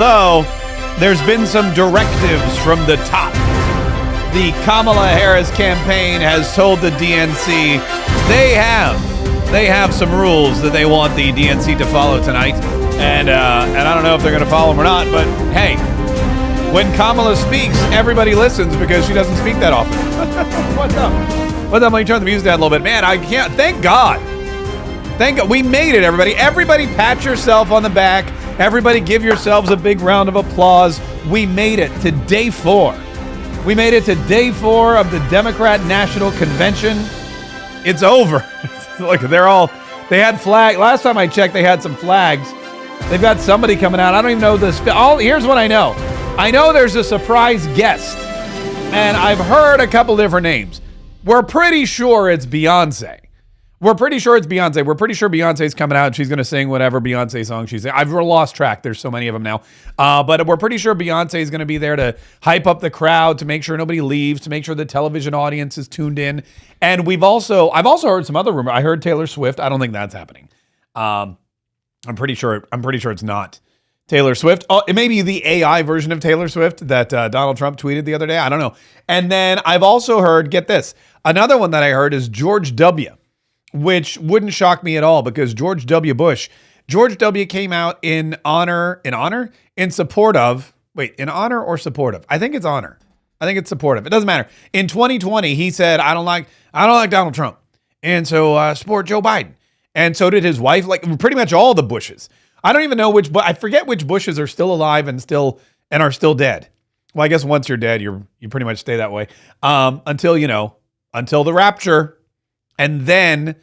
So, there's been some directives from the top. The Kamala Harris campaign has told the DNC they have some rules that they want the DNC to follow tonight. And I don't know if they're going to follow them or not, but hey, when Kamala speaks, everybody listens because she doesn't speak that often. What's up? Let me turn the music down a little bit. Man, I can't. Thank God. Thank God. We made it, everybody. Everybody pat yourself on the back. Everybody give yourselves a big round of applause. We made it to day 4. We made it to day 4 of the Democrat National Convention. It's over. Look, they had flag. Last time I checked, they had some flags. They've got somebody coming out. I don't even know this. Here's what I know. I know there's a surprise guest, and I've heard a couple different names. We're pretty sure it's Beyonce. We're pretty sure Beyonce's coming out and she's going to sing whatever Beyonce song she's singing. I've lost track. There's so many of them now. But we're pretty sure Beyonce is going to be there to hype up the crowd, to make sure nobody leaves, to make sure the television audience is tuned in. And I've also heard some other rumor. I heard Taylor Swift. I don't think that's happening. I'm pretty sure it's not Taylor Swift. Oh, it may be the AI version of Taylor Swift that Donald Trump tweeted the other day. I don't know. And then I've also heard, get this, another one that I heard is George W., which wouldn't shock me at all because George W. came out in support of, in honor or supportive? I think it's honor. I think it's supportive. It doesn't matter. In 2020, he said, I don't like Donald Trump. And so support Joe Biden. And so did his wife, like pretty much all the Bushes. I don't even know I forget which Bushes are still alive and are still dead. Well, I guess once you're dead, you pretty much stay that way. Until the rapture. And then,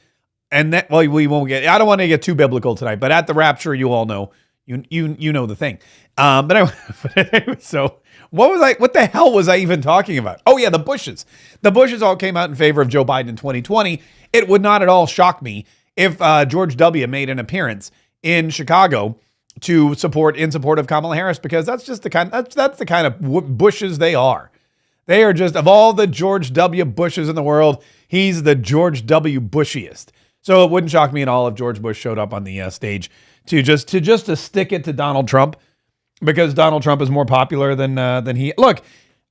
well, we won't get, I don't want to get too biblical tonight, but at the rapture, you all know, you know the thing. But anyway, so what the hell was I even talking about? Oh yeah, the Bushes. The Bushes all came out in favor of Joe Biden in 2020. It would not at all shock me if George W. made an appearance in Chicago in support of Kamala Harris, because that's just the kind of Bushes they are. They are just, of all the George W. Bushes in the world, he's the George W. Bushiest. So it wouldn't shock me at all if George Bush showed up on the stage to stick it to Donald Trump, because Donald Trump is more popular than he. Look,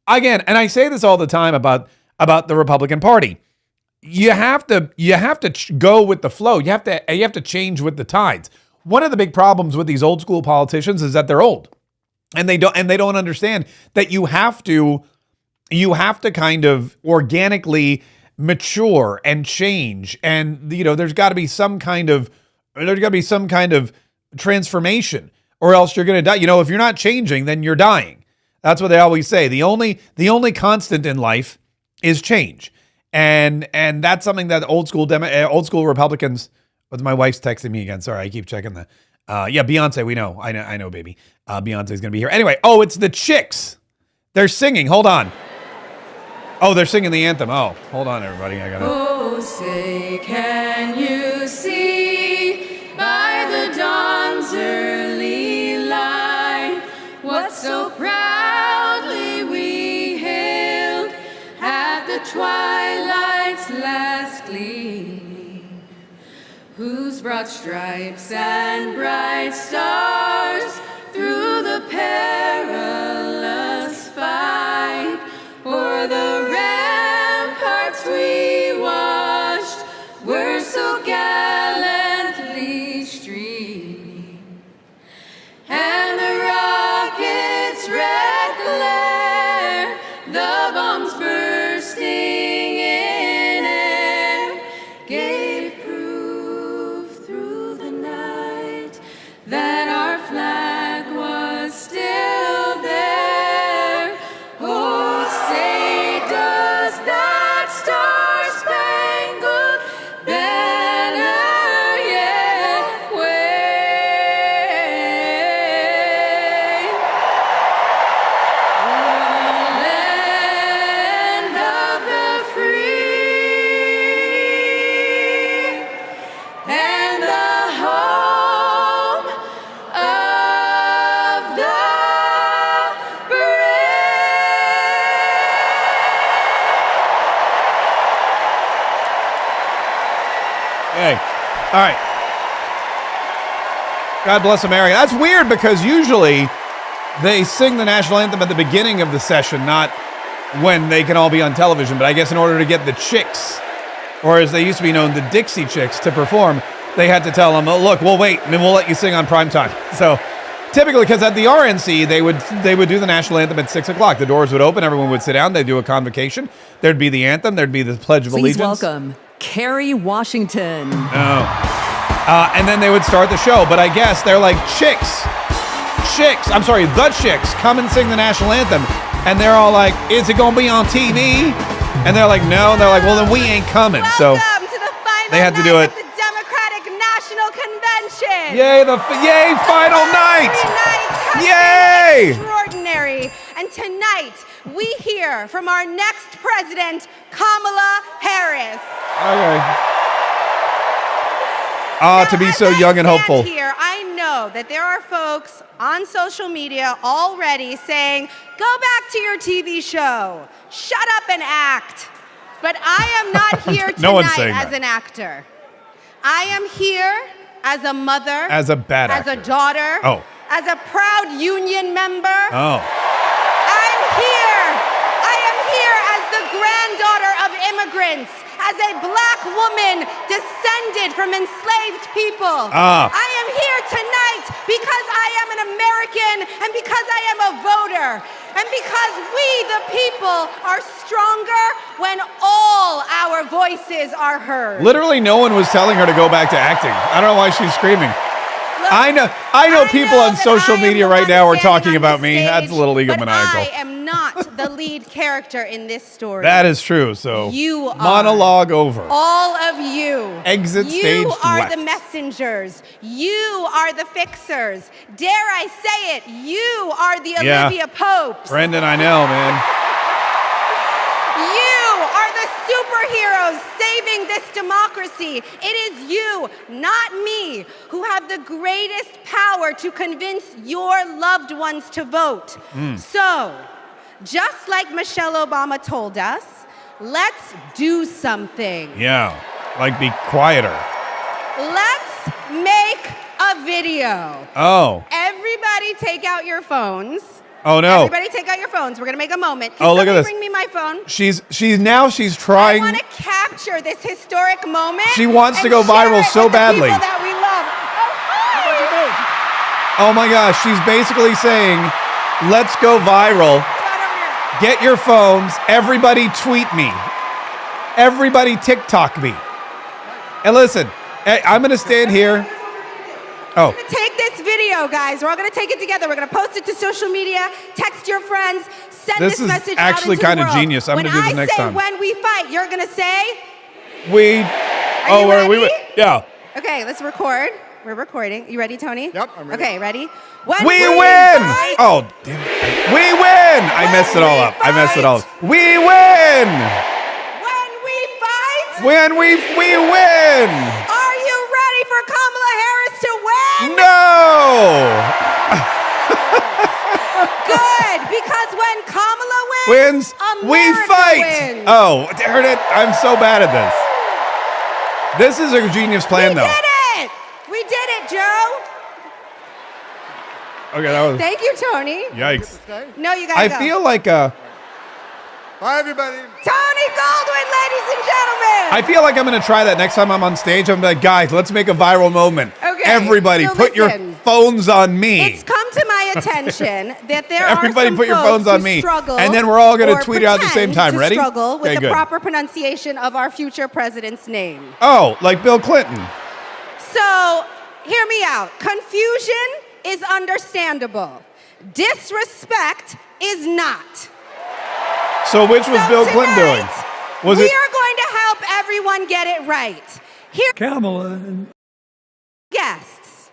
again, and I say this all the time about the Republican Party. You have to go with the flow. You have to change with the tides. One of the big problems with these old school politicians is that they're old, and they don't understand that you have to kind of organically mature and change. And, there's got to be some kind of transformation, or else you're going to die. If you're not changing, then you're dying. That's what they always say. The only constant in life is change. And that's something that old school Republicans, my wife's texting me again. Sorry, I keep checking the, Beyonce, we know. I know, baby. Beyonce's going to be here. Anyway, it's the Chicks. They're singing. Hold on. Oh, they're singing the anthem. Oh, hold on, everybody. I gotta. Oh, say, can you see by the dawn's early light what so proudly we hailed at the twilight's last gleaming, whose broad stripes and bright stars through the perilous fight o'er the ramparts we watched were so gallantly streaming, and the rocket's red glare, the bombs bursting in air, gave proof through the night that our flag was still there. Oh, say does that star-spangled banner yet wave o'er the land of the free and the home of the Hey, all right. God bless America. That's weird because usually they sing the national anthem at the beginning of the session, not when they can all be on television. But I guess in order to get the chicks, or as they used to be known, the Dixie Chicks, to perform, they had to tell them, oh, look, we'll wait, and then we'll let you sing on primetime. So typically, because at the RNC, they would do the national anthem at 6 o'clock. The doors would open, everyone would sit down, they'd do a convocation, there'd be the anthem, there'd be the Pledge of Please Allegiance. welcome Kaye Washington. And then they would start the show. But I guess they're like, the chicks, come and sing the national anthem. And they're all like, is it going to be on TV? And they're like, no. And they're like, well, then we ain't coming. Welcome to the final they had to night do it. of the Democratic National Convention. Yay, final night. Yay! Extraordinary. And tonight, we hear from our next president, Kamala Harris. Okay. To be As so I young and stand hopeful. Here, I know that there are folks on social media already saying, go back to your TV show, shut up and act. But I am not here No one's tonight saying as that. an actor. I am here as a mother, As a bad as actor. a daughter, Oh. as a proud union member. Oh. I'm here. I am here as the granddaughter of immigrants, as a black woman descended from enslaved people. I am here tonight because I am an American and because I am a voter and because we, the people, are stronger when all our voices are heard. Literally no one was telling her to go back to acting. I don't know why she's screaming. Look, I know people on that social I am media the right one now are standing talking on about the me. That's a stage, little but egomaniacal. I am not the lead character in this story. That is true. So You are. monologue over. All of you. Exit stage You are left. the messengers. You are the fixers. Dare I say it, you are the Yeah. Olivia Popes. Brendan, I know, man. You are the superheroes saving this democracy. It is you, not me, who have the greatest power to convince your loved ones to vote. So, just like Michelle Obama told us, let's do something. Yeah. Like be quieter. Let's make a video. Oh. Everybody take out your phones. Oh no. Everybody take out your phones. We're going to make a moment. Can Oh, look at somebody this. bring me my phone? She's I trying. want to capture this historic moment. She wants to and go share viral it so with the badly. people that we love. Oh, hi. Oh my gosh, she's basically saying, let's go viral. Come on over here. Get your phones. Everybody tweet me. Everybody TikTok me. And listen, I'm going to stand here. Oh. We're going to take this video, guys. We're all going to take it together. We're going to post it to social media, text your friends, send This this is message actually out into the kinda world. genius. I'm when gonna do this next I say time. when we fight, you're going to say? We. Are you ready? Yeah. Okay, let's record. We're recording. You ready, Tony? Yep, I'm ready. Okay, ready? When We win! fight- Oh, damn it. We win! I messed it all up. I messed it all up. We win! When we fight? When we win! Are you ready for Kamala Harris to win? No! Good, because when Kamala Wins, we America fight! wins. Oh, darn it. I'm so bad at this. This is a genius plan, We though. did it! We did it, Joe. Okay, that was. Thank you, Tony. Yikes. Stay. No, you gotta I go. feel like Bye, everybody. Tony Goldwyn, ladies and gentlemen. I feel like I'm gonna try that next time I'm on stage. I'm like, guys, let's make a viral moment. Okay, Everybody, so put your listen. phones on me. It's come to my attention that there Everybody are some put your folks phones on who me, struggle and then we're all gonna or tweet it out at the same pretend time. to Ready? struggle with Okay, the good. proper pronunciation of our future president's name. Oh, like Bill Clinton. So, hear me out. Confusion is understandable. Disrespect is not. So which was So Bill Clinton doing? tonight, Was we it? are going to help everyone get it right. Here, Kamala. guests.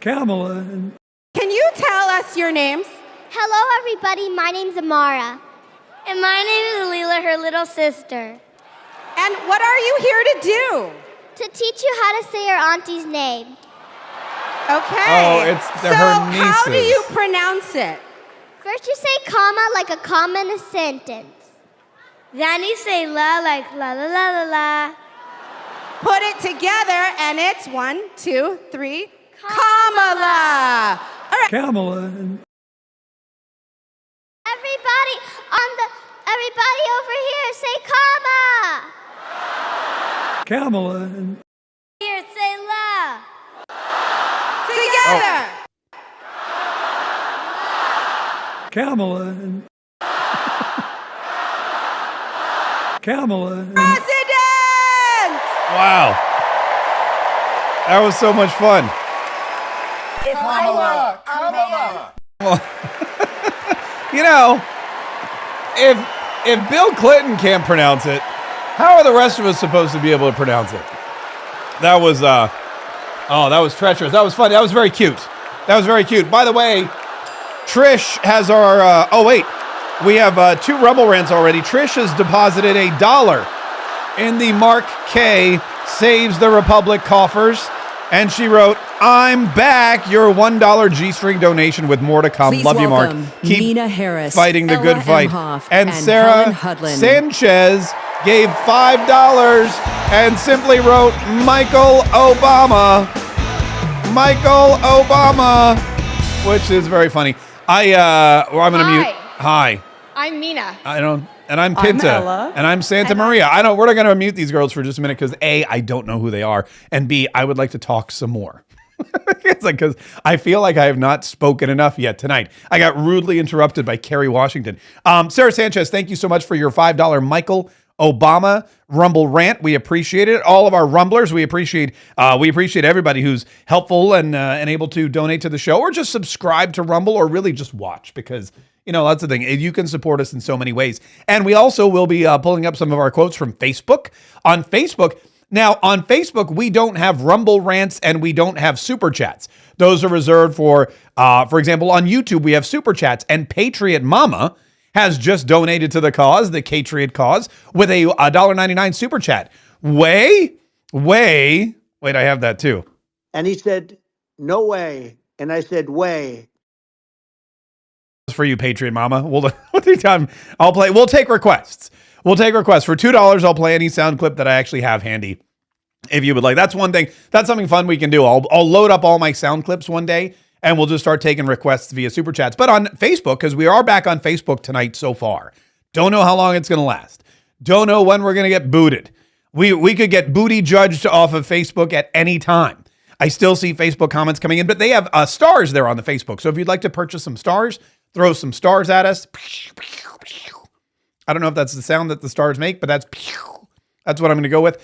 Kamala. Can you tell us your names? Hello, everybody. My name's Amara. And my name is Leela, her little sister. And what are you here to do? To teach you how to say your auntie's name. Okay. They're so her how do nieces. you pronounce it? First, you say comma like a comma in a sentence. Then you say la like la la la la la. Put it together, and it's 1, 2, 3, Kamala. All right. Kamala. Everybody over here, say Kama. Kamala. Here, say La. Together. Kamala. Kamala. President! Wow. That was so much fun. Kamala. Kamala. You know, if Bill Clinton can't pronounce it, how are the rest of us supposed to be able to pronounce it? That was that was treacherous. That was fun. That was very cute. That was very cute. By the way, Trish has our we have 2 Rumble rants already. Trish has deposited $1 in the Mark Kaye Saves the Republic coffers, and she wrote, "I'm back." Your $1 G-string donation with more to come. Please Love you, Mark. welcome Keep Nina Harris, fighting the Ella good fight. Emhoff, And and Sarah Helen Hudlin. Sanchez gave $5 and simply wrote, "Michael Obama." Michael Obama, which is very funny. I'm going to mute. Hi. I'm Mina. And I'm Pinta. Ella. And I'm Santa Maria. We're going to mute these girls for just a minute because A, I don't know who they are. And B, I would like to talk some more. It's like, because I feel like I have not spoken enough yet tonight. I got rudely interrupted by Kerry Washington. Sarah Sanchez, thank you so much for your $5 Michael Obama Rumble rant. We appreciate it. All of our Rumblers, we appreciate everybody who's helpful and able to donate to the show or just subscribe to Rumble or really just watch, because that's the thing. You can support us in so many ways. And we also will be pulling up some of our quotes from Facebook. On Facebook, we don't have Rumble rants and we don't have super chats. Those are reserved for example, on YouTube, we have super chats, and Patriot Mama has just donated to the cause, the Patriot cause, with a $1.99 super chat. Wait, I have that too. And he said, "No way." And I said, "Way." For you, Patriot Mama. We'll take requests. For $2, I'll play any sound clip that I actually have handy, if you would like. That's one thing. That's something fun we can do. I'll load up all my sound clips one day, and we'll just start taking requests via super chats. But on Facebook, because we are back on Facebook tonight so far. Don't know how long it's going to last. Don't know when we're going to get booted. We could get booty judged off of Facebook at any time. I still see Facebook comments coming in, but they have stars there on the Facebook. So if you'd like to purchase some stars, throw some stars at us. I don't know if that's the sound that the stars make, but that's what I'm going to go with.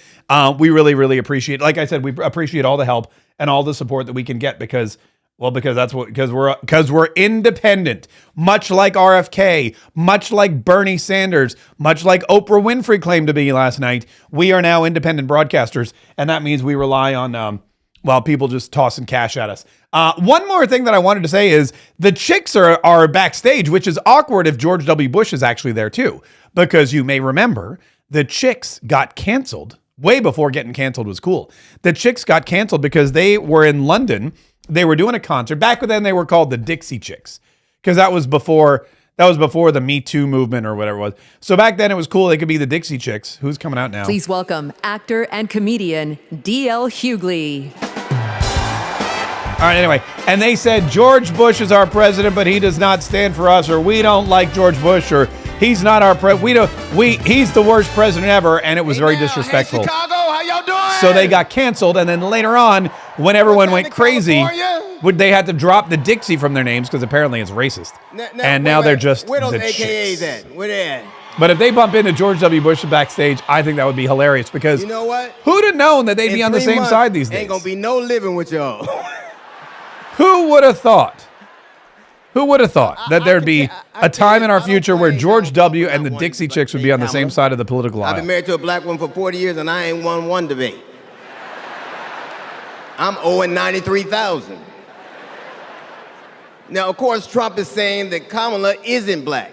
We really, really appreciate, like I said, we appreciate all the help and all the support that we can get because we're independent, much like RFK, much like Bernie Sanders, much like Oprah Winfrey claimed to be last night. We are now independent broadcasters, and that means we rely on people just tossing cash at us. One more thing that I wanted to say is the chicks are backstage, which is awkward if George W. Bush is actually there too, because you may remember the chicks got canceled way before getting canceled was cool. The chicks got canceled because they were in London. They were doing a concert. Back then they were called the Dixie Chicks because that was before the Me Too movement or whatever it was. So back then it was cool. They could be the Dixie Chicks. Who's coming out now? Please welcome actor and comedian D.L. Hughley. All right, anyway. And they said George Bush is our president, but he does not stand for us, or we don't like George Bush, or he's not our he's the worst president ever, and it was very disrespectful. Hey, Chicago, how y'all doing? So they got canceled, and then later on, when everyone went crazy, they had to drop the Dixie from their names because apparently it's racist. Now they're just where those the AKAs chicks. at? Where they at? But if they bump into George W. Bush backstage, I think that would be hilarious because You know what? who'd have known that they'd In be on the 3 same months, side these days? Ain't gonna be no living with y'all. Who would have thought? Who would have thought that there'd be a time in our future where George W. and the Dixie Chicks would be on the same side of the political I've been aisle? married to a black woman for 40 years and I ain't won one debate. I'm owing $93,000. Now, of course, Trump is saying that Kamala isn't black.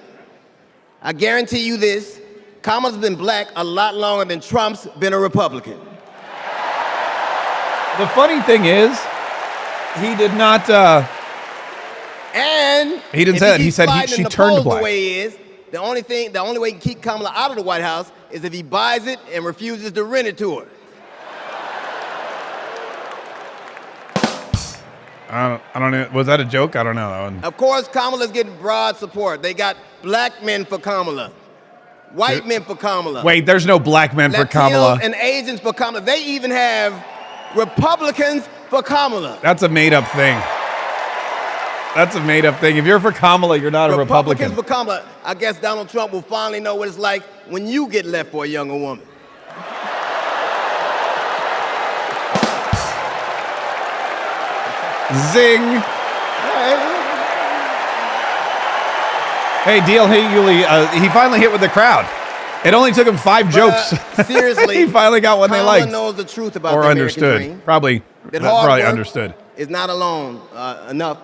I guarantee you this, Kamala's been black a lot longer than Trump's been a Republican. The funny thing is, he did not. And He didn't if say that. He keeps said sliding she in the turned polls black. The way he is, the only way he can keep Kamala out of the White House is if he buys it and refuses to rent it to her. I don't know. Was that a joke? I don't know that one. Of course, Kamala's getting broad support. They got black men for Kamala, white men for Kamala. Wait, there's no black men for Kamala. Latinos and Asians for Kamala. They even have Republicans for Kamala. That's a made-up thing. That's a made-up thing. If you're for Kamala, you're not a Republican. Republicans for Kamala. I guess Donald Trump will finally know what it's like when you get left for a younger woman. Zing. Hey, D.L. Hughley, he finally hit with the crowd. It only took him 5 jokes. Seriously, he finally got one they Kamala liked. knows the truth about or the understood. American dream. Probably Work understood. Is not alone enough.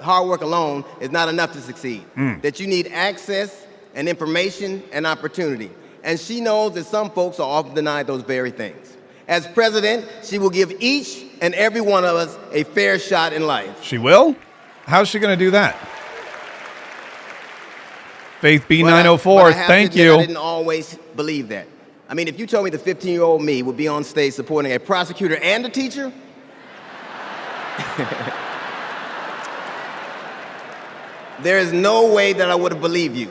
Hard work alone is not enough to succeed. That you need access and information and opportunity. And she knows that some folks are often denied those very things. As president, she will give each and every one of us a fair shot in life. She will? How's she going to do that? Faith B904, thank you. I didn't always believe that. I mean, if you told me the 15-year-old me would be on stage supporting a prosecutor and a teacher, there is no way that I would have believed you.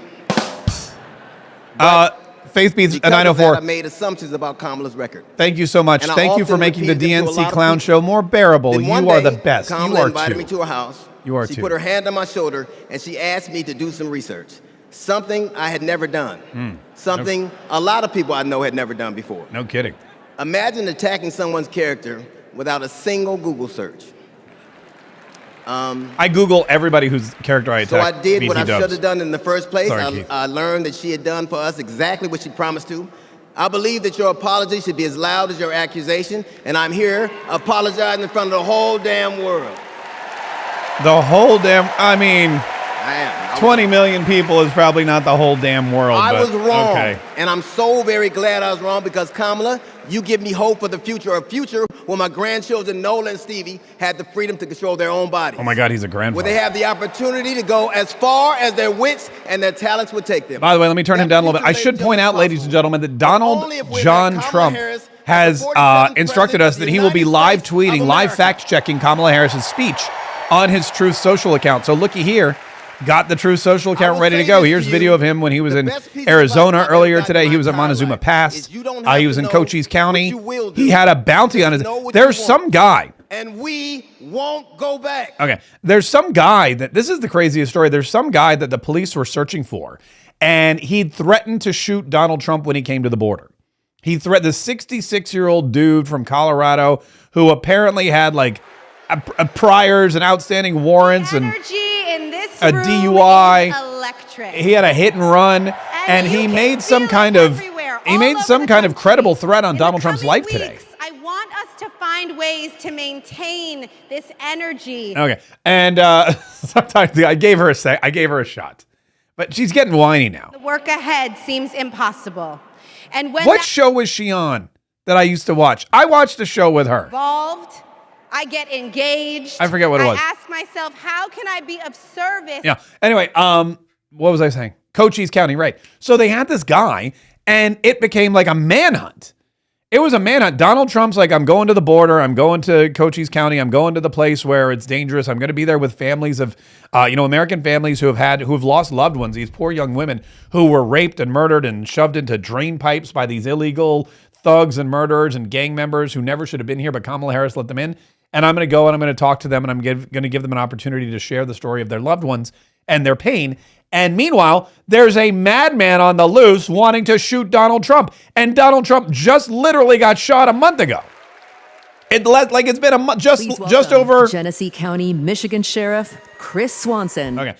Faith Beats Because 904. I made assumptions about Kamala's record. Thank you so much. And I Thank you for often making the repeated them to a lot DNC of Clown people. Show more bearable. Then You one are day, the best. Kamala You are invited too. me to her house. You are she too. put her hand on my shoulder and she asked me to do some research. Something I had never done. Something a lot of people I know had never done before. No kidding. Imagine attacking someone's character without a single Google search. I Google everybody whose character I attack. So I did what I BT should have done in the first place. Sorry, Keith. I learned that she had done for us exactly what she promised to. I believe that your apology should be as loud as your accusation, and I'm here apologizing in front of the whole damn world. The whole damn, I mean, I am. 20 million people is probably not the whole damn world. I but was wrong, Okay. and I'm so very glad I was wrong because, Kamala, you give me hope for the future, a future where my grandchildren, Nola and Stevie, had the freedom to control their own bodies. Oh my God, he's a Where grandfather. they have the opportunity to go as far as their wits and their talents would take them. By the way, let me turn him That down a little bit. I future, should point out, ladies and gentlemen, that only Donald if we John had Kamala Trump Harris, has the 47th instructed us that president he of will the be United live States of tweeting, live America. fact-checking Kamala Harris's speech on his Truth Social account. So looky here. Got the Truth Social account will ready to say go. this Here's to video you. of him when he was The in best piece of Arizona advice I've earlier ever today. gotten He in was my at entire Montezuma life Pass. is you don't have He was to in know Cochise County. what you will do. He had a bounty on his. Just know what There's you some want. guy. And we won't go back. Okay. There's some guy that this is the craziest story. There's some guy that the police were searching for, and he threatened to shoot Donald Trump when he came to the border. He threatened the 66-year-old dude from Colorado who apparently had like a priors and outstanding warrants and Energy in this a room DUI. is electric. he had a hit and run, and you he can made some feel kind it of everywhere, he all made over some the kind of country. credible threat on In Donald the Trump's coming life today. weeks, I want us to find ways to maintain this energy. Okay, and sometimes I gave her a shot, but she's getting whiny now. The work ahead seems impossible. And when What that show was she on that I used to watch? I watched a show with her. involved, I get engaged. I forget what it was. I ask myself, how can I be of service? Yeah. Anyway, what was I saying? Cochise County, right? So they had this guy, and it became like a manhunt. It was a manhunt. Donald Trump's like, I'm going to the border. I'm going to Cochise County. I'm going to the place where it's dangerous. I'm going to be there with families of, American families who have lost loved ones. These poor young women who were raped and murdered and shoved into drain pipes by these illegal thugs and murderers and gang members who never should have been here, but Kamala Harris let them in. And I'm going to go and I'm going to talk to them and I'm going to give them an opportunity to share the story of their loved ones and their pain. And meanwhile, there's a madman on the loose wanting to shoot Donald Trump. And Donald Trump just literally got shot a month ago. It's been a month, Please just welcome over. Genesee County, Michigan Sheriff Chris Swanson. Okay,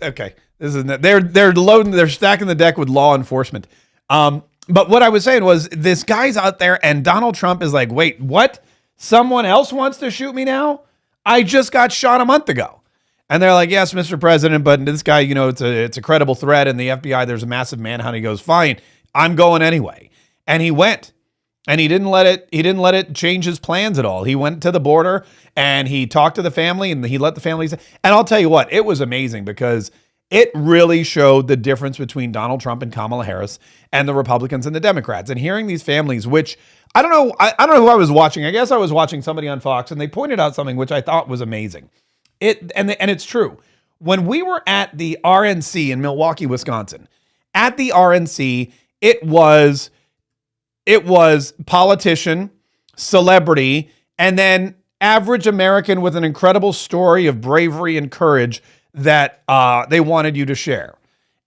okay. This is they're loading, they're stacking the deck with law enforcement. But what I was saying was this guy's out there, and Donald Trump is like, wait, what? Someone else wants to shoot me now? I just got shot a month ago. And they're like, yes, Mr. President, but this guy, it's a credible threat. And the FBI, there's a massive manhunt. He goes, fine, I'm going anyway. And he went, and he didn't let it change his plans at all. He went to the border and he talked to the family and he let the families. And I'll tell you what, it was amazing because it really showed the difference between Donald Trump and Kamala Harris and the Republicans and the Democrats. And hearing these families, which I don't know. I don't know who I was watching. I guess I was watching somebody on Fox, and they pointed out something which I thought was amazing. And it's true. When we were at the RNC in Milwaukee, Wisconsin, at the RNC, it was politician, celebrity, and then average American with an incredible story of bravery and courage that they wanted you to share.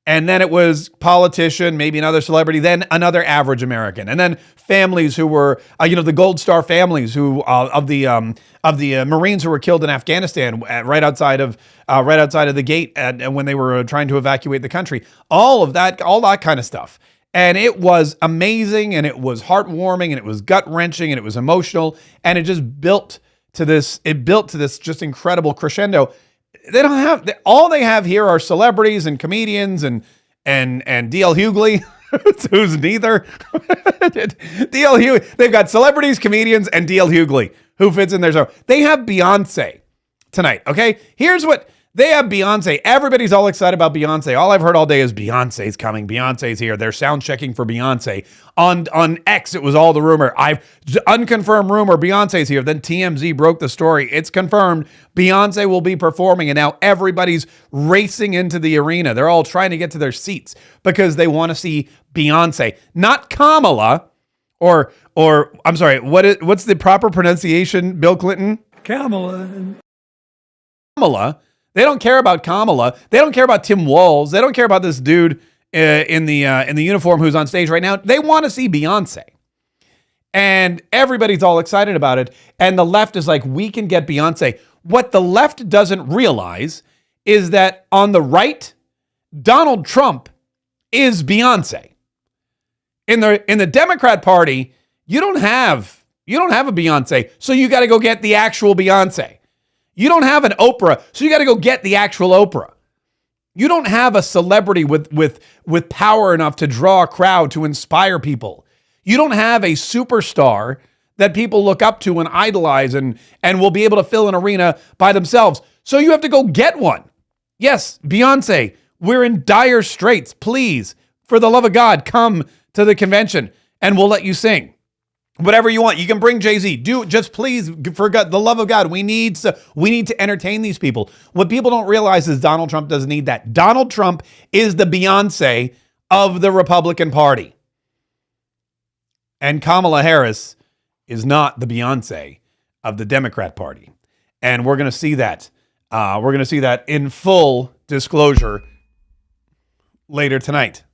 And then it was politician, maybe another celebrity, then another average American, and then families who were, the Gold Star families who of the Marines who were killed in Afghanistan right outside of the gate, and when they were trying to evacuate the country. All that kind of stuff. And it was amazing, and it was heartwarming, and it was gut wrenching, and it was emotional, and it just built to this. It built to this just incredible crescendo. They don't have all they have here are celebrities and comedians and DL Hughley, who's neither. DL Hughley. They've got celebrities, comedians, and DL Hughley, who fits in there. So they have Beyonce tonight. Okay, here's what they have: Beyonce. Everybody's all excited about Beyonce. All I've heard all day is Beyonce's coming. Beyonce's here. They're sound checking for Beyonce. On X, it was all the rumor. Unconfirmed rumor, Beyonce's here. Then TMZ broke the story. It's confirmed. Beyonce will be performing, and now everybody's racing into the arena. They're all trying to get to their seats because they want to see Beyonce, not Kamala, or I'm sorry. What's the proper pronunciation, Bill Clinton? Kamala. They don't care about Kamala. They don't care about Tim Walz. They don't care about this dude in the uniform who's on stage right now. They want to see Beyonce. And everybody's all excited about it. And the left is like, we can get Beyonce. What the left doesn't realize is that on the right, Donald Trump is Beyonce. In the Democrat Party, you don't have a Beyonce, so you got to go get the actual Beyonce. You don't have an Oprah, so you got to go get the actual Oprah. You don't have a celebrity with power enough to draw a crowd, to inspire people. You don't have a superstar that people look up to and idolize and will be able to fill an arena by themselves. So you have to go get one. Yes, Beyonce, we're in dire straits. Please, for the love of God, come to the convention and we'll let you sing. Whatever you want. You can bring Jay-Z. Just please, for God, the love of God, we need to entertain these people. What people don't realize is Donald Trump doesn't need that. Donald Trump is the Beyonce of the Republican Party. And Kamala Harris is not the Beyonce of the Democrat Party. And we're going to see that. We're going to see that in full disclosure later tonight.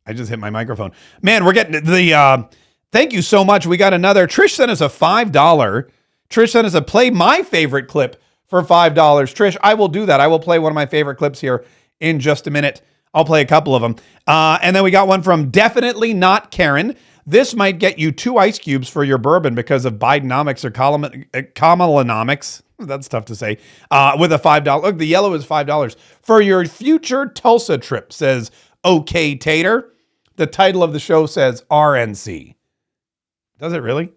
I just hit my microphone. Man, we're getting the... Thank you so much. We got another. Trish sent us a $5. Trish sent us a play my favorite clip for $5. Trish, I will do that. I will play one of my favorite clips here in just a minute. I'll play a couple of them. And then we got one from Definitely Not Karen. This might get you 2 ice cubes for your bourbon because of Bidenomics or Kamalanomics. That's tough to say. With a $5. Look, the yellow is $5. For your future Tulsa trip, says OK Tater. The title of the show says RNC. Does it really?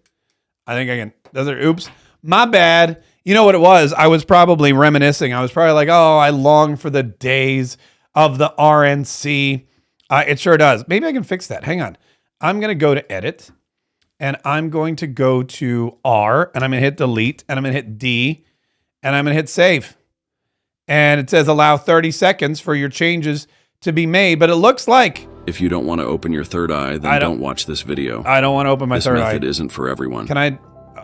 I think I can. Does it? Oops. My bad. You know what it was? I was probably reminiscing. I was probably like, oh, I long for the days of the RNC. It sure does. Maybe I can fix that. Hang on. I'm going to go to edit and I'm going to go to R and I'm going to hit delete and I'm going to hit D and I'm going to hit save. And it says allow 30 seconds for your changes to be made. But it looks like... If you don't want to open your third eye, then don't watch this video. I don't want to open my third eye. This method isn't for everyone. Can I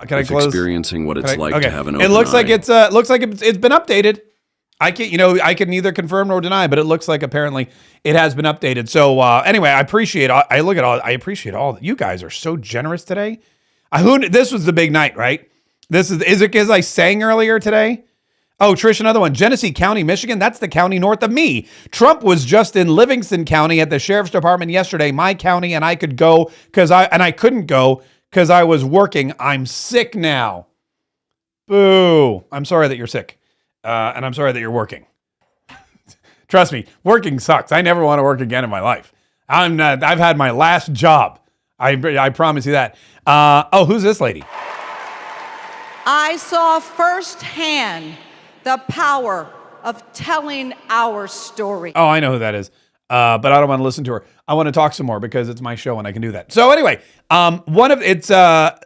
close? Experiencing what it's like to have an open eye. It looks like it's been updated. I can neither confirm nor deny, but it looks like apparently it has been updated. So anyway, I appreciate all. You guys are so generous today. This was the big night, right? Is it because I sang earlier today? Oh, Trish, another one. Genesee County, Michigan. That's the county north of me. Trump was just in Livingston County at the sheriff's department yesterday, my county, and I could go I couldn't go because I was working. I'm sick now. Boo. I'm sorry that you're sick. And I'm sorry that you're working. Trust me, working sucks. I never want to work again in my life. I've had my last job. I promise you that. Who's this lady? I saw firsthand the power of telling our story. Oh, I know who that is. But I don't want to listen to her. I want to talk some more because it's my show and I can do that. So anyway, what I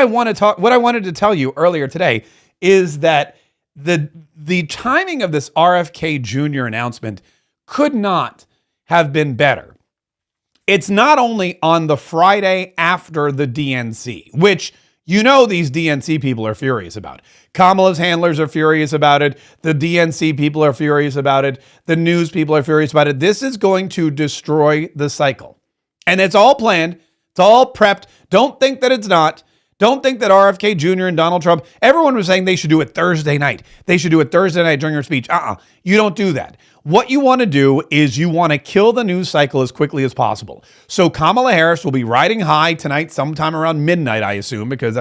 wanted to tell you earlier today is that the timing of this RFK Jr. announcement could not have been better. It's not only on the Friday after the DNC, which these DNC people are furious about. Kamala's handlers are furious about it. The DNC people are furious about it. The news people are furious about it. This is going to destroy the cycle. And it's all planned. It's all prepped. Don't think that it's not. Don't think that RFK Jr. and Donald Trump, everyone was saying they should do it Thursday night. They should do it Thursday night during your speech. You don't do that. What you want to do is you want to kill the news cycle as quickly as possible. So Kamala Harris will be riding high tonight sometime around midnight, I assume, because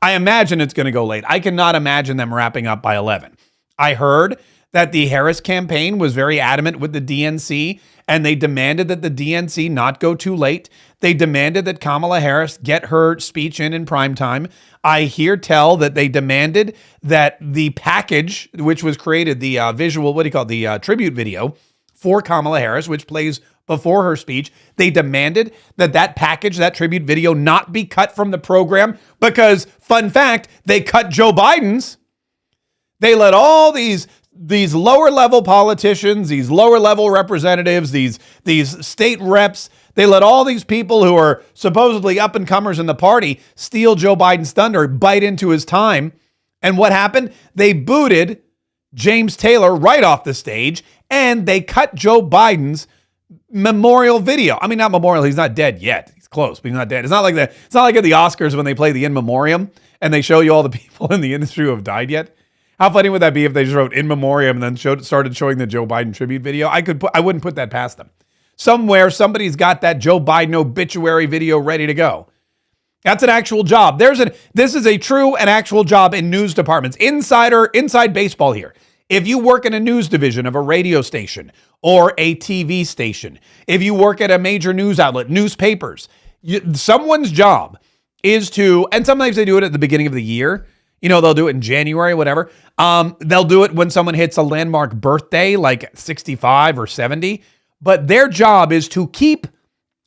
I imagine it's going to go late. I cannot imagine them wrapping up by 11. I heard that the Harris campaign was very adamant with the DNC, and they demanded that the DNC not go too late. They demanded that Kamala Harris get her speech in prime time. I hear tell that they demanded that the package, which was created, the the tribute video for Kamala Harris, which plays before her speech, they demanded that package, that tribute video, not be cut from the program because, fun fact, they cut Joe Biden's. They let all these lower level politicians, these lower level representatives, these state reps, they let all these people who are supposedly up and comers in the party steal Joe Biden's thunder, bite into his time. And what happened? They booted James Taylor right off the stage, and they cut Joe Biden's memorial video. I mean, not memorial. He's not dead yet. He's close, but he's not dead. It's not like at the Oscars when they play the in memoriam and they show you all the people in the industry who have died yet. How funny would that be if they just wrote in memoriam and then started showing the Joe Biden tribute video? I wouldn't put that past them. Somewhere, somebody's got that Joe Biden obituary video ready to go. That's an actual job. This is a true and actual job in news departments. Inside baseball here. If you work in a news division of a radio station or a TV station, if you work at a major news outlet, newspapers, someone's job is to, and sometimes they do it at the beginning of the year. They'll do it in January, whatever. They'll do it when someone hits a landmark birthday, like 65 or 70. But their job is to keep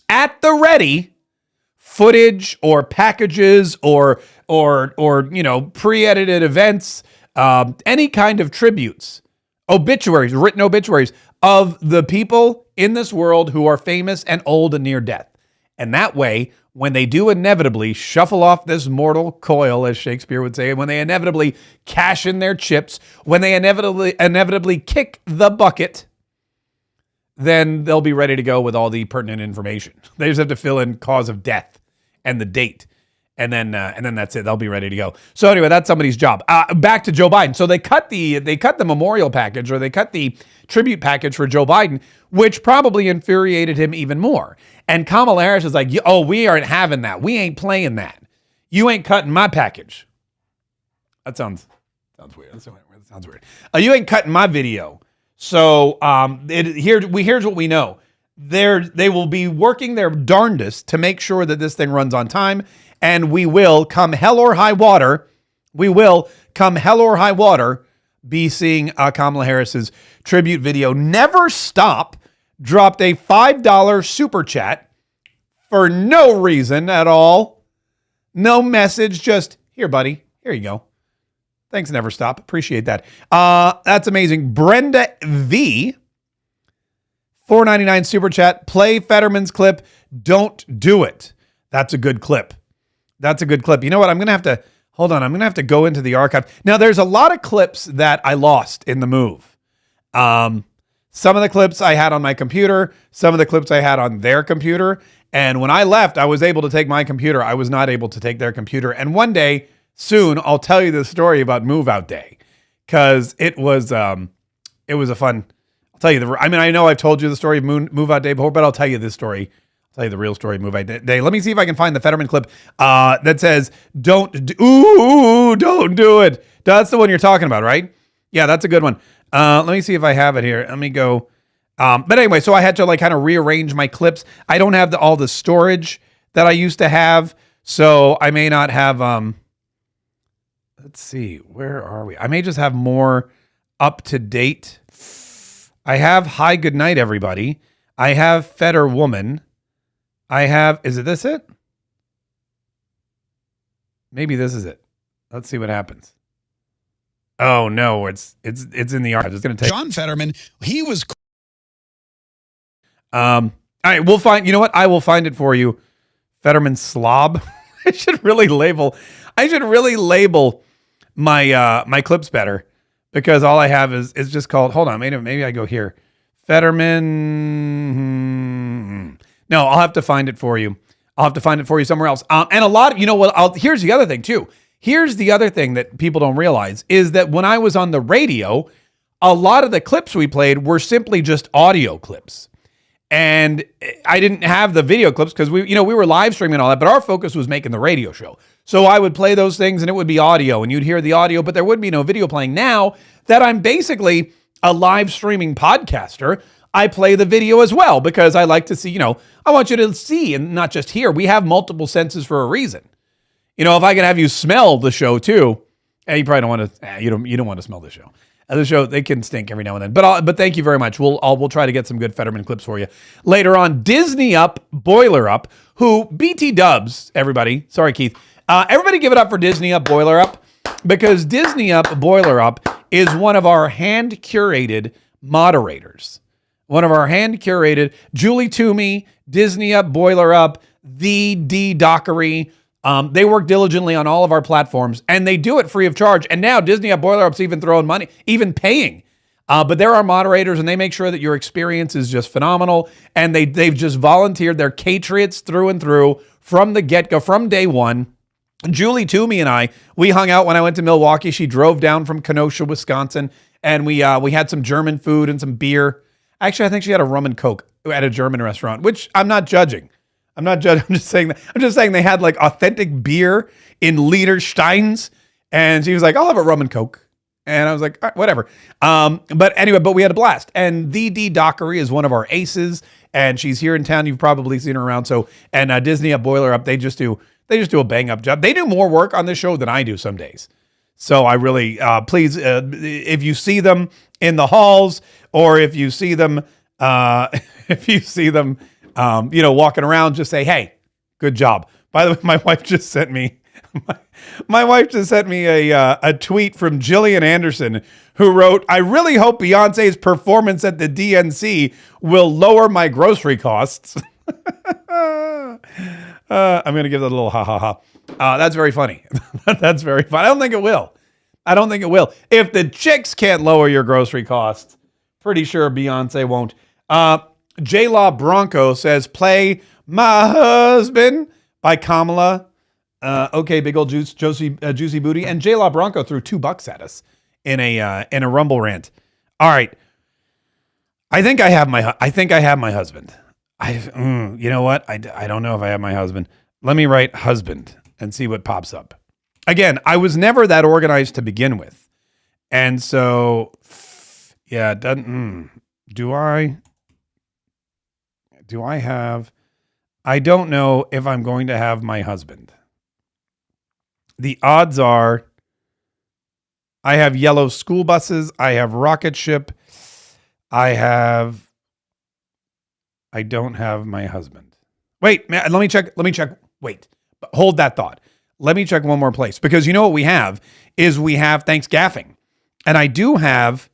at the ready footage or packages or pre-edited events, any kind of tributes, obituaries, written obituaries of the people in this world who are famous and old and near death. And that way, when they do inevitably shuffle off this mortal coil, as Shakespeare would say, when they inevitably cash in their chips, when they inevitably kick the bucket, then they'll be ready to go with all the pertinent information. They just have to fill in cause of death and the date. And then that's it. They'll be ready to go. So anyway, that's somebody's job. Back to Joe Biden. So they cut the memorial package, or they cut the tribute package for Joe Biden, which probably infuriated him even more. And Kamala Harris is like, "Oh, we aren't having that. We ain't playing that. You ain't cutting my package." That sounds weird. That sounds weird. You ain't cutting my video. So here's what we know. They will be working their darndest to make sure that this thing runs on time. And we will, come hell or high water, be seeing Kamala Harris's tribute video. Never Stop dropped a $5 super chat for no reason at all. No message, just, here, buddy. Here you go. Thanks, Never Stop. Appreciate that. That's amazing. Brenda V, $4.99 super chat. Play Fetterman's clip. Don't do it. That's a good clip. You know what? I'm going to have to go into the archive. Now, there's a lot of clips that I lost in the move. Some of the clips I had on my computer, some of the clips I had on their computer. And when I left, I was able to take my computer. I was not able to take their computer. And one day, soon, I'll tell you the story about Move Out Day, because it was a fun. I'll tell you I know I've told you the story of Move Out Day before, but I'll tell you this story. I'll tell you the real story of Move Out Day. Let me see if I can find the Fetterman clip that says, don't do it. That's the one you're talking about, right? Yeah, that's a good one. Let me see if I have it here. Let me go. But anyway, so I had to kind of rearrange my clips. I don't have all the storage that I used to have, so I may not have, let's see, where are we? I may just have more up to date. I have hi, good night, everybody. I have Feder woman. I have, is it this it? Maybe this is it. Let's see what happens. Oh no, it's in the archives. It's going to take John Fetterman. He was. All right, we'll find. You know what? I will find it for you. Fetterman slob. I should really label my my clips better, because all I have is just called. Hold on, maybe I go here. Fetterman. No, I'll have to find it for you. I'll have to find it for you somewhere else. And a lot of, you know what? Here's the other thing too. Here's the other thing that people don't realize is that when I was on the radio, a lot of the clips we played were simply just audio clips. And I didn't have the video clips because we were live streaming and all that, but our focus was making the radio show. So I would play those things and it would be audio and you'd hear the audio, but there would be no video playing. Now that I'm basically a live streaming podcaster, I play the video as well because I like to see, I want you to see and not just hear. We have multiple senses for a reason. If I can have you smell the show too, you probably don't want to, you don't want to smell the show. The show, they can stink every now and then. But thank you very much. We'll try to get some good Fetterman clips for you later on. Disney Up, Boiler Up, who BT dubs, everybody. Sorry, Keith. Everybody give it up for Disney Up, Boiler Up, because Disney Up, Boiler Up is one of our hand-curated moderators. One of our hand-curated, Julie Toomey, Disney Up, Boiler Up, the D Dockery. They work diligently on all of our platforms, and they do it free of charge. And now Disney Up, Boiler Up's even throwing money, even paying. But they're our moderators, and they make sure that your experience is just phenomenal. And they've just volunteered. They're Catriots through and through from the get-go, from day one. Julie Toomey and I, we hung out when I went to Milwaukee. She drove down from Kenosha, Wisconsin, and we had some German food and some beer. Actually, I think she had a rum and Coke at a German restaurant, which I'm not judging. I'm not judging. I'm just saying they had like authentic beer in liter steins. And she was like, I'll have a rum and Coke. And I was like, all right, whatever. But anyway, we had a blast. And the D Dockery is one of our aces. And she's here in town. You've probably seen her around. And Disney Up, Boiler Up, they just do a bang up job. They do more work on this show than I do some days. So I really, please, if you see them in the halls or if you see them, walking around, just say, hey, good job. By the way, my wife just sent me a tweet from Jillian Anderson, who wrote, I really hope Beyonce's performance at the DNC will lower my grocery costs. I'm going to give that a little ha ha ha. That's very funny. That's very funny. I don't think it will. If the chicks can't lower your grocery costs, pretty sure Beyonce won't. J-Law Bronco says, play My Husband by Kamala. Okay, big old juicy booty. And J-Law Bronco threw $2 at us in a Rumble rant. All right. I think I have my husband. You know what? I don't know if I have my husband. Let me write husband and see what pops up. Again, I was never that organized to begin with. And so, yeah, it doesn't, do I have, I don't know if I'm going to have my husband. The odds are I have yellow school buses. I have rocket ship. I don't have my husband. Wait, man, let me check. Wait, hold that thought. Let me check one more place, because you know what we have is we have Thanksgiving. And I do have,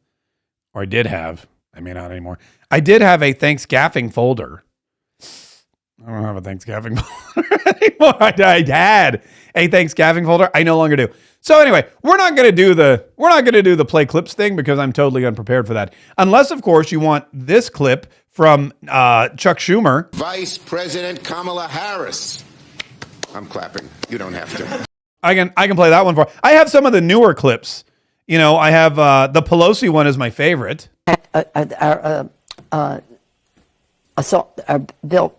or I did have, I may not anymore. I did have a Thanksgiving folder. I don't have a Thanksgiving folder anymore. I had a Thanksgiving folder. I no longer do. So anyway, we're not going to do the play clips thing because I'm totally unprepared for that. Unless, of course, you want this clip from Chuck Schumer. Vice President Kamala Harris. I'm clapping. You don't have to. I can play that one for. I have some of the newer clips. You know, I have the Pelosi one is my favorite. Bill.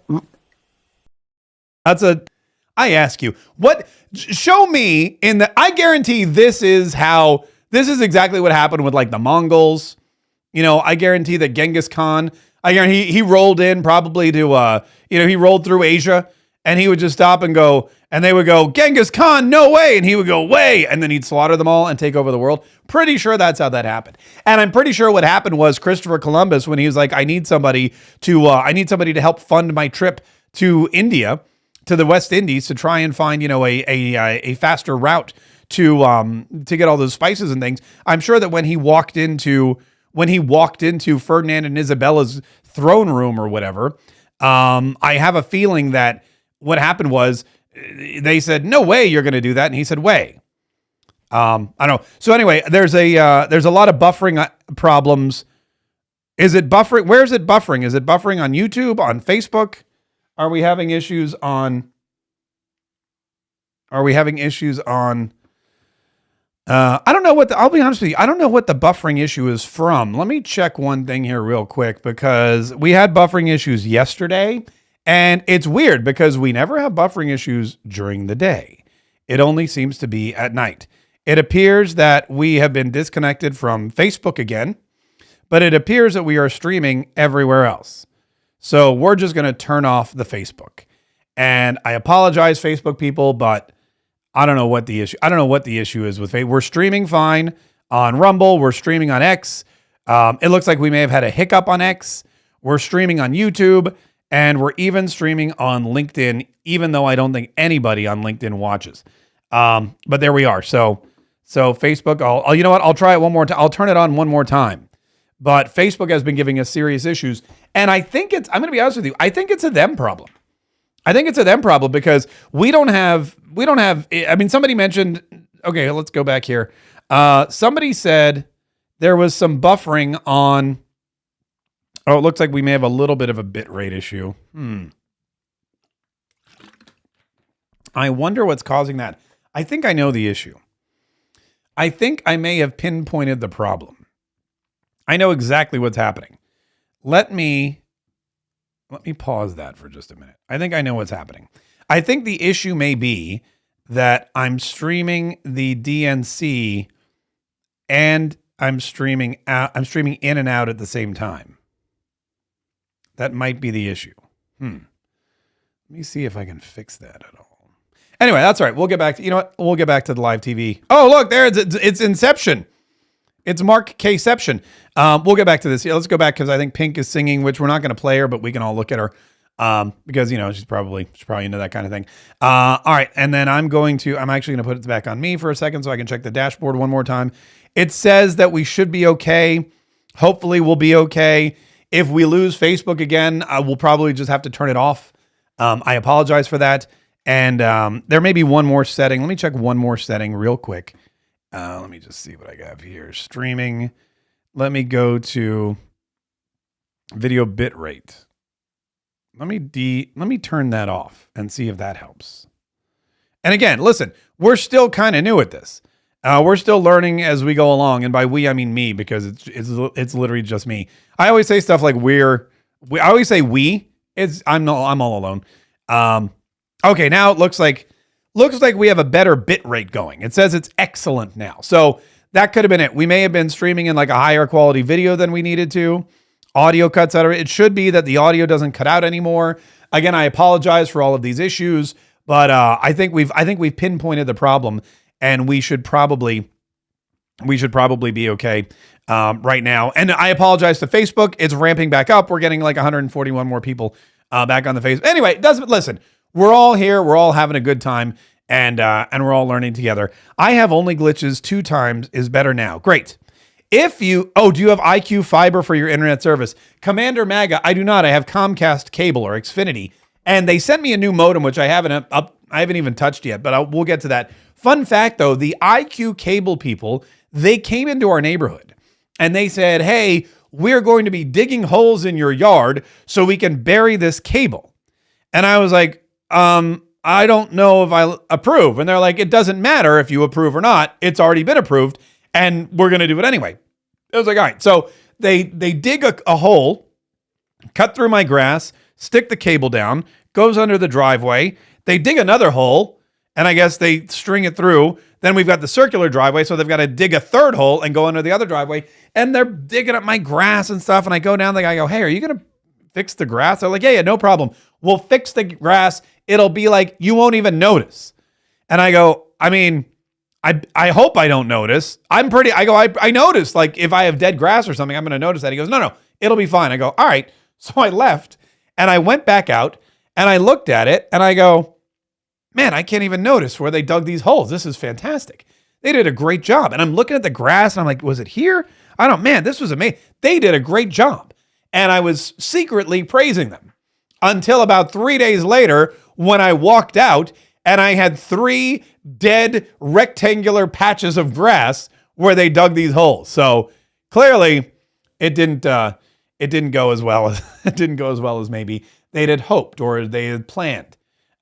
I ask you, what? Show me I guarantee this is exactly what happened with like the Mongols. You know, I guarantee that Genghis Khan, I guarantee he rolled in probably to, he rolled through Asia and he would just stop and go, and they would go, Genghis Khan, no way. And he would go, way. And then he'd slaughter them all and take over the world. Pretty sure that's how that happened. And I'm pretty sure what happened was Christopher Columbus, when he was like, I need somebody to help fund my trip to India, to the West Indies, to try and find, a faster route to get all those spices and things. I'm sure that when he walked into Ferdinand and Isabella's throne room or whatever, I have a feeling that what happened was they said, no way you're going to do that. And he said, way. I don't know. So anyway, there's a lot of buffering problems. Is it buffering? Where is it buffering? Is it buffering on YouTube, on Facebook? Are we having issues on I don't know I'll be honest with you. I don't know what the buffering issue is from. Let me check one thing here real quick, because we had buffering issues yesterday, and it's weird because we never have buffering issues during the day. It only seems to be at night. It appears that we have been disconnected from Facebook again, but it appears that we are streaming everywhere else. So we're just going to turn off the Facebook. And I apologize, Facebook people, but I don't know what the issue is with Facebook. We're streaming fine on Rumble. We're streaming on X. It looks like we may have had a hiccup on X. We're streaming on YouTube, and we're even streaming on LinkedIn, even though I don't think anybody on LinkedIn watches. But there we are. So Facebook, I'll try it one more time. I'll turn it on one more time. But Facebook has been giving us serious issues. And I'm going to be honest with you, I think it's a them problem. I think it's a them problem because we don't have, somebody mentioned, okay, let's go back here. Somebody said there was some buffering on, it looks like we may have a little bit of a bit rate issue. I wonder what's causing that. I think I know the issue. I think I may have pinpointed the problem. I know exactly what's happening. Let me pause that for just a minute. I think I know what's happening. I think the issue may be that I'm streaming the DNC and I'm streaming in and out at the same time. That might be the issue. Let me see if I can fix that at all. Anyway, that's all right. We'll get back to, we'll get back to the live TV. Oh, look, there it's Inception. It's Mark K-ception. We'll get back to this. Yeah, let's go back because I think Pink is singing, which we're not going to play her, but we can all look at her because she's probably into that kind of thing. All right, and then I'm actually going to put it back on me for a second so I can check the dashboard one more time. It says that we should be okay. Hopefully, we'll be okay. If we lose Facebook again, we'll probably just have to turn it off. I apologize for that. And there may be one more setting. Let me check one more setting real quick. Let me just see what I have here. Streaming. Let me go to video bit rate. Let me turn that off and see if that helps. And again, listen, we're still kind of new at this. We're still learning as we go along, and by we I mean me because it's literally just me. I always say stuff like I always say we. I'm all alone. Okay, now it looks like we have a better bit rate going. It says it's excellent now. So that could have been it. We may have been streaming in like a higher quality video than we needed to. Audio cuts out of it. It should be that the audio doesn't cut out anymore. Again, I apologize for all of these issues, but I think we've pinpointed the problem, and we should probably be okay right now. And I apologize to Facebook. It's ramping back up. We're getting like 141 more people back on the Facebook. Anyway, listen. We're all here. We're all having a good time, and we're all learning together. I have only glitches 2 times is better now. Great. Do you have IQ Fiber for your internet service? Commander MAGA, I do not. I have Comcast Cable or Xfinity, and they sent me a new modem, which I haven't even touched yet, but we'll get to that. Fun fact, though, the IQ Cable people, they came into our neighborhood, and they said, hey, we're going to be digging holes in your yard so we can bury this cable. And I was like, I don't know if I approve. And they're like, it doesn't matter if you approve or not. It's already been approved, and we're going to do it anyway. I was like, all right. So they dig a hole, cut through my grass, stick the cable down, goes under the driveway. They dig another hole, and I guess they string it through. Then we've got the circular driveway, so they've got to dig a third hole and go under the other driveway. And they're digging up my grass and stuff. And I go down there, I go, hey, are you going to fix the grass? They're like, yeah, no problem. We'll fix the grass it'll be like, you won't even notice. And I go, I mean, I hope I don't notice. I notice, like, if I have dead grass or something, I'm going to notice that. He goes, no, it'll be fine. I go, all right. So I left and I went back out and I looked at it and I go, man, I can't even notice where they dug these holes. This is fantastic. They did a great job. And I'm looking at the grass and I'm like, was it here? Man, this was amazing. They did a great job. And I was secretly praising them until about 3 days later when I walked out and I had 3 dead rectangular patches of grass where they dug these holes. So clearly it didn't go as well as maybe they'd had hoped or they had planned.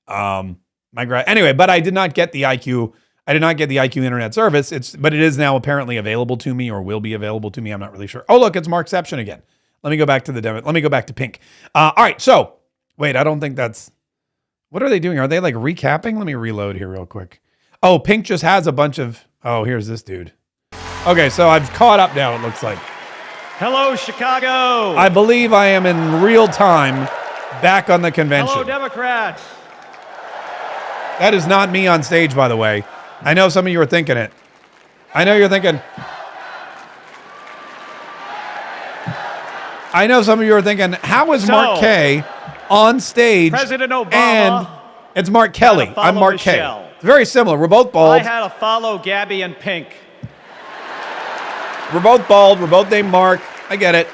Anyway, but I did not get the IQ. I did not get the IQ internet service. But it is now apparently available to me or will be available to me. I'm not really sure. Oh, look, it's Markception again. Let me go back to the demo. Let me go back to Pink. All right. So wait, I don't think that's, what are they doing? Are they like recapping? Let me reload here real quick. Oh, Pink just has a bunch of, here's this dude. Okay. So I've caught up now. It looks like. Hello, Chicago. I believe I am in real time back on the convention. Hello, Democrats. That is not me on stage, by the way. I know some of you are thinking it. I know some of you are thinking, how is Mark Kaye on stage? President Obama. And it's Mark Kelly. I'm Mark Kaye. It's very similar. We're both bald. I had to follow Gabby and Pink. We're both bald. We're both named Mark. I get it.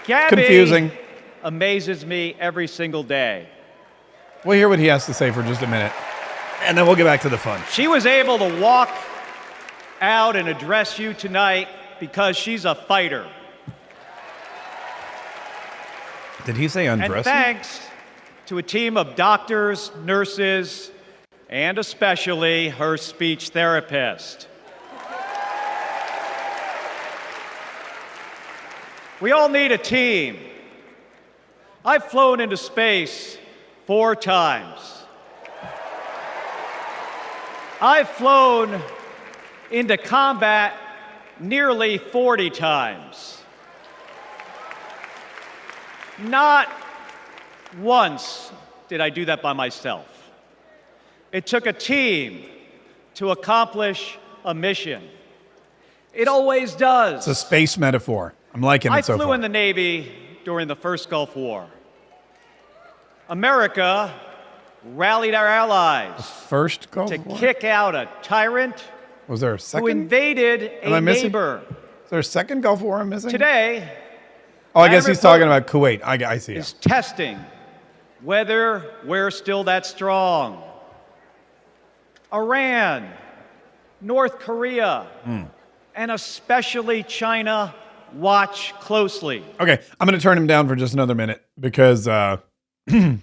Gabby confusing. Amazes me every single day. We'll hear what he has to say for just a minute, and then we'll get back to the fun. She was able to walk out and address you tonight because she's a fighter. Did he say undress? And thanks to a team of doctors, nurses, and especially her speech therapist. We all need a team. I've flown into space 4 times. I've flown into combat nearly 40 times. Not once did I do that by myself. It took a team to accomplish a mission. It always does. It's a space metaphor. I'm liking it so far. I flew in the Navy during the first Gulf War. America rallied our allies first Gulf War? To kick out a tyrant Was there a second? who invaded a neighbor. Is there a second Gulf War I'm missing? Today, I guess he's talking about Kuwait. I see. Is testing whether we're still that strong. Iran, North Korea, and especially China watch closely. Okay, I'm going to turn him down for just another minute because, it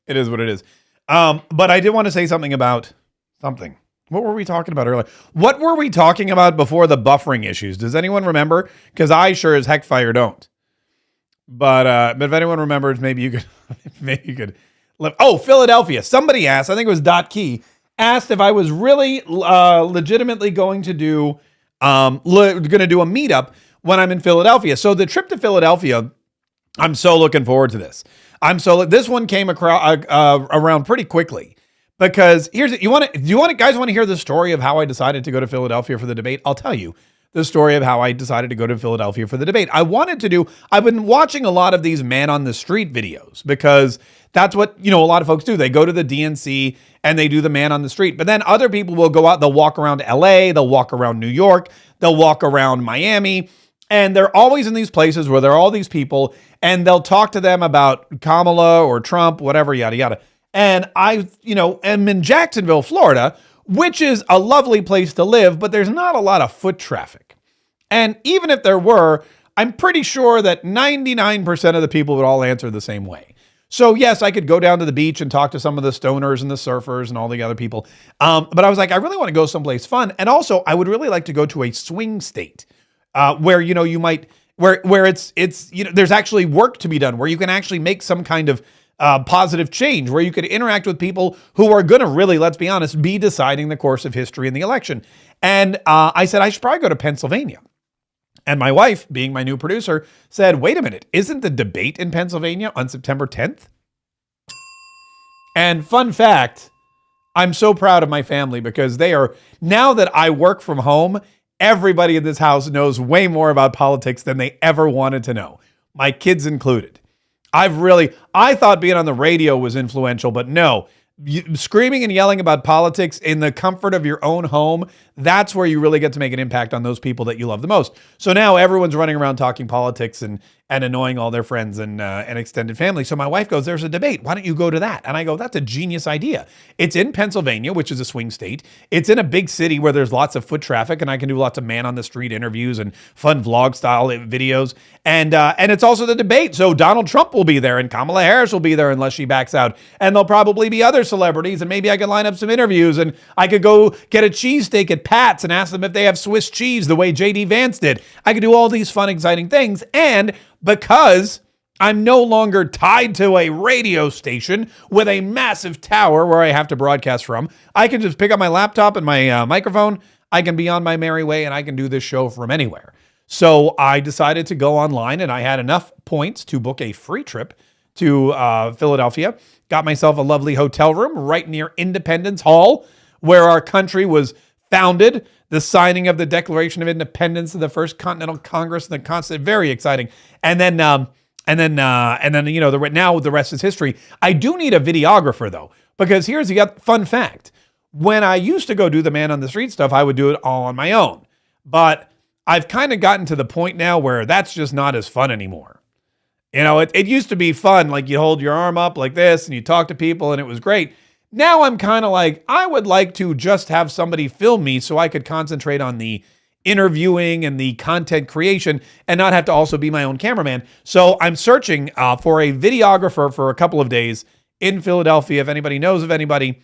is what it is. But I did want to say something about something. What were we talking about earlier? What were we talking about before the buffering issues? Does anyone remember? Because I sure as heck fire don't. But if anyone remembers, maybe you could. Philadelphia. Somebody asked. I think it was .Key asked if I was really legitimately going to do a meetup when I'm in Philadelphia. So the trip to Philadelphia, I'm so looking forward to this. This one came around pretty quickly. Because guys want to hear the story of how I decided to go to Philadelphia for the debate? I'll tell you the story of how I decided to go to Philadelphia for the debate. I've been watching a lot of these man on the street videos because that's what, a lot of folks do. They go to the DNC and they do the man on the street, but then other people will go out, they'll walk around LA, they'll walk around New York, they'll walk around Miami, and they're always in these places where there are all these people and they'll talk to them about Kamala or Trump, whatever, yada, yada. And I, am in Jacksonville, Florida, which is a lovely place to live, but there's not a lot of foot traffic. And even if there were, I'm pretty sure that 99% of the people would all answer the same way. So yes, I could go down to the beach and talk to some of the stoners and the surfers and all the other people. But I was like, I really want to go someplace fun. And also I would really like to go to a swing state where, you might, where it's there's actually work to be done, where you can actually make some kind of positive change, where you could interact with people who are going to really, let's be honest, be deciding the course of history in the election. And I said, I should probably go to Pennsylvania. And my wife, being my new producer, said, wait a minute, isn't the debate in Pennsylvania on September 10th? And fun fact, I'm so proud of my family because now that I work from home, everybody in this house knows way more about politics than they ever wanted to know. My kids included. I thought being on the radio was influential, but no. Screaming and yelling about politics in the comfort of your own home, that's where you really get to make an impact on those people that you love the most. So now everyone's running around talking politics and annoying all their friends and extended family. So my wife goes, there's a debate. Why don't you go to that? And I go, that's a genius idea. It's in Pennsylvania, which is a swing state. It's in a big city where there's lots of foot traffic, and I can do lots of man on the street interviews and fun vlog style videos. And it's also the debate. So Donald Trump will be there and Kamala Harris will be there unless she backs out. And there'll probably be other celebrities, and maybe I could line up some interviews, and I could go get a cheesesteak at Pat's and ask them if they have Swiss cheese the way J.D. Vance did. I could do all these fun, exciting things. And because I'm no longer tied to a radio station with a massive tower where I have to broadcast from, I can just pick up my laptop and my microphone. I can be on my merry way, and I can do this show from anywhere. So I decided to go online, and I had enough points to book a free trip to Philadelphia. Got myself a lovely hotel room right near Independence Hall, where our country was founded. The signing of the Declaration of Independence of the First Continental Congress and the Constitution, very exciting. And then now the rest is history. I do need a videographer though, because here's the fun fact. When I used to go do the man on the street stuff, I would do it all on my own. But I've kind of gotten to the point now where that's just not as fun anymore. You know, it used to be fun. Like you hold your arm up like this and you talk to people and it was great. Now I'm kind of like, I would like to just have somebody film me so I could concentrate on the interviewing and the content creation and not have to also be my own cameraman. So I'm searching for a videographer for a couple of days in Philadelphia. If anybody knows of anybody,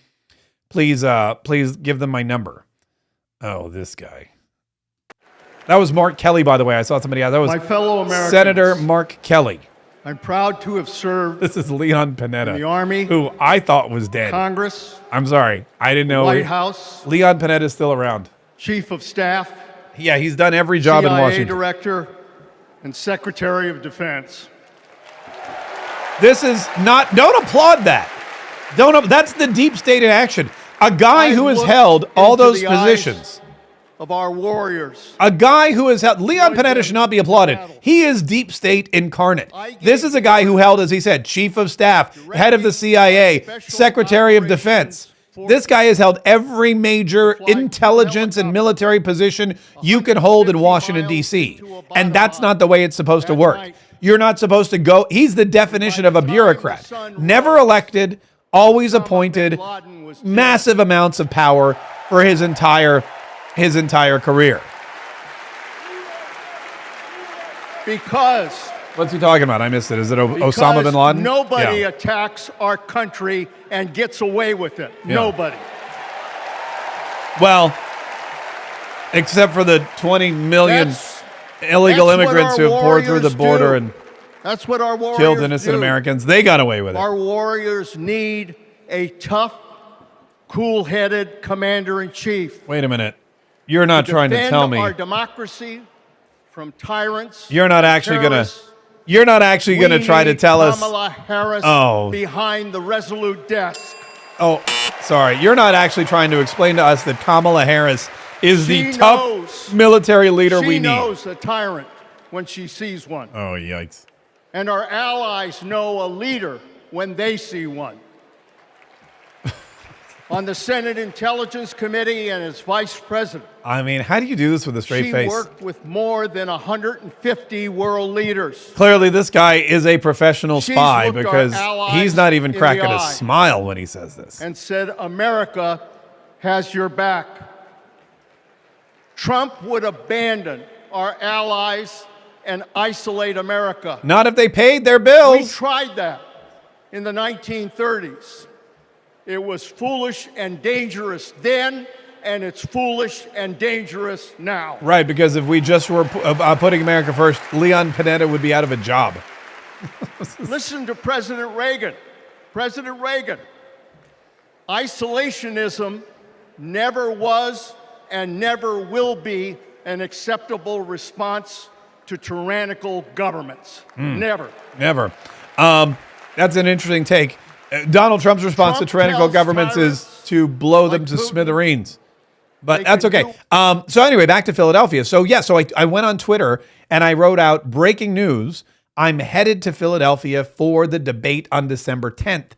please give them my number. Oh, this guy. That was Mark Kelly, by the way. I saw somebody else. That was my fellow Americans. Senator Mark Kelly. I'm proud to have served. This is Leon Panetta, in the Army, who I thought was dead. Congress. I'm sorry, I didn't know. White House. Leon Panetta is still around. Chief of Staff. Yeah, he's done every job CIA in Washington. Director and Secretary of Defense. This is not. Don't applaud that. That's the deep state in action. A guy who has held all those positions. Of our warriors. A guy who has held, Leon Panetta should not be applauded. He is deep state incarnate. This is a guy who held, as he said, chief of staff, head of the CIA, secretary of defense. This guy has held every major intelligence and military position you can hold in Washington, D.C. And that's not the way it's supposed to work. You're not supposed to go. He's the definition of a bureaucrat. Never elected, always appointed, massive amounts of power for his entire career. Because what's he talking about? I missed it. Is it Osama bin Laden? Nobody attacks our country and gets away with it. Yeah. Nobody. Well, except for the 20 million illegal immigrants who have poured through the border and that's what our warriors killed innocent Americans. They got away with it. Our warriors need a tough, cool-headed commander-in-chief. Wait a minute. You're not trying to tell me our democracy from tyrants. You're not actually going to try to tell us Kamala Harris behind the resolute desk. Oh, sorry. You're not actually trying to explain to us that Kamala Harris is the tough military leader we need. She knows a tyrant when she sees one. Oh, yikes. And our allies know a leader when they see one. On the Senate Intelligence Committee and as vice president. I mean, how do you do this with a straight face? She worked with more than 150 world leaders. Clearly, this guy is a professional spy because he's not even cracking a smile when he says this. And said, America has your back. Trump would abandon our allies and isolate America. Not if they paid their bills. We tried that in the 1930s. It was foolish and dangerous then, and it's foolish and dangerous now. Right, because if we just were putting America first, Leon Panetta would be out of a job. Listen to President Reagan. President Reagan. Isolationism never was and never will be an acceptable response to tyrannical governments. Never. Never. That's an interesting take. Donald Trump's response to tyrannical tells governments is tyrants to blow them like to Putin smithereens. But they that's can okay. So anyway, back to Philadelphia. So I went on Twitter and I wrote out breaking news. I'm headed to Philadelphia for the debate on December 10th.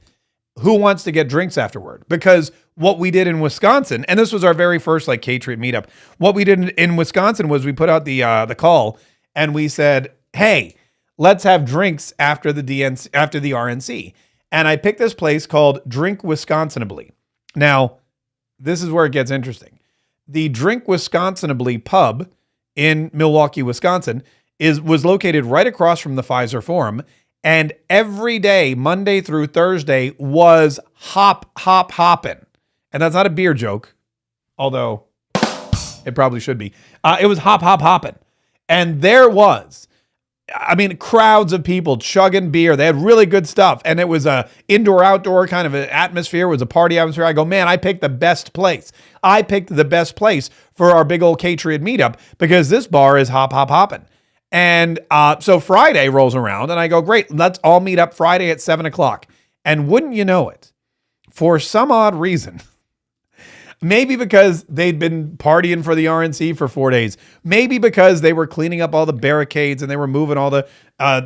Who wants to get drinks afterward? Because what we did in Wisconsin, and this was our very first like Patriot meetup. What we did in Wisconsin was we put out the call and we said, "Hey, let's have drinks after the DNC, after the RNC." And I picked this place called Drink Wisconsinably. Now, this is where it gets interesting. The Drink Wisconsinably pub in Milwaukee, Wisconsin, was located right across from the Pfizer Forum, and every day, Monday through Thursday, was hoppin'. And that's not a beer joke, although it probably should be. It was hoppin'. And there was, crowds of people chugging beer. They had really good stuff. And it was a indoor-outdoor kind of an atmosphere. It was a party atmosphere. I go, man, I picked the best place. I picked the best place for our big old Patriot meetup because this bar is hoppin'. And so Friday rolls around and I go, great, let's all meet up Friday at 7:00. And wouldn't you know it, for some odd reason, maybe because they'd been partying for the RNC for 4 days, maybe because they were cleaning up all the barricades and they were moving all the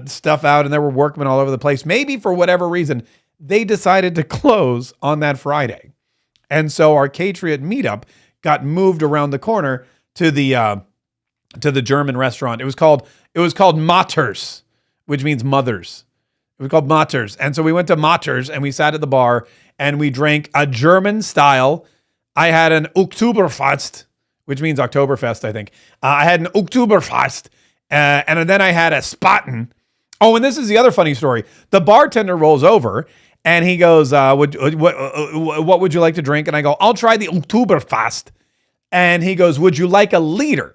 stuff out and there were workmen all over the place. Maybe for whatever reason, they decided to close on that Friday. And so our Patriot meetup got moved around the corner to the German restaurant. It was called Matters, which means mothers. It was called Matters. And so we went to Matters and we sat at the bar and we drank a German style. I had an Oktoberfest, which means Oktoberfest, I think. I had an Oktoberfest and then I had a Spaten. Oh, and this is the other funny story. The bartender rolls over and he goes, what would you like to drink? And I go, I'll try the Oktoberfest. And he goes, would you like a liter?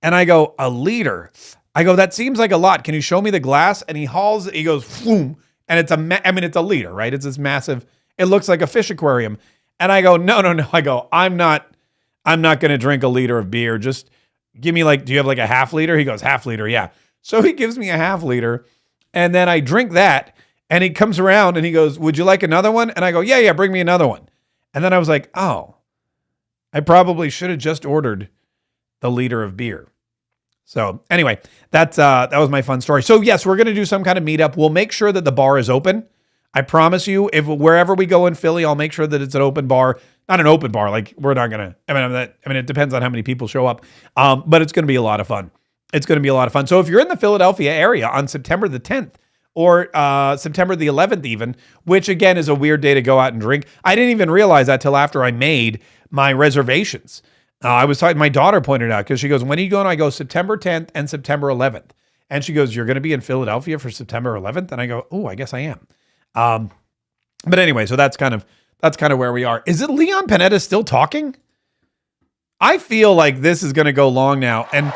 And I go, a liter? I go, that seems like a lot. Can you show me the glass? And he goes, boom. And it's a liter, right? It's this massive, it looks like a fish aquarium. And I go, no. I go, I'm not going to drink a liter of beer. Just give me do you have a half liter? He goes, half liter. Yeah. So he gives me a half liter and then I drink that and he comes around and he goes, would you like another one? And I go, yeah, bring me another one. And then I was like, oh, I probably should have just ordered the liter of beer. So anyway, that was my fun story. So yes, we're going to do some kind of meetup. We'll make sure that the bar is open. I promise you, if wherever we go in Philly, I'll make sure that it's an open bar. Not an open bar. We're not going to, it depends on how many people show up. But it's going to be a lot of fun. It's going to be a lot of fun. So if you're in the Philadelphia area on September the 10th or September the 11th even, which again is a weird day to go out and drink. I didn't even realize that till after I made my reservations. I was talking, my daughter pointed out, because she goes, when are you going? I go, September 10th and September 11th. And she goes, you're going to be in Philadelphia for September 11th? And I go, oh, I guess I am. But anyway, so that's kind of where we are. Is it Leon Panetta still talking? I feel like this is going to go long now. And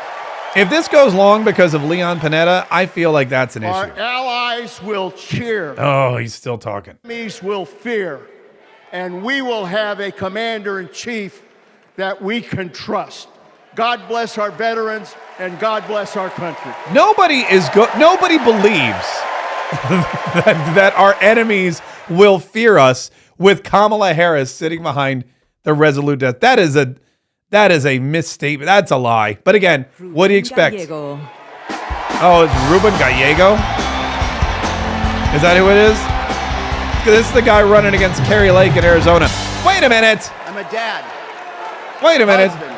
if this goes long because of Leon Panetta, I feel like that's an issue. Our allies will cheer. Oh, he's still talking. Enemies will fear. And we will have a commander-in-chief that we can trust. God bless our veterans and God bless our country. Nobody believes that our enemies will fear us with Kamala Harris sitting behind the resolute death. That is a misstatement. That's a lie. But again, what do you expect? Gallego. Oh, it's Ruben Gallego? Is that who it is? This is the guy running against Kari Lake in Arizona. Wait a minute. I'm a dad. Wait a minute. Husband,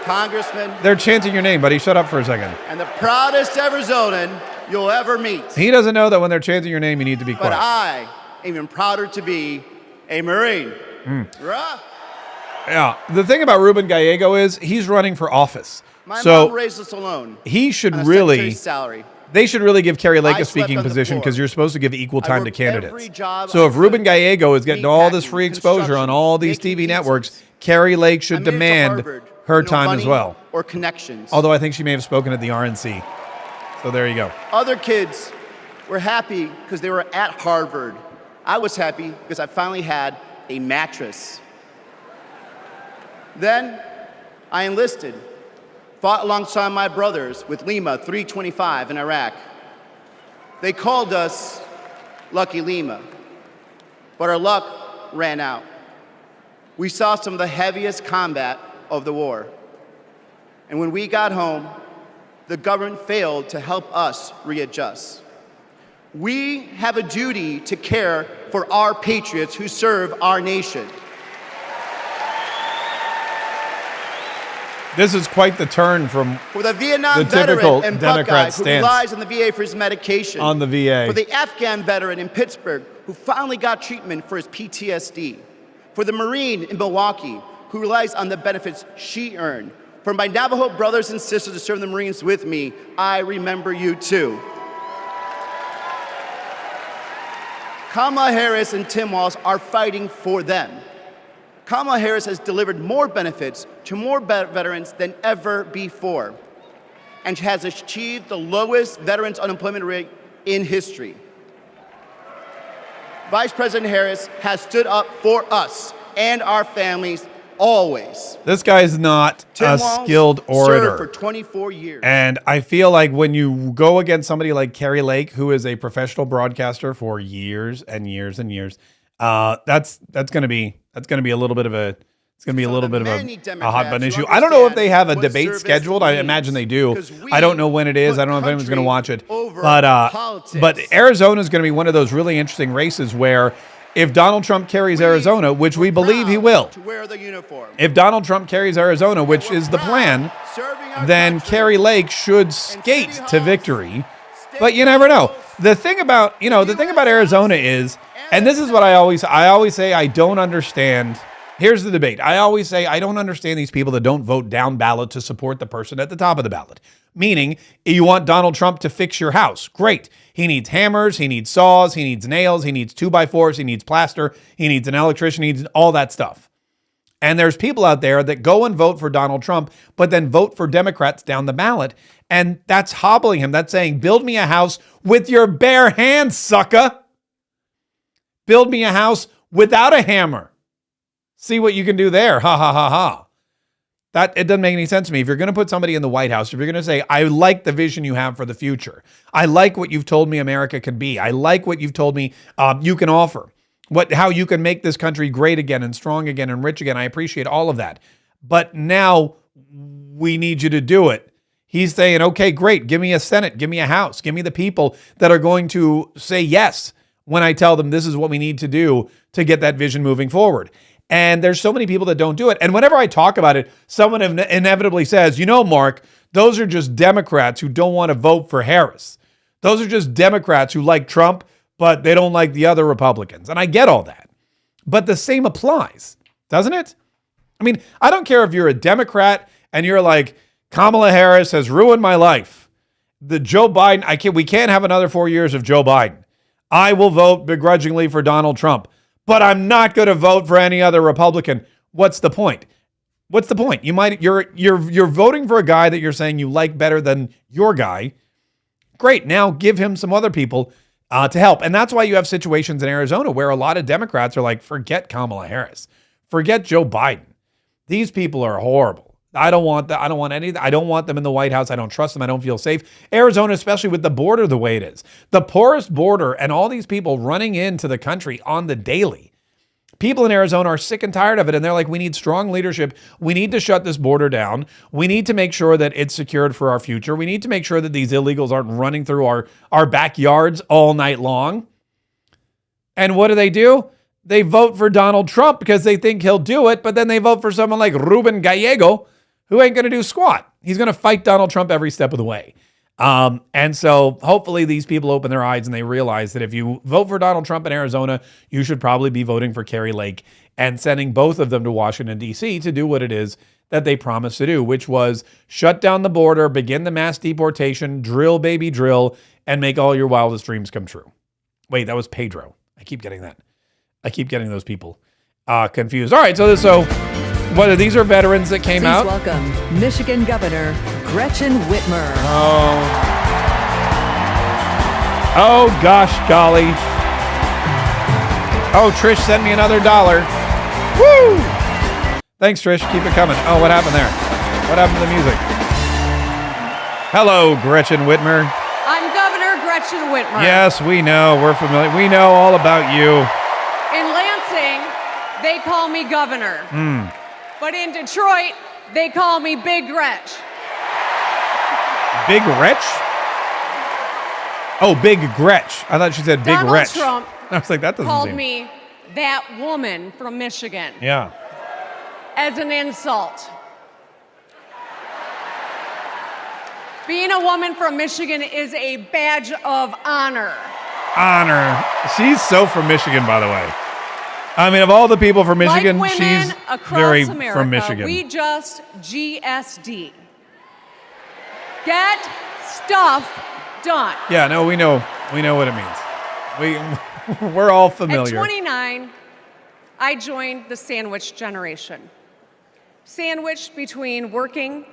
congressman. They're chanting your name, buddy. Shut up for a second. And the proudest Arizonan you'll ever meet. He doesn't know that when they're chanting your name, you need to be quiet. But I am even prouder to be a Marine. Yeah. The thing about Ruben Gallego is he's running for office. My mom raised us alone. He should on a really. Salary. They should really give Kari Lake a speaking position because you're supposed to give equal time to candidates. So if Ruben Gallego is getting all this free exposure on all these TV networks, Kari Lake should demand her time as well. Or connections. Although I think she may have spoken at the RNC. So there you go. Other kids were happy because they were at Harvard. I was happy because I finally had a mattress. Then I enlisted. Fought alongside my brothers with Lima 325 in Iraq. They called us Lucky Lima. but our luck ran out. We saw some of the heaviest combat of the war. And when we got home, the government failed to help us readjust. We have a duty to care for our patriots who serve our nation. This is quite the turn from for the Vietnam the typical veteran and Democrat Buckeye who stance relies on the VA for his medication. on the VA. For the Afghan veteran in Pittsburgh who finally got treatment for his PTSD. For the Marine in Milwaukee who relies on the benefits she earned. For my Navajo brothers and sisters who serve the Marines with me, I remember you too. Kamala Harris and Tim Walz are fighting for them. Kamala Harris has delivered more benefits to more veterans than ever before, and has achieved the lowest veterans unemployment rate in history. Vice President Harris has stood up for us and our families always. This guy is not a skilled orator. Served for 24 years. And I feel like when you go against somebody like Kari Lake, who is a professional broadcaster for years and years and years, that's going to be a little bit of a a hot button issue. I don't know if they have a debate scheduled. I imagine they do. I don't know when it is. I don't know if anyone's going to watch it. But Arizona is going to be one of those really interesting races where if Donald Trump carries Arizona, which we believe he will, if Donald Trump carries Arizona, which is the plan, then Kari Lake should skate to victory. But you never know. The thing about Arizona is, and this is what I always say, I don't understand. Here's the debate. I always say I don't understand these people that don't vote down ballot to support the person at the top of the ballot. Meaning, you want Donald Trump to fix your house. Great. He needs hammers, he needs saws, he needs nails, he needs 2x4s, he needs plaster, he needs an electrician, he needs all that stuff. And there's people out there that go and vote for Donald Trump, but then vote for Democrats down the ballot. And that's hobbling him. That's saying, build me a house with your bare hands, sucker. Build me a house without a hammer. See what you can do there. Ha, ha, ha, ha. It doesn't make any sense to me. If you're going to put somebody in the White House, if you're going to say, I like the vision you have for the future. I like what you've told me America can be. I like what you've told me you can offer. How you can make this country great again and strong again and rich again. I appreciate all of that. But now we need you to do it. He's saying, okay, great. Give me a Senate. Give me a House. Give me the people that are going to say yes when I tell them this is what we need to do to get that vision moving forward. And there's so many people that don't do it. And whenever I talk about it, someone inevitably says, Mark, those are just Democrats who don't want to vote for Harris. Those are just Democrats who like Trump, but they don't like the other Republicans. And I get all that. But the same applies, doesn't it? I mean, I don't care if you're a Democrat and you're like, Kamala Harris has ruined my life. The Joe Biden, we can't have another 4 years of Joe Biden. I will vote begrudgingly for Donald Trump, but I'm not going to vote for any other Republican. What's the point? What's the point? You're voting for a guy that you're saying you like better than your guy. Great. Now give him some other people to help. And that's why you have situations in Arizona where a lot of Democrats are like, forget Kamala Harris. Forget Joe Biden. These people are horrible. I don't want that. I don't want any. I don't want them in the White House. I don't trust them. I don't feel safe. Arizona, especially with the border the way it is, the poorest border, and all these people running into the country on the daily. People in Arizona are sick and tired of it, and they're like, we need strong leadership. We need to shut this border down. We need to make sure that it's secured for our future. We need to make sure that these illegals aren't running through our backyards all night long. And what do? They vote for Donald Trump because they think he'll do it, but then they vote for someone like Ruben Gallego, who ain't going to do squat. He's going to fight Donald Trump every step of the way. And so hopefully these people open their eyes and they realize that if you vote for Donald Trump in Arizona, you should probably be voting for Kari Lake and sending both of them to Washington, D.C. to do what it is that they promised to do, which was shut down the border, begin the mass deportation, drill, baby, drill, and make all your wildest dreams come true. Wait, that was Pedro. I keep getting those people confused. All right, these are veterans that came out. Please welcome Michigan Governor Gretchen Whitmer. Oh gosh, golly. Oh, Trish sent me another $1. Woo! Thanks, Trish. Keep it coming. Oh, what happened there? What happened to the music? Hello, Gretchen Whitmer. I'm Governor Gretchen Whitmer. Yes, we know. We're familiar. We know all about you. In they call me Governor. But in Detroit, they call me Big Gretch. Big Gretch? Oh, Big Gretch. I thought she said Big Gretch. Donald Trump I was like, that doesn't called seem... me that woman from Michigan Yeah. as an insult. Being a woman from Michigan is a badge of honor. Honor. She's so from Michigan, by the way. I mean, of all the people from Michigan, like women she's across very America, from Michigan. We just GSD. Get stuff done. Yeah, no, we know what it means. We're all familiar. At 29, I joined the sandwich generation. Sandwiched between working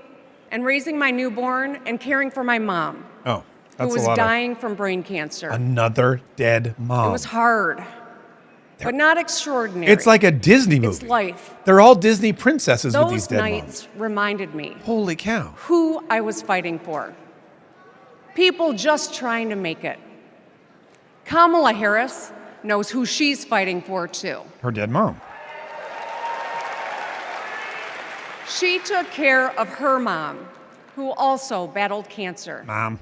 and raising my newborn and caring for my mom, Oh, who that's was a lot dying from brain cancer. Another dead mom. It was hard, but not extraordinary. It's like a Disney movie. It's life. They're all Disney princesses with these Those dead nights reminded me Holy cow. who I was fighting for. People just trying to make it. Kamala Harris knows who she's fighting for, too. Her dead mom. She took care of her mom, who also battled cancer. Mom.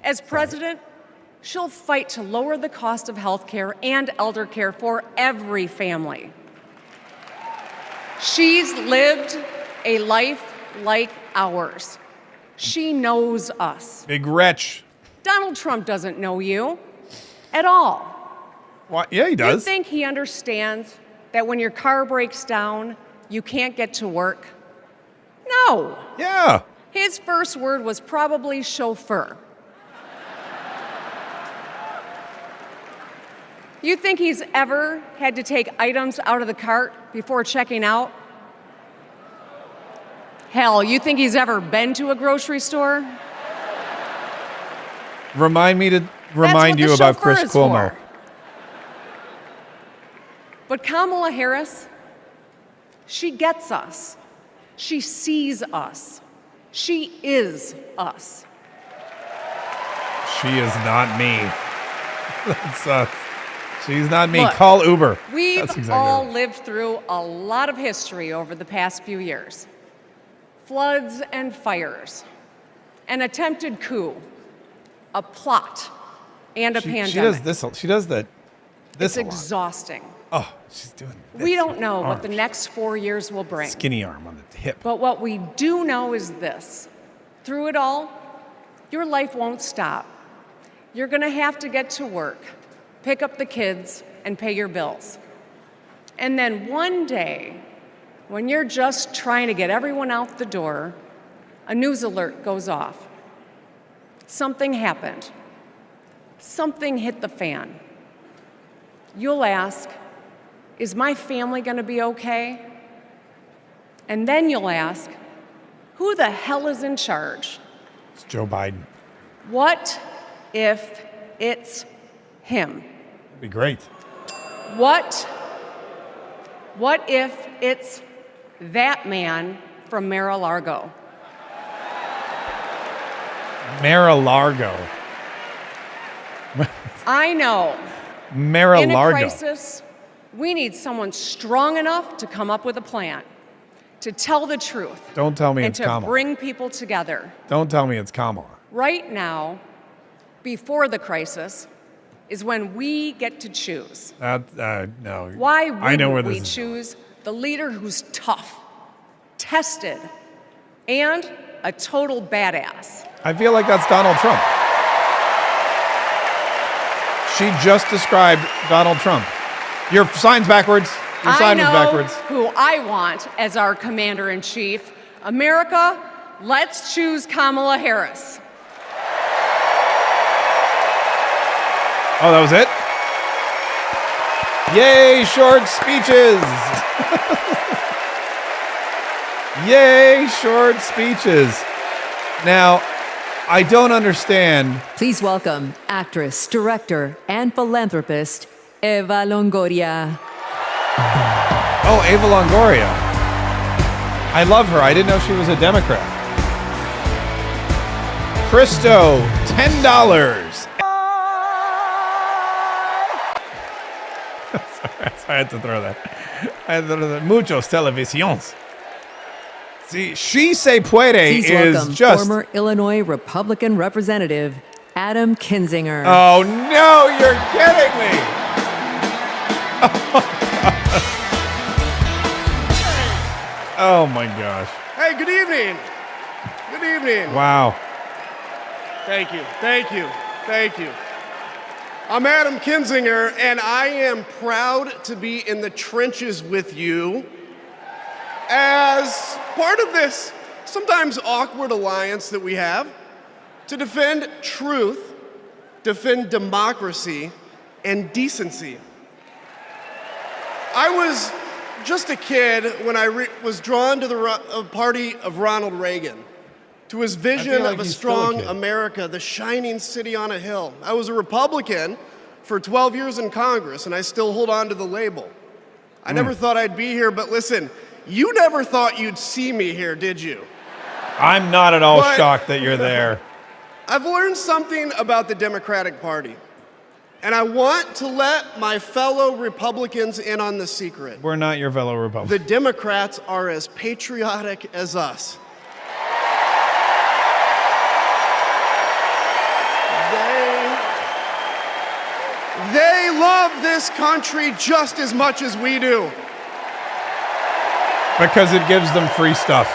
As president, she'll fight to lower the cost of health care and elder care for every family. She's lived a life like ours. She knows us. Big Gretch. Donald Trump doesn't know you at all. What? Yeah, he does. You think he understands that when your car breaks down, you can't get to work? No. Yeah. His first word was probably chauffeur. You think he's ever had to take items out of the cart before checking out? Hell, you think he's ever been to a grocery store? Remind you about Chris Cuomo. But Kamala Harris, she gets us. She sees us. She is us. She is not me. She's not me. Look, Call Uber. We've That's exactly all right. lived through a lot of history over the past few years. Floods and fires, an attempted coup, a plot, and a pandemic. She does this. She does this. It's a lot. exhausting. Oh, she's doing this. We don't know what the Arms. next 4 years will bring. Skinny arm on the hip. But what we do know is this. Through it all, your life won't stop. You're going to have to get to work, pick up the kids, and pay your bills. And then one day, when you're just trying to get everyone out the door, a news alert goes off. Something happened. Something hit the fan. You'll ask, is my family going to be okay? And then you'll ask, who the hell is in charge? It's Joe Biden. What if it's him? That'd be great. What if it's that man from Mar-a-Lago? Mar-a-Lago. I know. Mar-a-Lago. In a crisis, we need someone strong enough to come up with a plan, to tell the truth. Don't tell me and it's to Kamala. bring people together. Don't tell me it's Kamala. Right now, before the crisis, is when we get to choose. No. Why I know where wouldn't this we is. choose the leader who's tough, tested, and a total badass? I feel like that's Donald Trump. She just described Donald Trump. Your sign's backwards. Your sign was backwards. Who I want as our commander-in-chief. America, let's choose Kamala Harris. Oh, that was it? Yay, short speeches. Yay, short speeches. Now, I don't understand. Please welcome actress, director, and philanthropist, Eva Longoria. Oh, Eva Longoria. I love her. I didn't know she was a Democrat. Christo, $10. Sorry, I had to throw that. Muchos televisiones. See, she se puede Please is welcome just... former Illinois Republican Representative Adam Kinzinger. Oh, no, you're kidding me. Oh, my gosh. Hey, good evening. Good evening. Wow. Thank you. Thank you. Thank you. I'm Adam Kinzinger, and I am proud to be in the trenches with you as part of this sometimes awkward alliance that we have to defend truth, defend democracy, and decency. I was just a kid when I was drawn to the party of Ronald Reagan, to his vision of a strong America, the shining city on a hill. I was a Republican for 12 years in Congress, and I still hold on to the label. I never thought I'd be here, but listen, you never thought you'd see me here, did you? I'm not at all shocked that you're there. I've learned something about the Democratic Party, and I want to let my fellow Republicans in on the secret. We're not your fellow Republicans. The Democrats are as patriotic as us. They love this country just as much as we do. Because it gives them free stuff.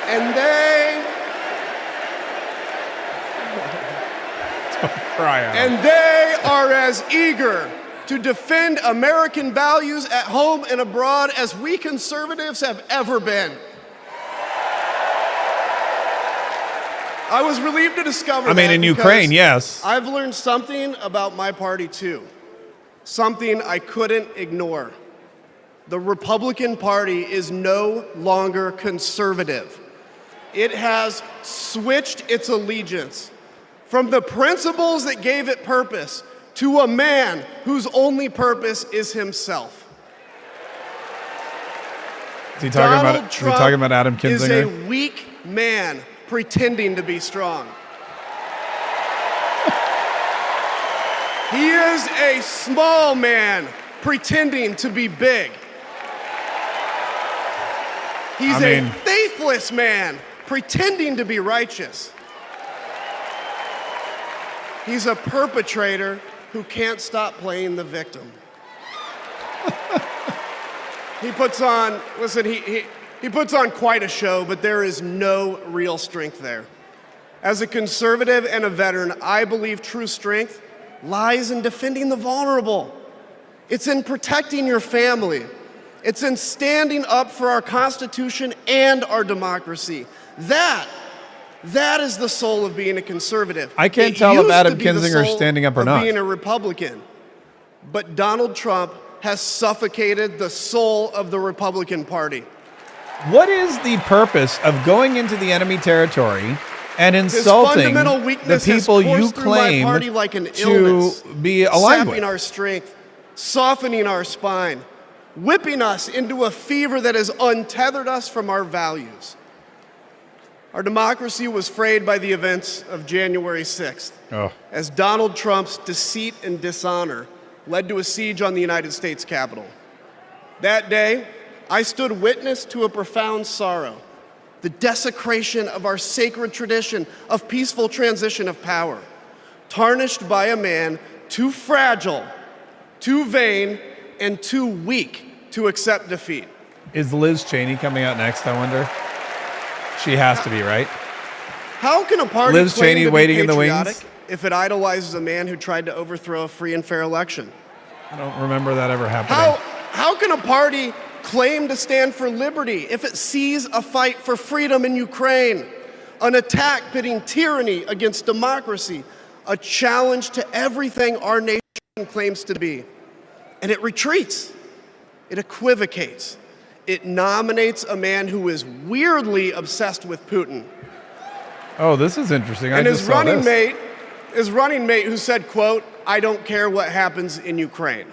And they... Don't cry out. And they are as eager to defend American values at home and abroad as we conservatives have ever been. I was relieved to discover that in Ukraine, yes. I've learned something about my party, too. Something I couldn't ignore. The Republican Party is no longer conservative. It has switched its allegiance from the principles that gave it purpose to a man whose only purpose is himself. Is he talking about Adam Kinzinger? Is a weak man pretending to be strong. He is a small man pretending to be big. He's a faithless man pretending to be righteous. He's a perpetrator who can't stop playing the victim. He puts on, listen, he puts on quite a show, but there is no real strength there. As a conservative and a veteran, I believe true strength lies in defending the vulnerable. It's in protecting your family. It's in standing up for our Constitution and our democracy. That is the soul of being a conservative. I can't tell if Adam Kinzinger is standing up or not. Being a Republican, but Donald Trump has suffocated the soul of the Republican Party. What is the purpose of going into the enemy territory and insulting the people you claim like an to illness, be aligned sapping with? our strength, softening our spine, whipping us into a fever that has untethered us from our values? Our democracy was frayed by the events of January 6th, as Donald Trump's deceit and dishonor led to a siege on the United States Capitol. That day, I stood witness to a profound sorrow, the desecration of our sacred tradition of peaceful transition of power, tarnished by a man too fragile, too vain, and too weak to accept defeat. Is Liz Cheney coming out next, I wonder? She has to be, right? How can a party Liz claim Cheney to be waiting in the patriotic wings? if it idolizes a man who tried to overthrow a free and fair election? I don't remember that ever happening. How can a party claim to stand for liberty if it sees a fight for freedom in Ukraine, an attack pitting tyranny against democracy, a challenge to everything our nation claims to be, and it retreats, it equivocates, it nominates a man who is weirdly obsessed with Putin? Oh, this is interesting. And his running mate who said, quote, "I don't care what happens in Ukraine."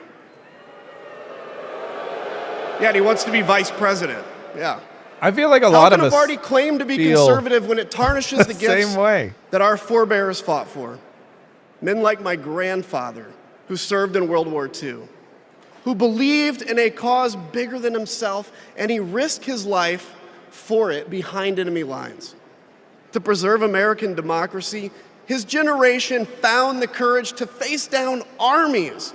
Yeah, and he wants to be vice president. Yeah. I feel like a lot of us How can a party claim to be conservative when it tarnishes the gifts same way that our forebears fought for? Men like my grandfather who served in World War II, who believed in a cause bigger than himself, and he risked his life for it behind enemy lines. To preserve American democracy, his generation found the courage to face down armies.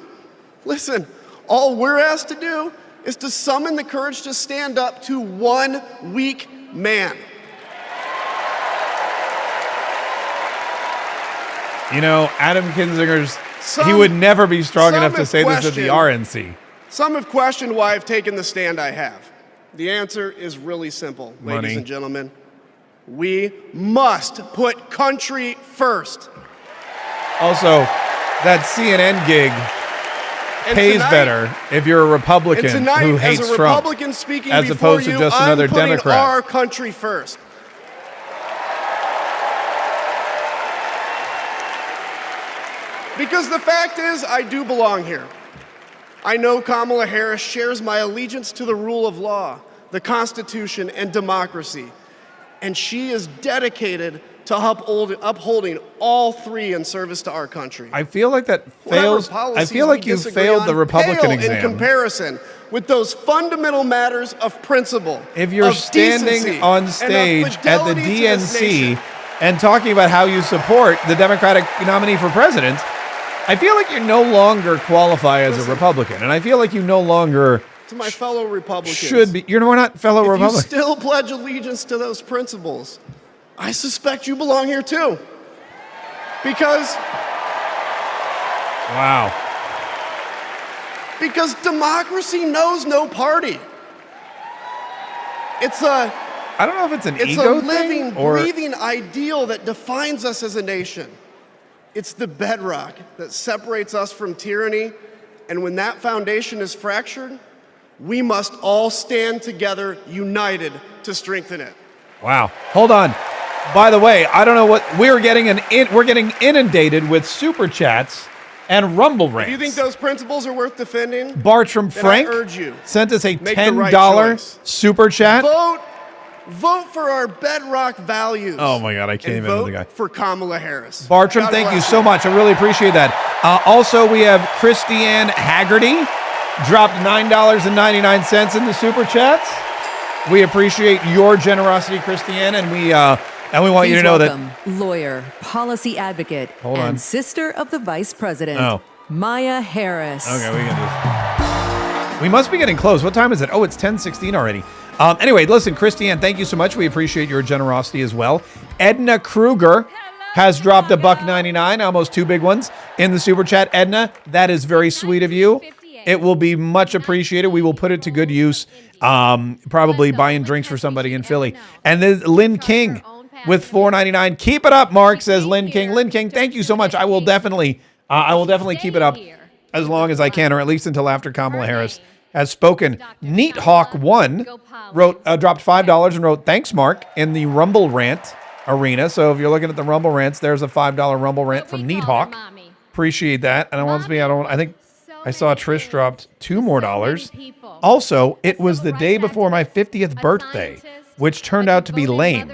Listen, all we're asked to do is to summon the courage to stand up to one weak man. You know, Adam Kinzinger's, he would never be strong enough to say this at the RNC. Some have questioned why I've taken the stand I have. The answer is really simple, ladies and gentlemen. We must put country first. Also, that CNN gig pays better if you're a Republican who hates as a Trump, Republican speaking as opposed to just another I'm putting Democrat. Our country first. Because the fact is, I do belong here. I know Kamala Harris shares my allegiance to the rule of law, the Constitution, and democracy. And she is dedicated to upholding all three in service to our country. I feel like that fails. I feel like you failed the Republican exam. In comparison with those fundamental matters of principle. If you're standing on stage at the DNC and talking about how you support the Democratic nominee for president, I feel like you no longer qualify as a Republican, and I feel like you no longer to my fellow Republicans should be. We're not fellow Republicans. If you still pledge allegiance to those principles, I suspect you belong here too. Because wow. Because democracy knows no party. I don't know if it's an ego thing. It's a living, breathing ideal that defines us as a nation. It's the bedrock that separates us from tyranny, and when that foundation is fractured, we must all stand together, united, to strengthen it. Wow. Hold on. By the way, I don't know what we're getting inundated with super chats and Rumble rants. If you think those principles are worth defending, Bartram Frank I urge you, sent us a $10 right super chat. Vote for our bedrock values. Oh my God, I can't even remember the guy. For Kamala Harris. Bartram, thank you so much. I really appreciate that. Also, we have Christiane Haggerty dropped $9.99 in the super chats. We appreciate your generosity, Christiane, and we want you to know that lawyer, policy advocate, and sister of the vice president, Maya Harris. Okay, we must be getting close. What time is it? Oh, it's 10:16 already. Anyway, listen, Christiane, thank you so much. We appreciate your generosity as well. Edna Kruger has dropped $1.99, almost two big ones in the super chat. Edna, that is very sweet of you. It will be much appreciated. We will put it to good use, probably buying drinks for somebody in Philly. And then Lynn King with $4.99. Keep it up, Mark, says Lynn King. Lynn King, thank you so much. I will definitely keep it up as long as I can, or at least until after Kamala Harris has spoken. Neat Hawk 1 dropped $5 and wrote, "Thanks, Mark," in the Rumble Rant arena. So if you're looking at the Rumble Rants, there's a $5 Rumble Rant from Neat Hawk. Appreciate that. And I think I saw Trish dropped $2 more. Also, it was the day before my 50th birthday, which turned out to be lame.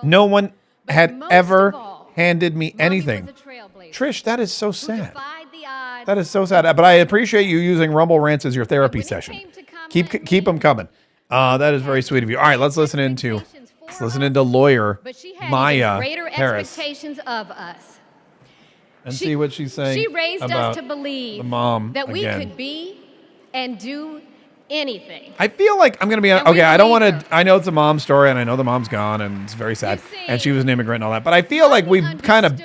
No one had ever handed me anything. Trish, that is so sad. That is so sad. But I appreciate you using Rumble Rants as your therapy session. Keep them coming. That is very sweet of you. All right, let's listen into lawyer Maya Harris. Expectations of us. And see what she's saying. She raised us to believe the mom that we again. could be and do anything. I feel like I'm going to be okay. I don't want to. I know it's a mom story, and I know the mom's gone, and it's very sad. And she was an immigrant and all that. But I feel like we've kind of.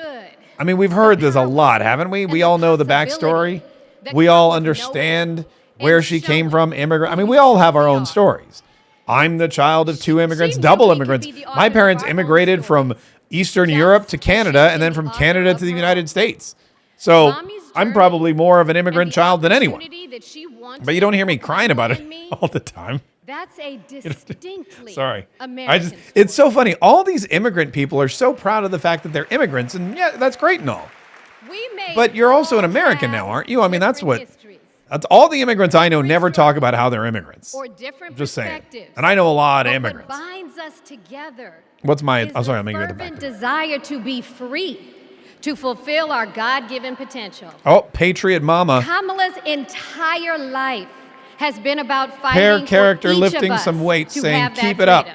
I mean, we've heard this a lot, haven't we? We all know the backstory. We all understand where she came from. Immigrant. I mean, we all have our own stories. I'm the child of two immigrants, double immigrants. My parents immigrated from Eastern Europe to Canada, and then from Canada to the United States. So I'm probably more of an immigrant child than anyone. But you don't hear me crying about it all the time. That's a distinctly Sorry. American it's so funny. All these immigrant people are so proud of the fact that they're immigrants, and yeah, that's great and all. But you're also an American now, aren't you? I mean, that's all the immigrants I know never talk about how they're immigrants. Or different Just saying. And I know a lot of immigrants. What binds us together What's my? I'm sorry, I'm making you the back. Desire to be free, to fulfill our God-given potential. Oh, Patriot Mama. Kamala's entire life has been about fighting Pair character for each lifting of us some weights, to saying, have that keep it up.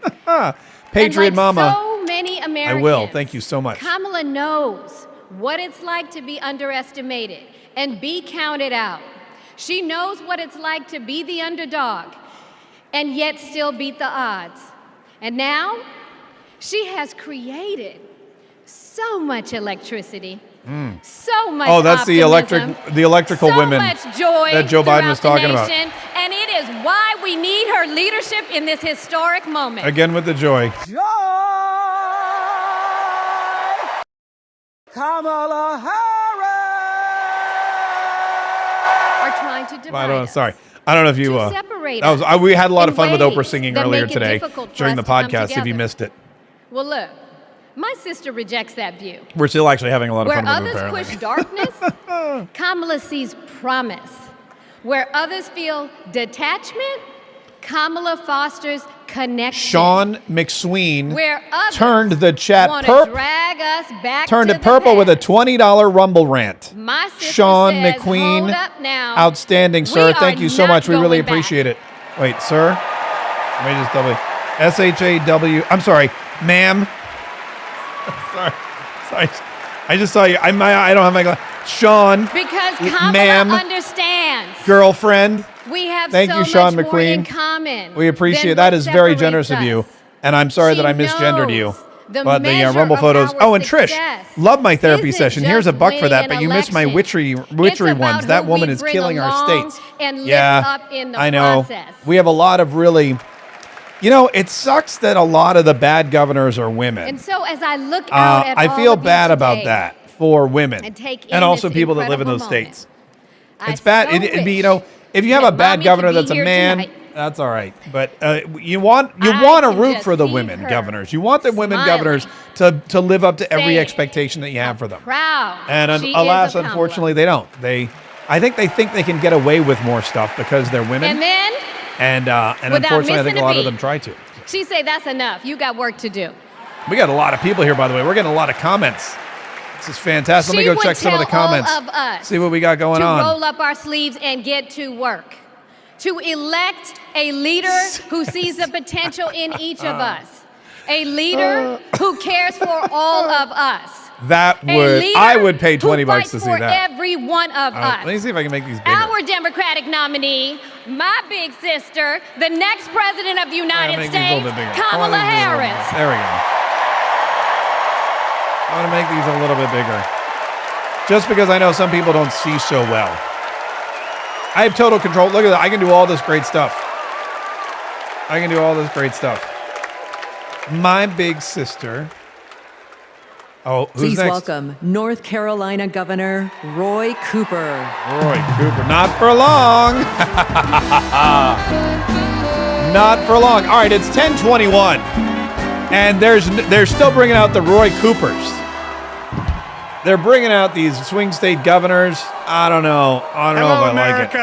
freedom. Patriot and like Mama. so many Americans, I will. Thank you so much. Kamala knows what it's like to be underestimated and be counted out. She knows what it's like to be the underdog and yet still beat the odds. And now, she has created so much electricity, so much that's optimism, the electrical so women much joy that Joe Biden was throughout talking the about. nation, and it is why we need her leadership in this historic moment. Again with the joy. Kamala Are trying to divide I don't know. us. Sorry. I don't know if you. Separate That was, us we had a lot of in fun with Oprah ways singing that earlier make it today difficult for during us the to come podcast. If you together. missed it, Well, look, my sister rejects that view. we're still actually having a lot of Where fun with it. others Apparently. push darkness, Kamala sees promise. Where others feel detachment, Kamala fosters connection. Sean McSween Where others turned the chat wanna purple. drag us back Turned to it purple the with a $20 Rumble rant. My sister Sean says, McQueen, hold up now. outstanding, We sir. are Thank you so not much. We really going back. appreciate it. Wait, sir. Let me just double. SHAW. I'm sorry, ma'am. sorry. I just saw you. I don't have my glass. Sean. Because Kamala ma'am, understands. girlfriend. We have Thank so you, Sean much more in McQueen. common. We appreciate than that. what Is very separates generous of us. you. And I'm sorry She that I misgendered you. knows the But the measure Rumble of photos. our Oh, and Trish, success love my therapy isn't session. Here's a just buck for that, winning but an you missed my election. witchery It's ones. about That who woman we is bring killing our along states. and lift Yeah, up in the I know. process. We have a lot of really. You know, it sucks that a lot of the bad governors are women. And so as I look out at I all feel of you bad about today that for women and take in and also this people that live in incredible those moment, states. I It's bad. so It'd be, wish you know, if you have a that bad Mommy governor could be that's a here man, tonight. that's all right. But you want to root can for the just women see her governors. You want the women smiling, governors to live up to every saying expectation that you have for them. proud And she alas, is of Kamala. unfortunately, they don't. I think they think they can get away with more stuff because they're women. And then, and without unfortunately, I think missing a a lot of beat. them try to. she say that's enough. You got work to do. We got a lot of people here, by the way. We're getting a lot of comments. This is fantastic. Let me She go would check some of the tell all comments. of us See what we got going to on. roll up our sleeves and get to work. To elect a leader who sees the potential in each of us. A leader who cares for all of us. That A would leader I would pay who $20 fights to see for that. every one of Let us. me see if I can make these bigger. Our Democratic nominee, my big sister, the next president of the United make these a little States, bit bigger. I Kamala wanna make these a little Harris. bit- There we go. I want to make these a little bit bigger. Just because I know some people don't see so well. I have total control. Look at that. I can do all this great stuff. My big sister. Oh, who's Please next? welcome North Carolina Governor Roy Cooper. Roy Cooper. Not for long. Not for long. All right, it's 10:21. And they're still bringing out the Roy Coopers. They're bringing out these swing state governors. I don't know if I like it.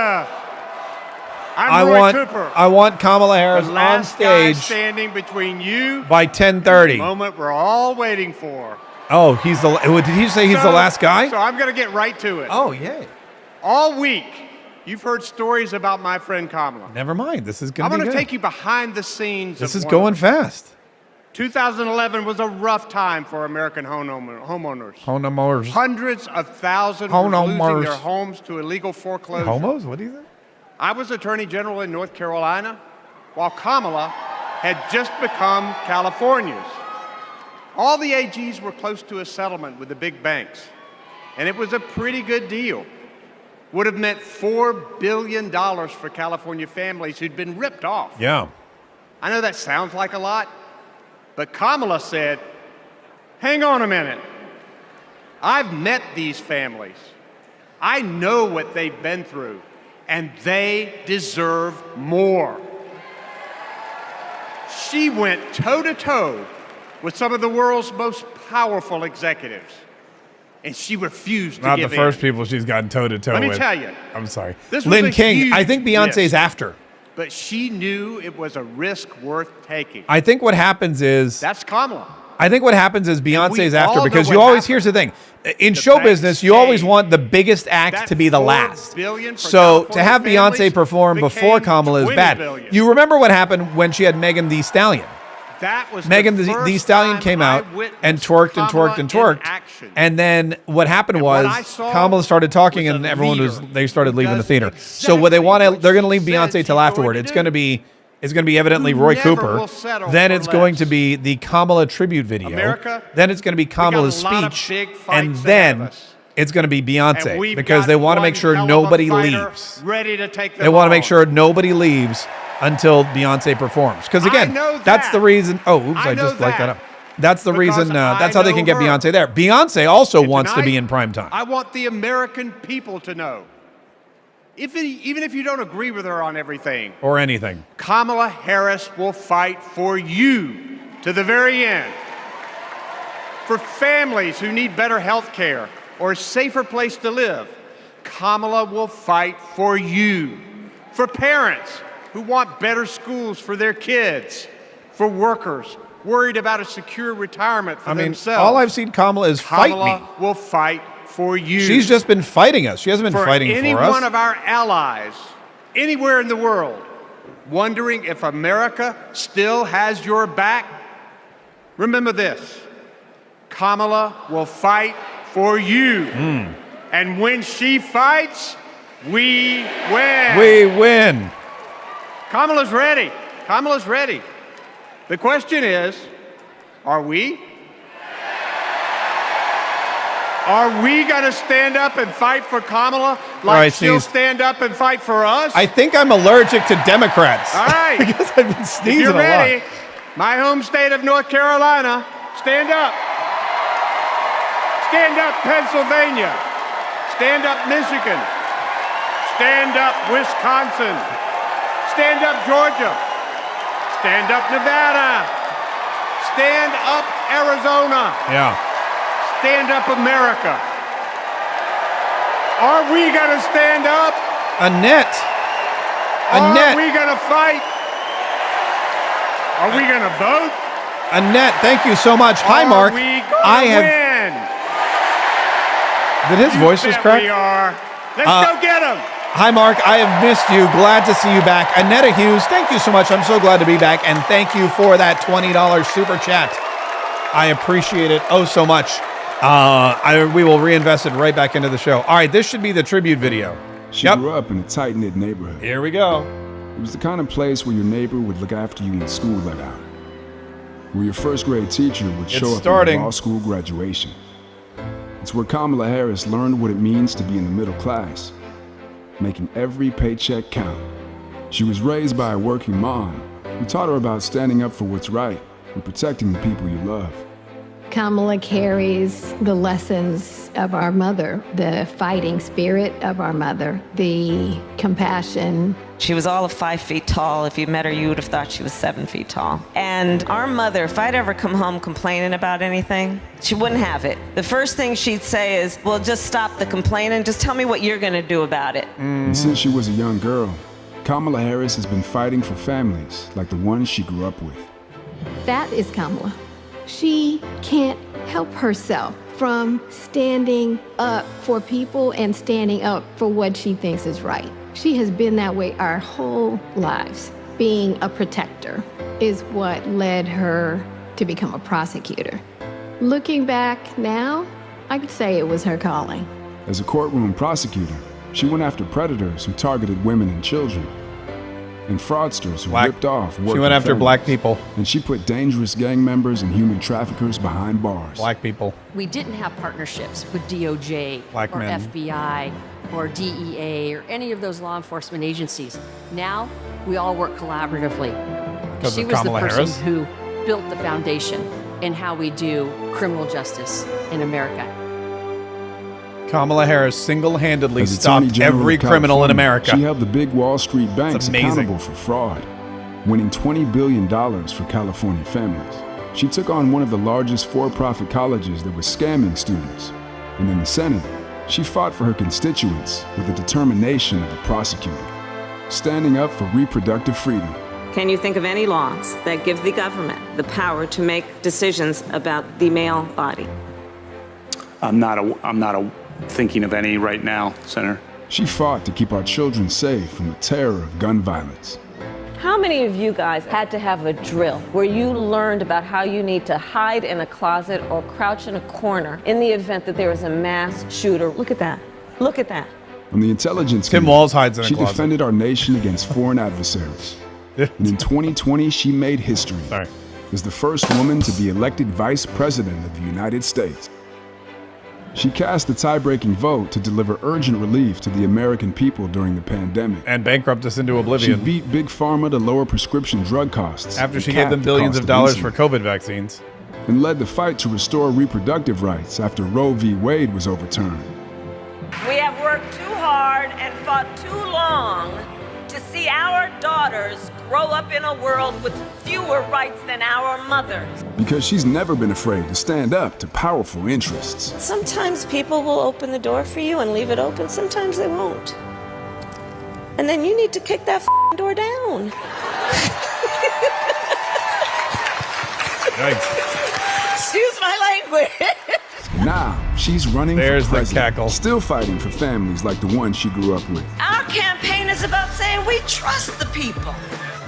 I'm Roy Cooper. I want Kamala Harris the on last guy stage standing between you by 10:30. the moment we're all waiting for. Oh, did he say he's the last guy? So I'm going to get right to it. Oh, yay. All week, you've heard stories about my friend Kamala. Never mind. This is going I'm to be going good. to take you behind the scenes. This of is one going of them. fast. 2011 was a rough time for American homeowners. Homeowners. Hundreds of thousands were losing Homeowners. their homes to illegal foreclosure. Homos? What do you think? I was Attorney General in North Carolina, while Kamala had just become California's. All the AGs were close to a settlement with the big banks, and it was a pretty good deal. Would have meant $4 billion for California families who'd been ripped off. Yeah. I know that sounds like a lot, but Kamala said, hang on a minute. I've met these families. I know what they've been through, and they deserve more. She went toe-to-toe with some of the world's most powerful executives, and she refused to Not give the first in. people she's gotten toe-to-toe with. Let me tell you. I'm sorry. This was Lynn a King. huge I think Beyonce's risk. after. But she knew it was a risk worth taking. I think what happens is That's Kamala. I think what happens is Beyonce's after, because you always, here's the thing, in show business, you always want the biggest act to be the last. So to have Beyonce perform before Kamala is bad. You remember what happened when she had Megan Thee Stallion. That was Megan Thee Stallion came out and twerked and twerked and twerked. And then what happened was Kamala started talking and they started leaving the theater. So what they're going to leave Beyonce till afterward. It's going to be evidently Roy Cooper. Then it's going to be the Kamala tribute video. Then it's going to be Kamala's speech. And then it's going to be Beyonce because they want to make sure nobody leaves. They want to make sure nobody leaves until Beyonce performs. Because again, that's the reason. Oh, oops, I just liked that up. That's the reason. That's how they can get Beyonce there. Beyonce also wants to be in prime time. I want the American people to know, even if you don't agree with her on everything or anything, Kamala Harris will fight for you to the very end. For families who need better health care or a safer place to live, Kamala will fight for you. For parents who want better schools for their kids, for workers worried about a secure retirement for themselves. All I've seen Kamala is fight me. Kamala will fight for you. She's just been fighting us. She hasn't been fighting for us. For any one of our allies, anywhere in the world, wondering if America still has your back, remember this: Kamala will fight for you. And when she fights, we win. We win. Kamala's ready. Kamala's ready. The question is, are we? Are we going to stand up and fight for Kamala like she'll stand up and fight for us? I think I'm allergic to Democrats. All right. Because I've been sneezing if you're ready, a lot. My home state of North Carolina, stand up. Stand up, Pennsylvania. Stand up, Michigan. Stand up, Wisconsin. Stand up, Georgia. Stand up, Nevada. Stand up, Arizona. Yeah. Stand up, America. Are we going to stand up? Annette. Are we going to fight? Are we going to vote? Annette, thank you so much. Hi, Mark. I have. Did his voice just crack? We are. Let's go get him. Hi, Mark. I have missed you. Glad to see you back. Annetta Hughes, thank you so much. I'm so glad to be back. And thank you for that $20 super chat. I appreciate it so much. We will reinvest it right back into the show. All right, this should be the tribute video. She grew up in a tight-knit neighborhood. Here we go. It was the kind of place where your neighbor would look after you when school let out. Where your first grade teacher would show up at your law school graduation. It's where Kamala Harris learned what it means to be in the middle class, making every paycheck count. She was raised by a working mom who taught her about standing up for what's right and protecting the people you love. Kamala carries the lessons of our mother, the fighting spirit of our mother, the compassion. She was all of 5 feet tall. If you met her, you would have thought she was 7 feet tall. And our mother, if I'd ever come home complaining about anything, she wouldn't have it. The first thing she'd say is, well, just stop the complaining. Just tell me what you're going to do about it. And since she was a young girl, Kamala Harris has been fighting for families like the ones she grew up with. That is Kamala. She can't help herself from standing up for people and standing up for what she thinks is right. She has been that way our whole lives. Being a protector is what led her to become a prosecutor. Looking back now, I could say it was her calling. As a courtroom prosecutor, she went after predators who targeted women and children, and fraudsters who ripped off working She went after families. black people. And she put dangerous gang members and human traffickers behind bars. Black people. We didn't have partnerships with DOJ Black or men. FBI or DEA or any of those law enforcement agencies. Now, we all work collaboratively. Because She of was Kamala the person Harris? who built the foundation in how we do criminal justice in America. Kamala Harris single-handedly As Attorney stopped General every of criminal in California, America. She held the big Wall Street banks amazing. accountable for fraud, winning $20 billion for California families. She took on one of the largest for-profit colleges that was scamming students. And in the Senate, she fought for her constituents with the determination of a prosecutor, standing up for reproductive freedom. Can you think of any laws that give the government the power to make decisions about the male body? I'm not thinking of any right now, Senator. She fought to keep our children safe from the terror of gun violence. How many of you guys had to have a drill where you learned about how you need to hide in a closet or crouch in a corner in the event that there is a mass shooter? Look at that. Look at that. On the intelligence Tim Walz hides in a she closet. defended our nation against foreign adversaries. And in 2020, she made history as the first woman to be elected vice president of the United States. She cast the tie-breaking vote to deliver urgent relief to the American people during the pandemic. And bankrupt us into oblivion. She beat Big Pharma to lower prescription drug costs. After she gave them billions of dollars for COVID vaccines. And led the fight to restore reproductive rights after Roe v. Wade was overturned. We have worked too hard and fought too long to see our daughters grow up in a world with fewer rights than our mothers. Because she's never been afraid to stand up to powerful interests. Sometimes people will open the door for you and leave it open. Sometimes they won't. And then you need to kick that door down. Excuse my language. Now, she's running for president. The cackle. Still fighting for families like the one she grew up with. Our campaign is about saying we trust the people.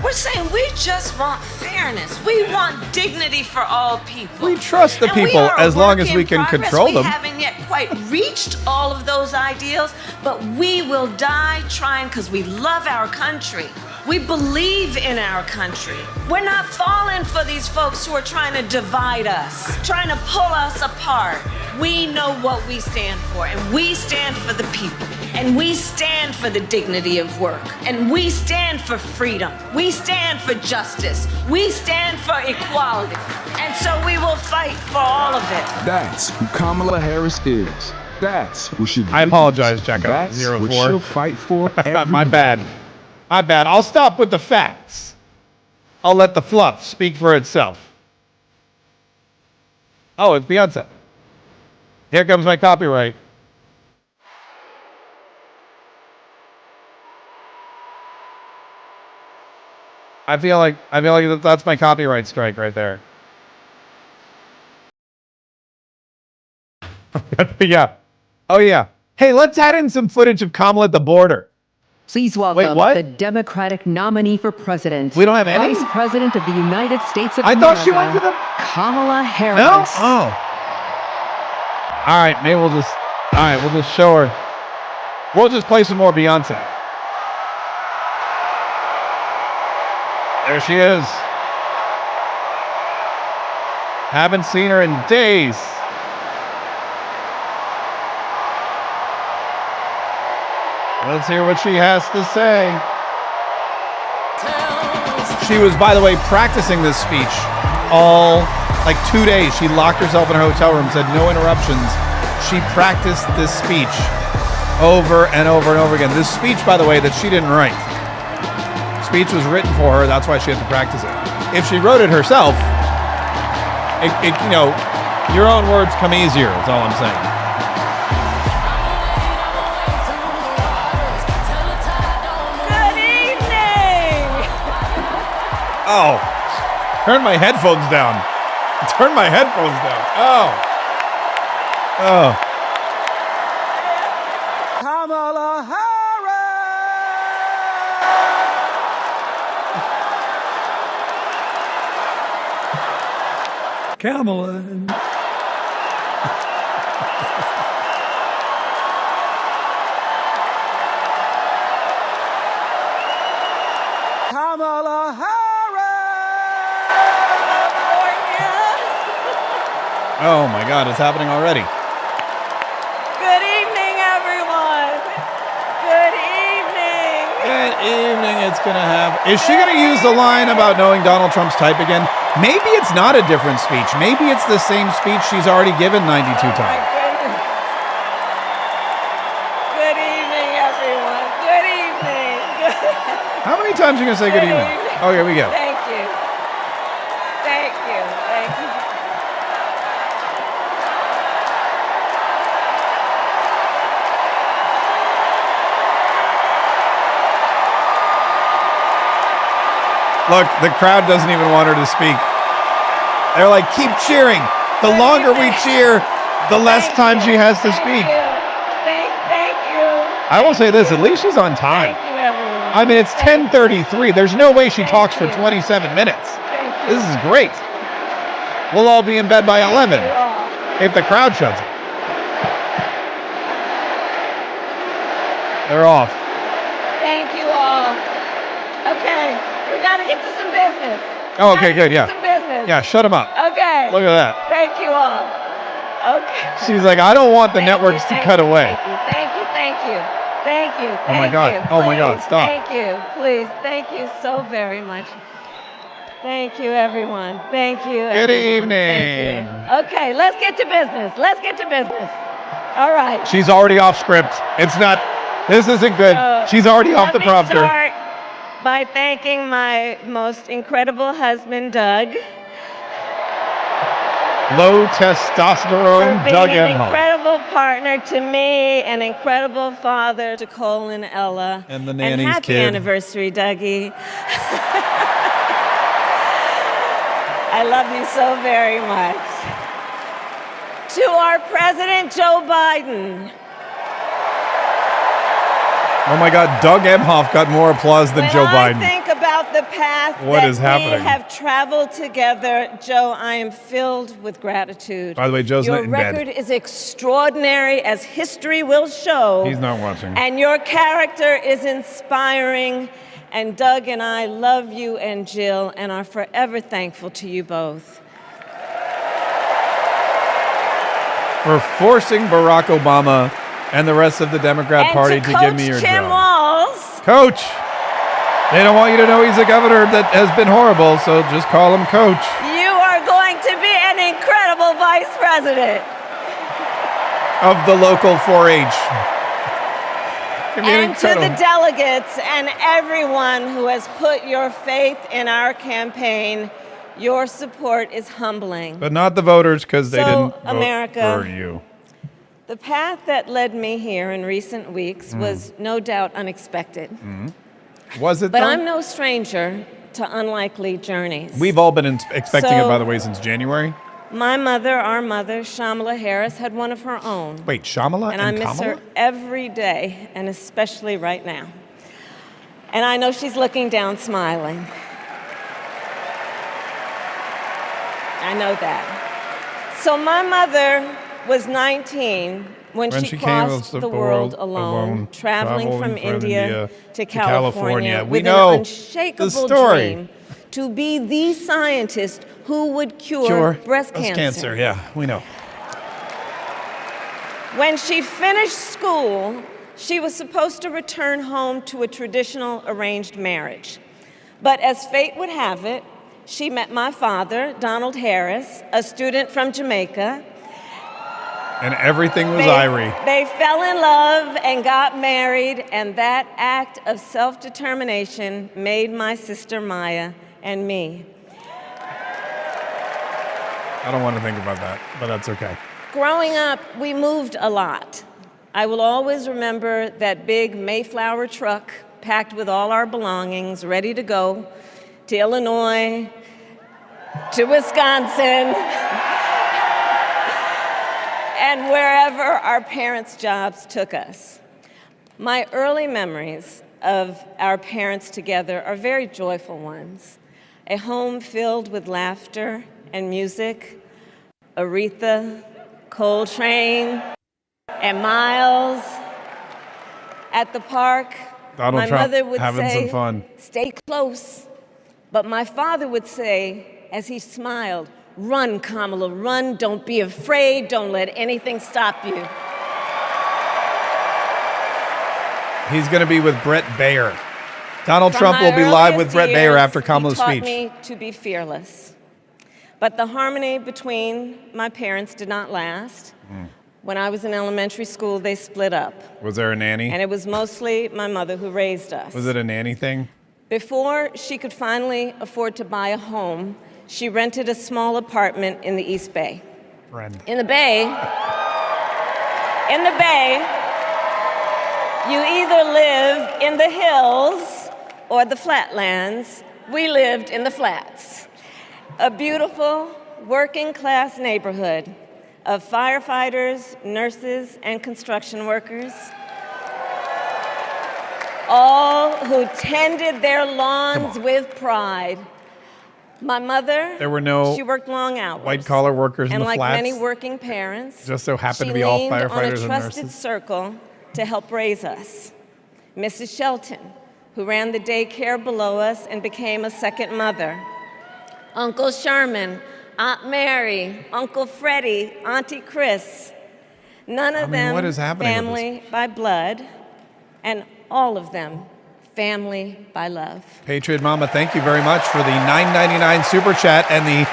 We're saying we just want fairness. We want dignity for all people. We trust the people as long as we can control them. We haven't yet quite reached all of those ideals, but we will die trying because we love our country. We believe in our country. We're not falling for these folks who are trying to divide us, trying to pull us apart. We know what we stand for, and we stand for the people. And we stand for the dignity of work. And we stand for freedom. We stand for justice. We stand for equality. And so we will fight for all of it. That's who Kamala Harris is. That's who she I apologize, Jacko. That's 04. what she'll fight for. My bad. My bad. I'll stop with the facts. I'll let the fluff speak for itself. Oh, it's Beyonce. Here comes my copyright. I feel like that's my copyright strike right there. Yeah. Oh yeah. Hey, let's add in some footage of Kamala at the border. Please welcome the Democratic nominee for president. We don't have any? Vice President of the United States of America. I thought she went to the Kamala Harris. No? Oh. All right, maybe we'll just show her. We'll just play some more Beyonce. There she is. Haven't seen her in days. Let's hear what she has to say. She was, by the way, practicing this speech all, 2 days. She locked herself in her hotel room, said no interruptions. She practiced this speech over and over and over again. This speech, by the way, that she didn't write. Speech was written for her. That's why she had to practice it. If she wrote it herself, your own words come easier. That's all I'm saying. Oh, turn my headphones down. Turn my headphones down. Oh. Kamala Harris. Kamala. Kamala Harris. Oh my God, it's happening already. Good evening, everyone. Good evening. Good evening, it's gonna have. Is she gonna use the line about knowing Donald Trump's type again? Maybe it's not a different speech. Maybe it's the same speech she's already given 92 times. Good evening, everyone. Good evening. How many times are you gonna say good evening? Oh, here we go. Thank you. Thank you. Thank you. Look, the crowd doesn't even want her to speak. They're like, keep cheering. The longer we cheer, the less time she has to speak. Thank you. I will say this, at least she's on time. Thank you, everyone. I mean, it's 10:33. There's no way she talks for 27 minutes. This is great. We'll all be in bed by 11 if the crowd shuts it. They're off. Thank you all. Okay, we gotta get to some business. Oh, okay, good, yeah. Some business. Yeah, shut them up. Okay. Look at that. Thank you all. Okay. She's like, I don't want the networks to cut away. Thank you. Thank you. Oh my God. Oh my God, stop. Thank you. Please. Thank you so very much. Thank you, everyone. Thank you. Good evening. Okay, let's get to business. All right. She's already off script. This isn't good. She's already off the prompter. Let me start by thanking my most incredible husband, Doug. Low testosterone For Doug being an Emhoff. incredible partner to me, an incredible father to Cole and Ella. And the nanny's happy kid. anniversary, Dougie. I love you so very much. To our President Joe Biden. Oh my God, Doug Emhoff got more applause than Joe Biden. When I think about the path What that is happening? we have traveled together, Joe, I am filled with gratitude. By the way, Joe's not in bed. Your record is extraordinary, as history will show. He's not watching. And your character is inspiring. And Doug and I love you and Jill and are forever thankful to you both. For forcing Barack Obama and the rest of the Democrat Party to give me your Tim job. Walz. Coach. They don't want you to know he's a governor that has been horrible, so just call him Coach. You are going to be an incredible vice president. Of the local 4-H. And to the delegates and everyone who has put your faith in our campaign, your support is humbling. But not the voters, because they didn't vote America, for you. the path that led me here in recent weeks was no doubt unexpected. Was it, But though? I'm no stranger to unlikely journeys. We've all been expecting it, So- by the way, since January. My mother, our mother, Kamala Harris, had one of her own. Wait, Shamala And I and miss Kamala? her every day, and especially right now. And I know she's looking down smiling. I know that. So my mother was 19 when she crossed the world alone, traveling from India to California We with know an unshakable the story. dream to be the scientist who would cure breast cancer. Yeah, we know. When she finished school, she was supposed to return home to a traditional arranged marriage. But as fate would have it, she met my father, Donald Harris, a student from Jamaica. And everything was Irie. They fell in love and got married, and that act of self-determination made my sister Maya and me. I don't want to think about that, but that's okay. Growing up, we moved a lot. I will always remember that big Mayflower truck packed with all our belongings, ready to go to Illinois, to Wisconsin, and wherever our parents' jobs took us. My early memories of our parents together are very joyful ones. A home filled with laughter and music, Aretha, Coltrane, and Miles. At the park, Donald my Trump mother would having say, some fun. "Stay close." But my father would say, as he smiled, "Run, Kamala, run. Don't be afraid. Don't let anything stop you." He's going to be with Brett Baer. Donald From Trump my will be live with earliest Brett Baer years, after Kamala's he taught speech. me to be fearless. But the harmony between my parents did not last. When I was in elementary school, they split up. Was there a nanny? And it was mostly my mother who raised us. Was it a nanny thing? Before she could finally afford to buy a home, she rented a small apartment in the East Bay. In the Bay, you either live in the hills or the flatlands, we lived in the Flats, a beautiful working-class neighborhood of firefighters, nurses, and construction workers, all who tended their lawns with pride. My mother, there were no she worked long hours. white-collar workers in the flats. flats. And like many working parents, just so happened to be all firefighters and nurses. She leaned on a trusted circle to help raise us. Mrs. Shelton, who ran the daycare below us and became a second mother. Uncle Sherman, Aunt Mary, Uncle Freddie, Auntie Chris. None of them what is happening family by blood, and all of them family by love. Patriot Mama, thank you very much for the $9.99 super chat and the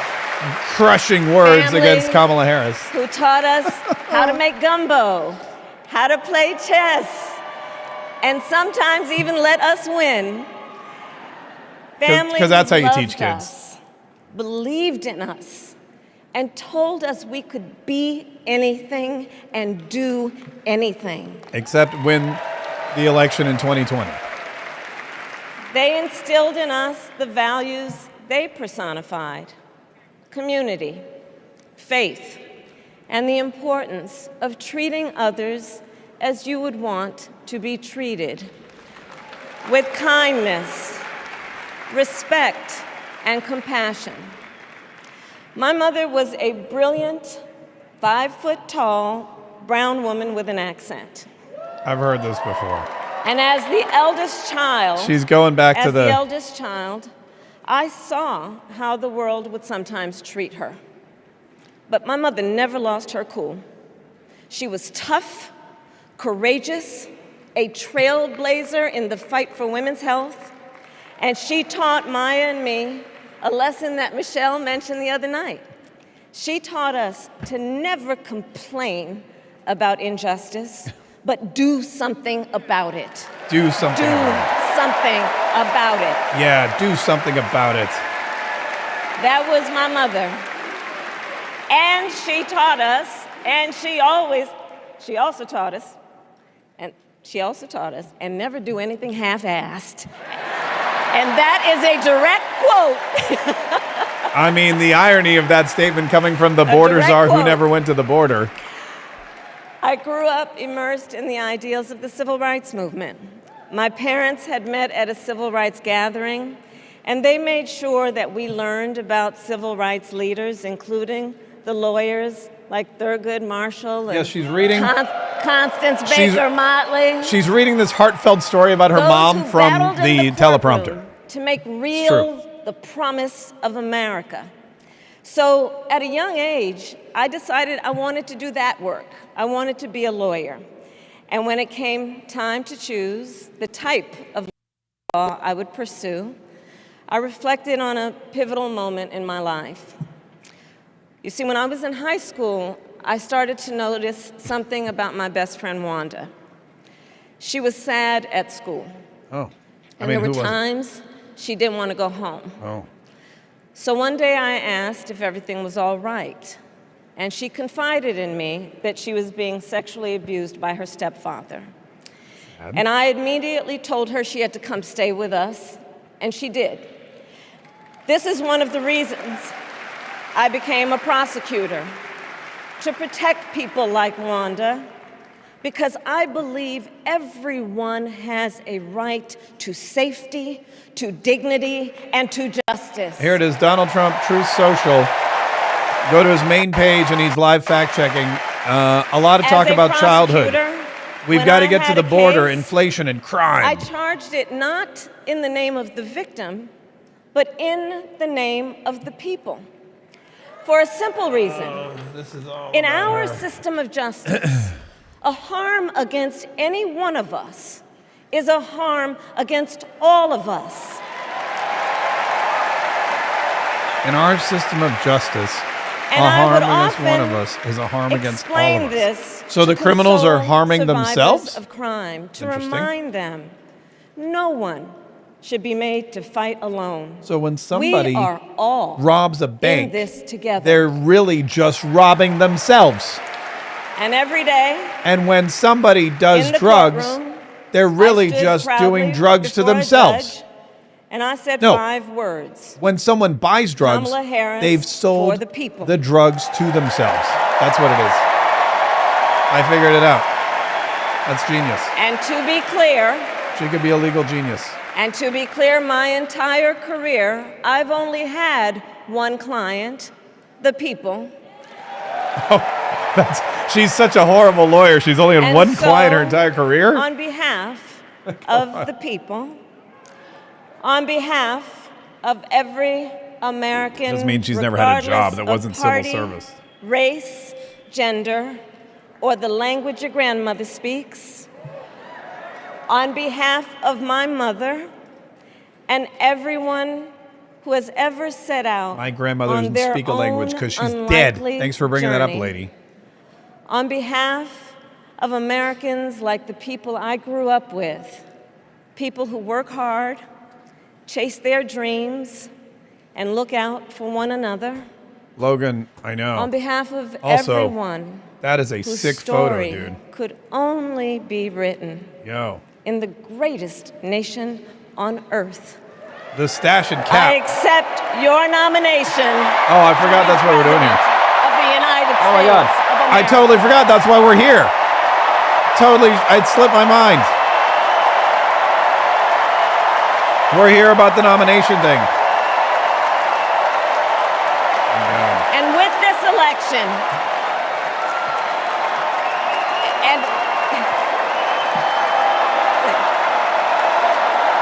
crushing words Family against Kamala Harris. Who taught us how to make gumbo, how to play chess, and sometimes even let us win. Family Because that's how you loved teach kids. us, believed in us, and told us we could be anything and do anything. Except win the election in 2020. They instilled in us the values they personified: community, faith, and the importance of treating others as you would want to be treated, with kindness, respect, and compassion. My mother was a brilliant, 5-foot-tall, brown woman with an accent. I've heard this before. And as the eldest child, She's going back to the eldest child, I saw how the world would sometimes treat her. But my mother never lost her cool. She was tough, courageous, a trailblazer in the fight for women's health, and she taught Maya and me a lesson that Michelle mentioned the other night. She taught us to never complain about injustice, but do something about it. Do something about it. Something about it. Yeah, do something about it. That was my mother. And she taught us, and she also taught us, and never do anything half-assed. And that is a direct quote. I mean, the irony of that statement coming from the border czar who never went to the border. I grew up immersed in the ideals of the civil rights movement. My parents had met at a civil rights gathering, and they made sure that we learned about civil rights leaders, including the lawyers like Thurgood Marshall and she's reading. Constance Baker Motley. She's reading this heartfelt story about her mom from the teleprompter. To make real the promise of America. So at a young age, I decided I wanted to do that work. I wanted to be a lawyer. And when it came time to choose the type of law I would pursue, I reflected on a pivotal moment in my life. You see, when I was in high school, I started to notice something about my best friend, Wanda. She was sad at school. Oh. And there were times she didn't want to go home. Oh. So one day I asked if everything was all right, and she confided in me that she was being sexually abused by her stepfather. And I immediately told her she had to come stay with us, and she did. This is one of the reasons I became a prosecutor, to protect people like Wanda, because I believe everyone has a right to safety, to dignity, and to justice. Here it is, Donald Trump, Truth Social. Go to his main page and he's live fact-checking. A lot of talk about childhood. We've got to get to the border, inflation, and crime. I charged it not in the name of the victim, but in the name of the people. For a simple reason. In our system of justice, a harm against any one of us is a harm against all of us. In our system of justice, a harm against one of us is a harm against all of us. So the criminals are harming themselves? Of crime, to remind them no one should be made to fight alone. So when somebody we are all robs a bank, in this together. They're really just robbing themselves. And every day, and when somebody does drugs, they're really just doing drugs to themselves. And I said No. 5 words. When someone buys drugs, Kamala Harris they've sold for the people. the drugs to themselves. That's what it is. I figured it out. That's genius. And to be clear, She could be a legal genius. my entire career, I've only had one client, the people. She's such a horrible lawyer. She's only had And one so, client her entire career. On behalf of the people, on behalf of every American, Doesn't mean she's never had a job regardless that of wasn't civil party, service. race, gender, or the language your grandmother speaks, on behalf of my mother and everyone who has ever set out My grandmother on doesn't their speak a language own because she's dead. unlikely Thanks for bringing that up, journey. lady. On behalf of Americans like the people I grew up with, people who work hard, chase their dreams, and look out for one another. Logan, I know. On behalf of Also, everyone that is a whose sick photo, story dude. could only be written Yo. in the greatest nation on earth. The stash and I cap. accept your nomination Oh, I forgot that's what we're doing here. of the United States Oh my God. of I America. totally forgot that's why we're here. Totally, I'd slipped my mind. We're here about the nomination thing. And with this election,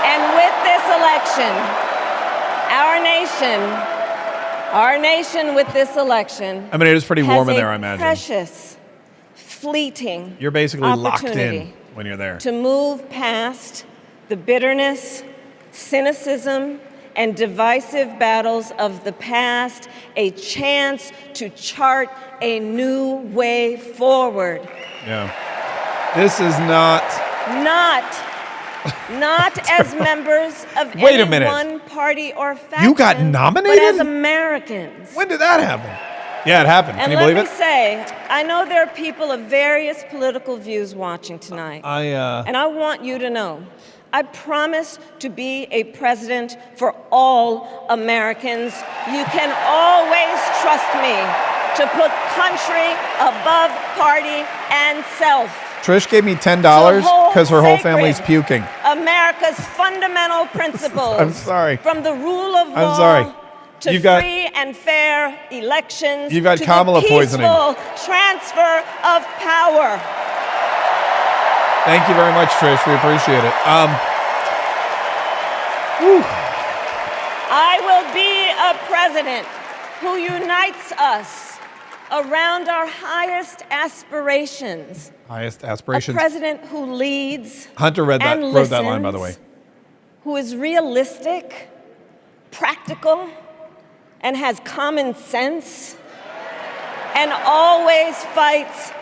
and with this election, our nation with this election, I mean, it is pretty warm in has there, I a imagine. precious, fleeting You're basically locked opportunity in when you're there. to move past the bitterness, cynicism, and divisive battles of the past, a chance to chart a new way forward. Yeah. This is not. Not as members of Wait a any minute. one party or faction. You got nominated? But as Americans. When did that happen? Yeah, it happened. And Can you let believe me it? say, I know there are people of various political views watching tonight. And I want you to know, I promise to be a president for all Americans. You can always trust me to put country above party and self. Trish gave me $10 hold because her whole sacred family's puking. America's fundamental principles. I'm sorry. From the rule of law I'm sorry. to You've got- free and fair elections. You've got to Kamala the poisoning. peaceful transfer of power. Thank you very much, Trish. We appreciate it. I will be a president who unites us around our highest aspirations. Highest A aspirations. president who leads Hunter wrote that and line, by the way. listens, who is realistic, practical, and has common sense, and always fights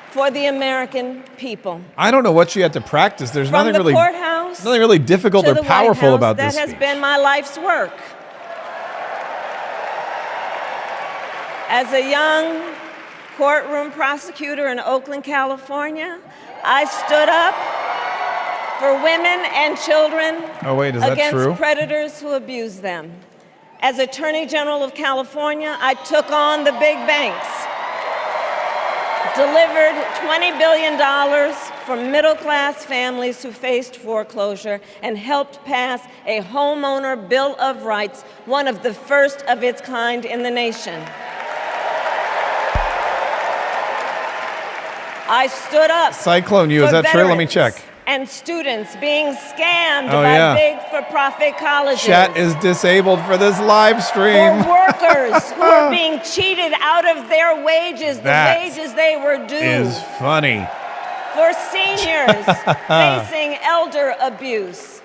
for the American people. I don't know what she had to practice. There's From nothing the really, courthouse nothing really difficult to or the White powerful House, about that this has speech. been my life's work. As a young courtroom prosecutor in Oakland, California, I stood up for women and children Oh, wait, is that against true? predators who abuse them. As Attorney General of California, I took on the big banks, delivered $20 billion for middle-class families who faced foreclosure, and helped pass a homeowner Bill of Rights, one of the first of its kind in the nation. I stood up Cyclone U, is for that true? Let me veterans check. And students being scammed Oh, by yeah. big for-profit colleges. Chat is disabled for this live stream. For workers who are being cheated out of their wages, That the wages they were due. Is funny. For seniors facing elder abuse.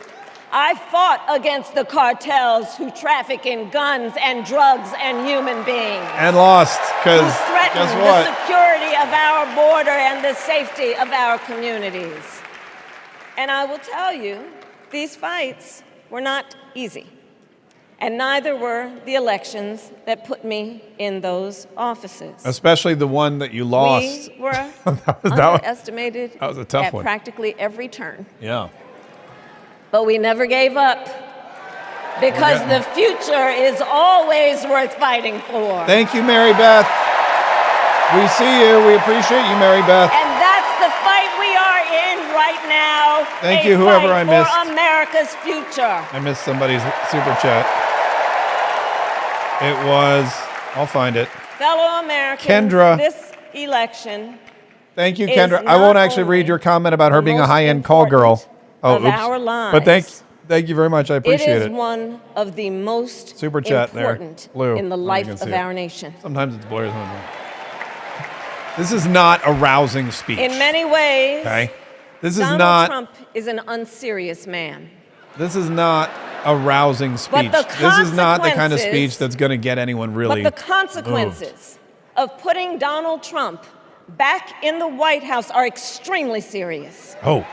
I fought against the cartels who traffic in guns and drugs and human beings. And lost, because Who threaten guess the what? security of our border and the safety of our communities. And I will tell you, these fights were not easy. And neither were the elections that put me in those offices. Especially the one that you lost. We were that was underestimated that was a tough at one. practically every turn. Yeah. But we never gave up. because the future is always worth fighting for. Thank you, Mary Beth. We see you. We appreciate you, Mary Beth. And that's the fight we are in right now. Thank you, whoever I missed. For America's future. I missed somebody's super chat. It was, I'll find it. Fellow Americans, Kendra. this election. Thank you, Kendra. I won't actually read your comment about her being a high-end call girl. Of our lives. But thank you very much. I appreciate it. It is one of the most super chat important there. Blue. in the life of our nation. Sometimes it's blurry. This is not a rousing speech. In many ways, okay? This is Donald Trump is an unserious man. This is not a rousing speech. This is not the kind of speech that's going to get anyone really But the consequences of putting Donald Trump back in the White House are extremely serious. Oh.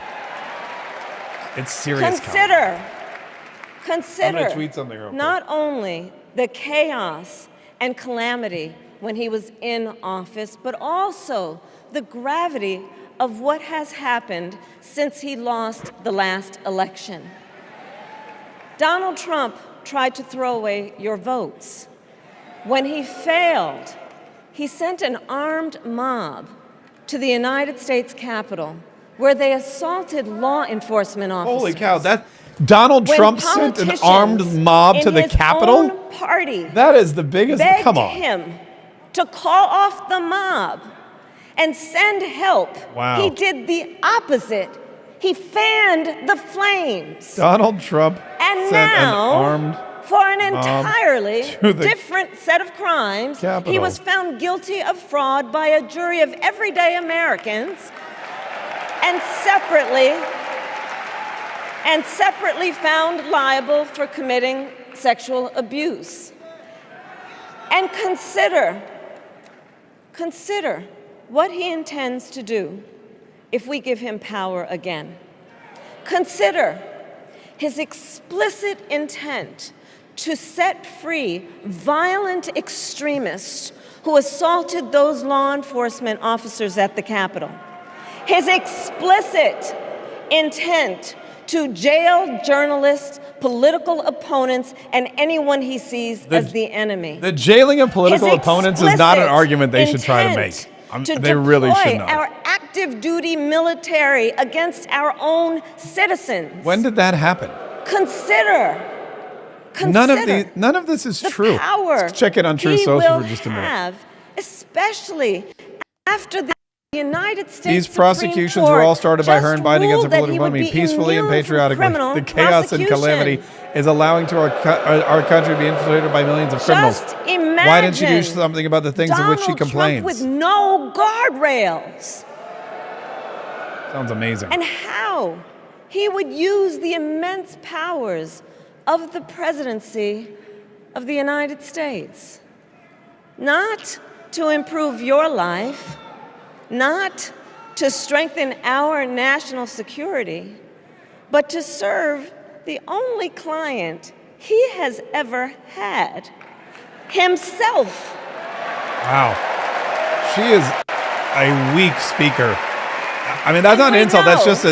It's serious. Consider I'm gonna tweet something real quick. Not only the chaos and calamity when he was in office, but also the gravity of what has happened since he lost the last election. Donald Trump tried to throw away your votes. When he failed, he sent an armed mob to the United States Capitol where they assaulted law enforcement officers. Holy cow, that Donald Trump sent an armed mob to the Capitol? Party that is the biggest, come on. Him to call off the mob and send help. Wow. He did the opposite. He fanned the flames. Donald Trump and sent now, an armed for an entirely to the different set of crimes, Capitol. He was found guilty of fraud by a jury of everyday Americans and separately found liable for committing sexual abuse. And consider what he intends to do if we give him power again. Consider his explicit intent to set free violent extremists who assaulted those law enforcement officers at the Capitol. His explicit intent to jail journalists, political opponents, and anyone he sees as the enemy. The jailing of political opponents is not an argument they should try to make. They really should not. Our active duty military against our own citizens. When did that happen? Consider None of this is true. Power Let's check it on True Social for just a minute. Especially after the United States These prosecutions were all started by her and Biden against the political enemy peacefully and patriotically. The chaos and calamity is allowing to our country to be infiltrated by millions of criminals. Why didn't she do something about the things of which she complains? Trump with no guardrails. Sounds amazing. And how he would use the immense powers of the presidency of the United States. Not to improve your life, not to strengthen our national security, but to serve the only client he has ever had, himself. Wow. She is a weak speaker. I mean, that's not an insult. That's just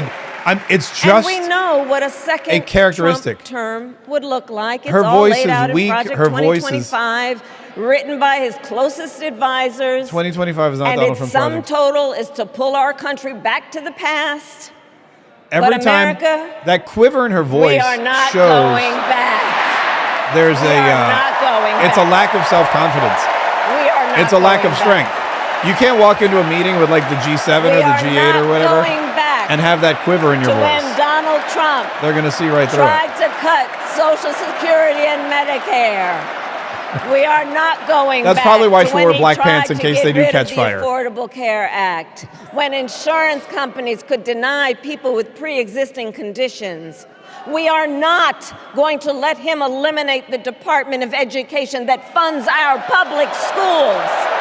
it's just and we know what a second characteristic. Trump term would look like. It's her all voice laid is out weak. In Project Her voice 2025, written by his closest advisors. 2025 is not and Donald its Trump sum total is to pull our country back to the past. Every but time America, that quiver in her voice we are not shows going back. There's not going it's back. a lack of self-confidence. We are not It's a lack of going strength. back. You can't walk into a meeting with like the G7 or the G8 or whatever and have that quiver in your to voice. when Donald Trump They're going to see right through it. tried to cut Social Security and Medicare. We are not going That's back probably why to she when wore he black tried pants in to case get they do rid catch of fire. The Affordable Care Act, when insurance companies could deny people with pre-existing conditions. We are not going to let him eliminate the Department of Education that funds our public schools.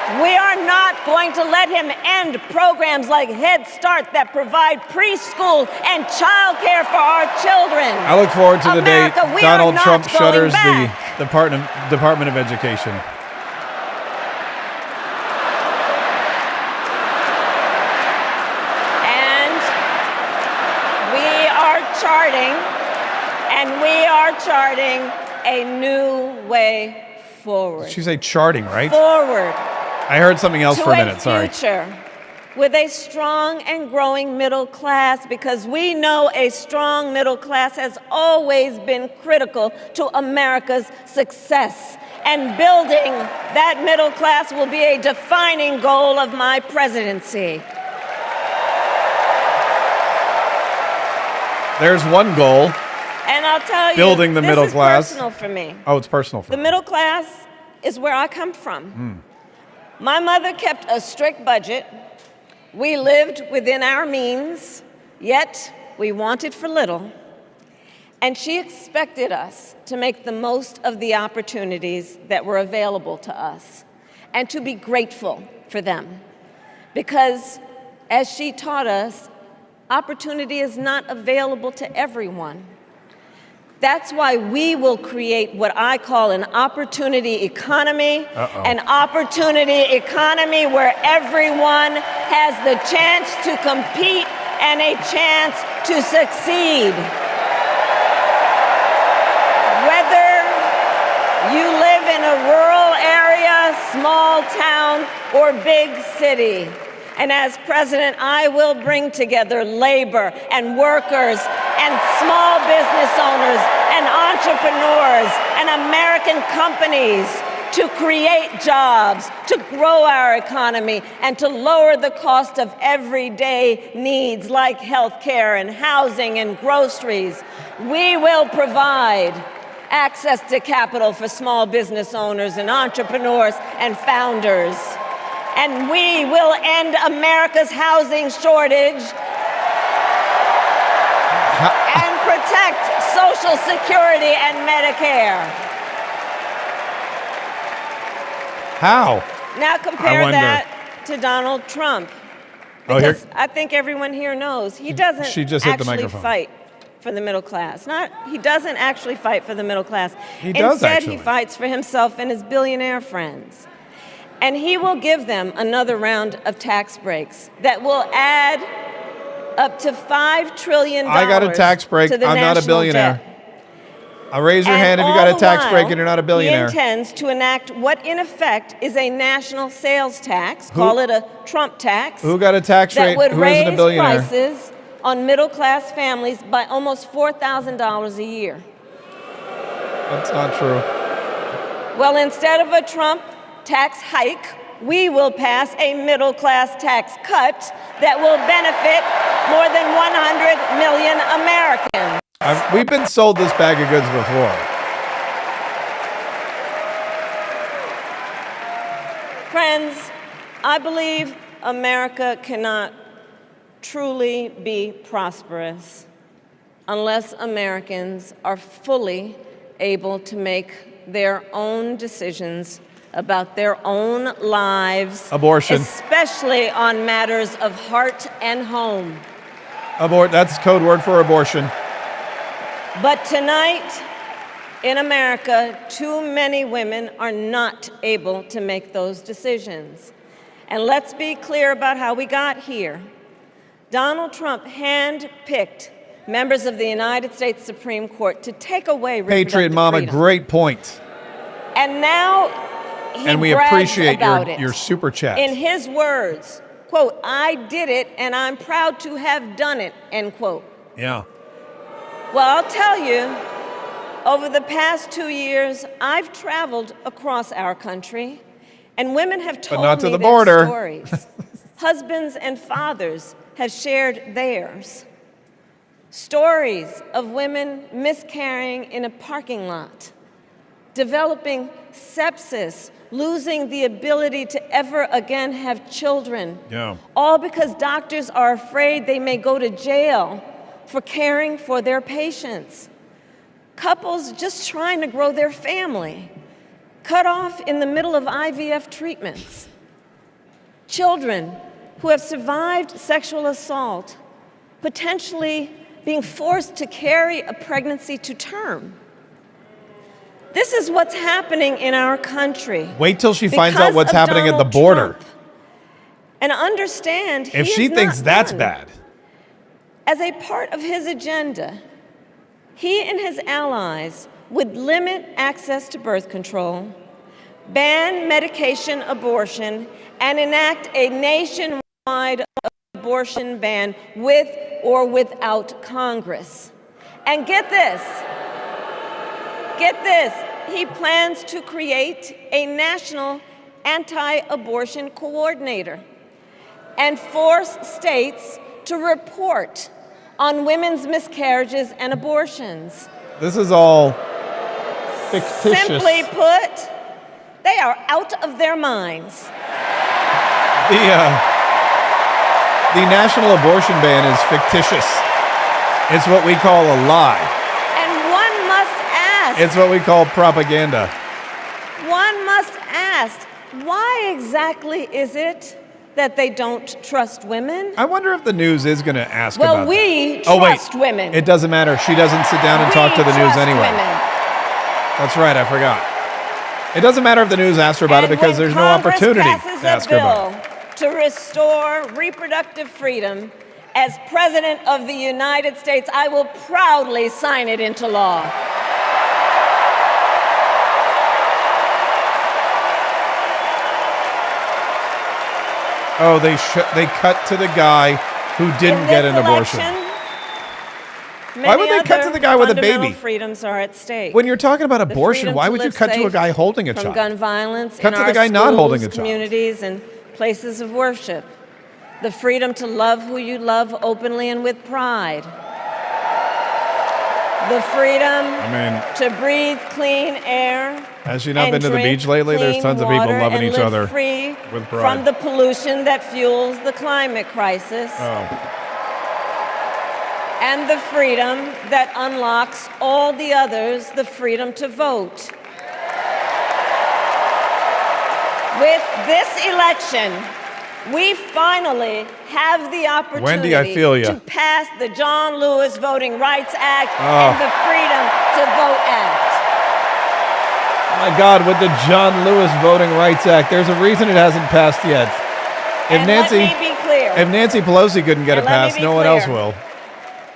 We are not going to let him end programs like Head Start that provide preschool and childcare for our children. I look forward to the day America, we Donald are not Trump going shutters back. the Department of Education. And we are charting And we are charting a new way forward. She say charting, right? Forward. I heard something else for a minute, sorry. Future with a strong and growing middle class, because we know a strong middle class has always been critical to America's success. And building that middle class will be a defining goal of my presidency. There's one goal. And I'll tell you, building the middle class. This is personal for me. Oh, it's personal for The me. middle class is where I come from. My mother kept a strict budget. We lived within our means, yet we wanted for little. And she expected us to make the most of the opportunities that were available to us and to be grateful for them. Because, as she taught us, opportunity is not available to everyone. That's why we will create what I call an opportunity economy, an opportunity economy where everyone has the chance to compete and a chance to succeed. Whether you live in a rural area, small town, or big city. And as president, I will bring together labor and workers and small business owners and entrepreneurs and American companies to create jobs, to grow our economy, and to lower the cost of everyday needs like health care and housing and groceries. We will provide access to capital for small business owners and entrepreneurs and founders. And we will end America's housing shortage and protect Social Security and Medicare. How? Now compare that to Donald Trump. Because I think everyone here knows he doesn't She just hit the actually microphone. fight for the middle class. He doesn't actually fight for the middle class. He does, Instead, actually. he fights for himself and his billionaire friends. And he will give them another round of tax breaks that will add up to $5 trillion I got a tax break. to the I'm not a national billionaire. debt. I'll raise your And hand if you all got a the tax while, break and you're not a billionaire. He intends to enact what, in effect, is a national sales tax. Call it a Trump tax. Who got a tax that rate? would Who raise isn't a billionaire? prices on middle-class families by almost $4,000 a year. That's not true. Well, instead of a Trump tax hike, we will pass a middle-class tax cut that will benefit more than 100 million Americans. We've been sold this bag of goods before. Friends, I believe America cannot truly be prosperous unless Americans are fully able to make their own decisions about their own lives. Abortion. Especially on matters of heart and home. That's code word for abortion. But tonight, in America, too many women are not able to make those decisions. And let's be clear about how we got here. Donald Trump handpicked members of the United States Supreme Court to take away reproductive Patriot Mama, freedom. great point. And now And we brags appreciate about it. your super chat. In his words, quote, "I did it and I'm proud to have done it," end quote. Yeah. Well, I'll tell you, over the past 2 years, I've traveled across our country, and women have told not to me the their border. stories. Husbands and fathers have shared theirs. Stories of women miscarrying in a parking lot, developing sepsis, losing the ability to ever again have children. Yeah. All because doctors are afraid they may go to jail for caring for their patients. Couples just trying to grow their family, cut off in the middle of IVF treatments. Children who have survived sexual assault, potentially being forced to carry a pregnancy to term. This is what's happening in our country. Wait till she finds out because what's of happening at the Donald border. Trump. And understand, If he she is thinks not that's done. bad. As a part of his agenda, he and his allies would limit access to birth control, ban medication abortion, and enact a nationwide abortion ban with or without Congress. And get this, he plans to create a national anti-abortion coordinator and force states to report on women's miscarriages and abortions. This is all fictitious. Simply put, they are out of their minds. The national abortion ban is fictitious. It's what we call a lie. And one must ask. It's what we call propaganda. One must ask, why exactly is it that they don't trust women? I wonder if the news is going to ask well, about that. we Oh, wait. trust women. It doesn't matter. She doesn't sit down and talk to the news trust anyway. Women. That's right. I forgot. It doesn't matter if the news asks her about it because there's no opportunity to ask her about it. To restore reproductive freedom, as President of the United States, I will proudly sign it into law. Oh, they cut to the guy who didn't get an abortion. Why would they cut to the guy with a baby? Freedoms are at stake. When you're talking about abortion, why would you cut to a guy holding a child? From gun violence cut in to the guy our not holding a schools, child. communities, and places of worship. The freedom to love who you love openly and with pride. The freedom to breathe clean air. Has she not been to the beach lately? There's tons of people loving each other free with pride. From the pollution that fuels the climate crisis. And the freedom that unlocks all the others, the freedom to vote. With this election, we finally have the opportunity Wendy, I feel ya. to pass the John Lewis Voting Rights Act and the Freedom to Vote Act. My God, with the John Lewis Voting Rights Act, there's a reason it hasn't passed yet. If Let me be clear. If Nancy Pelosi couldn't get it Let me passed, be no one clear. else will.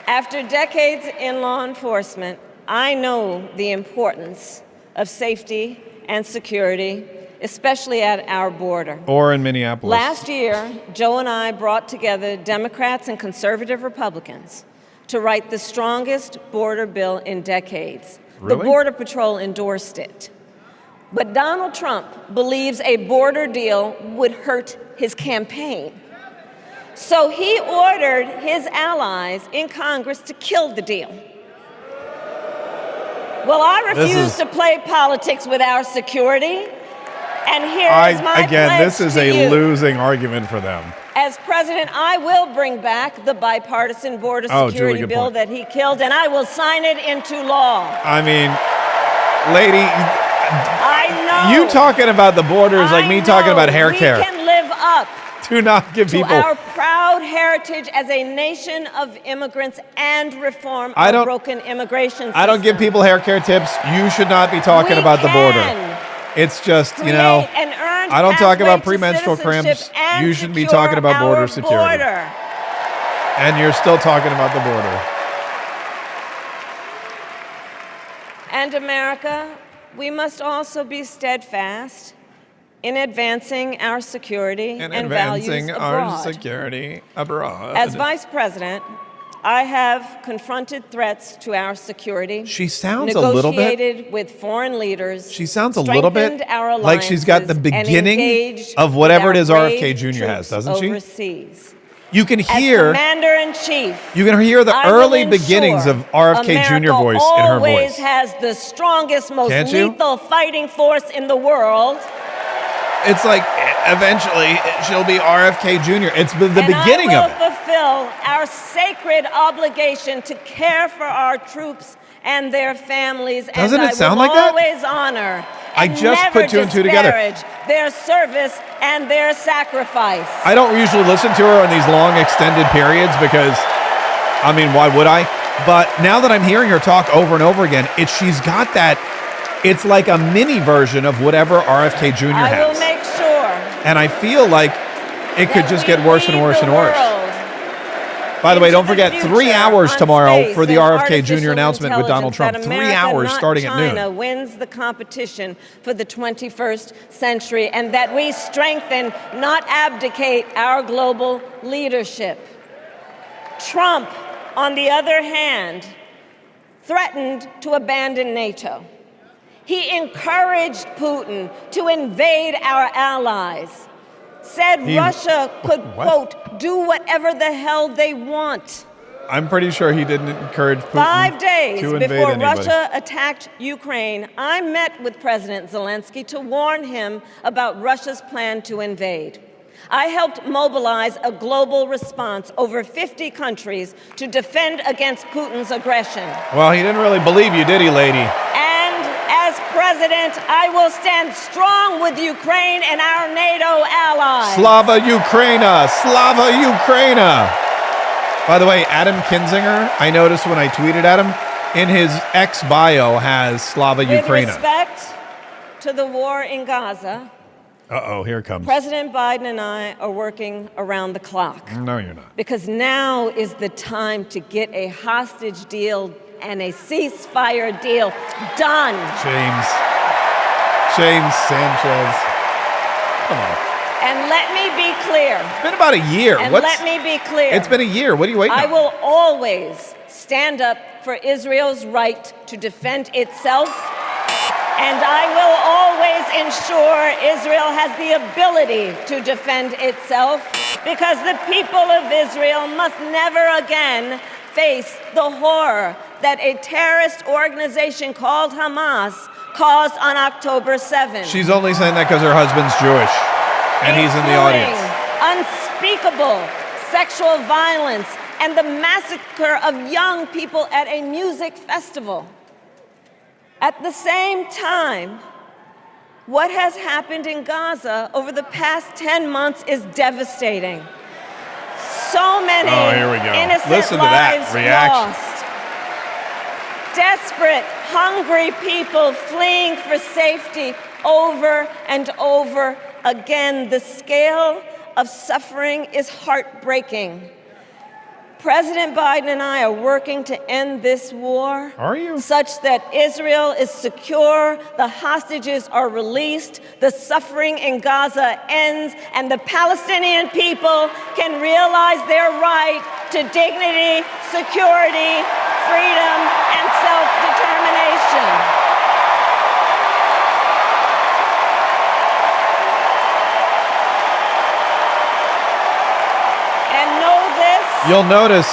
After decades in law enforcement, I know the importance of safety and security, especially at our border. Or in Minneapolis. Last year, Joe and I brought together Democrats and conservative Republicans to write the strongest border bill in decades. Really? The Border Patrol endorsed it. But Donald Trump believes a border deal would hurt his campaign. So he ordered his allies in Congress to kill the deal. Well, I refuse to play politics with our security. And here is my pledge this is to a you. losing argument for them. As president, I will bring back the bipartisan border Julie, security good bill point. that he killed, and I will sign it into law. I mean, lady, I know. you talking about the border is like me talking about hair care. We can live up Do not give to people. our proud heritage as a nation of immigrants and reform I our don't- broken immigration system. I don't give people hair care tips. You should not be talking about the border. It's just, you know, Create an earned I don't talk about pathway to premenstrual cramps. citizenship and You should be secure talking about border our security. border. And you're still talking about the border. And America, we must also be steadfast in advancing our security and values advancing abroad. our security abroad. As Vice President, I have confronted threats to our security. She sounds a little bit- negotiated with foreign leaders. She sounds a little bit strengthened our like she's got the alliances, and beginning engaged of whatever with it is our RFK brave Jr. has, troops doesn't she? overseas. You can As hear Commander-in-Chief, you can hear the I will early ensure beginnings of RFK Jr. America voice in her always voice. has the strongest, most Can't you? lethal fighting force in the world. It's like eventually she'll be RFK Jr. It's the beginning and I of will it. fulfill our sacred obligation to care for our troops and their families. Doesn't and it sound I like will that? always honor I and just never put two and two together. disparage their service and their sacrifice. I don't usually listen to her on these long extended periods because, I mean, why would I? But now that I'm hearing her talk over and over again, she's got that. It's like a mini version of whatever RFK Jr. I has. will make sure And I feel like it could just get worse and worse and worse. By the way, don't forget, 3 hours tomorrow for the RFK Jr. announcement with Donald Trump. 3 hours starting at noon. China wins the competition for the 21st century, and that we strengthen, not abdicate, our global leadership. Trump, on the other hand, threatened to abandon NATO. He encouraged Putin to invade our allies, said Russia could, quote, do whatever the hell they want. I'm pretty sure he didn't encourage Putin 5 days to invade before anybody. Russia attacked Ukraine, I met with President Zelensky to warn him about Russia's plan to invade. I helped mobilize a global response, over 50 countries, to defend against Putin's aggression. Well, he didn't really believe you, did he, lady? And as president, I will stand strong with Ukraine and our NATO allies. Slava Ukraina! Slava Ukraina! By the way, Adam Kinzinger, I noticed when I tweeted at him, in his X bio has Slava Ukraina. With respect to the war in Gaza, uh-oh, here it comes. President Biden and I are working around the clock. No, you're not. Because now is the time to get a hostage deal and a ceasefire deal done. James Sanchez. Come on. And let me be clear. It's been about a year. Let me be clear. It's been a year. What are you waiting I on? will always stand up for Israel's right to defend itself. And I will always ensure Israel has the ability to defend itself, because the people of Israel must never again face the horror that a terrorist organization called Hamas caused on October 7th. She's only saying that because her husband's Jewish, and he's in the audience. Unspeakable sexual violence and the massacre of young people at a music festival. At the same time, what has happened in Gaza over the past 10 months is devastating. So many innocent lives lost. Desperate, hungry people fleeing for safety over and over again. The scale of suffering is heartbreaking. President Biden and I are working to end this war. Are you? Such that Israel is secure, the hostages are released, the suffering in Gaza ends, and the Palestinian people can realize their right to dignity, security, freedom, and self-determination. You'll notice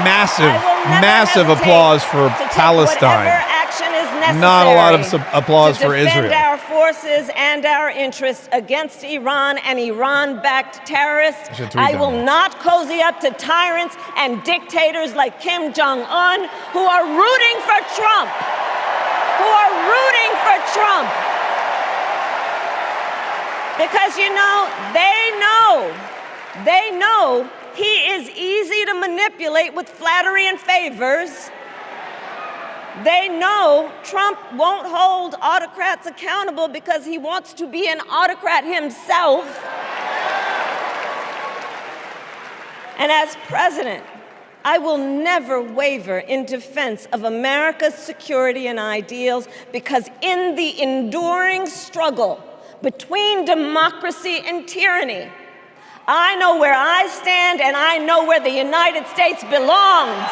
massive applause for Palestine. Action is necessary. Not a lot of applause for Israel. To defend our forces and our interests against Iran and Iran-backed terrorists. I will not cozy up to tyrants and dictators like Kim Jong-un, who are rooting for Trump. Because, you know, they know he is easy to manipulate with flattery and favors. They know Trump won't hold autocrats accountable because he wants to be an autocrat himself. And as president, I will never waver in defense of America's security and ideals, because in the enduring struggle between democracy and tyranny, I know where I stand, and I know where the United States belongs.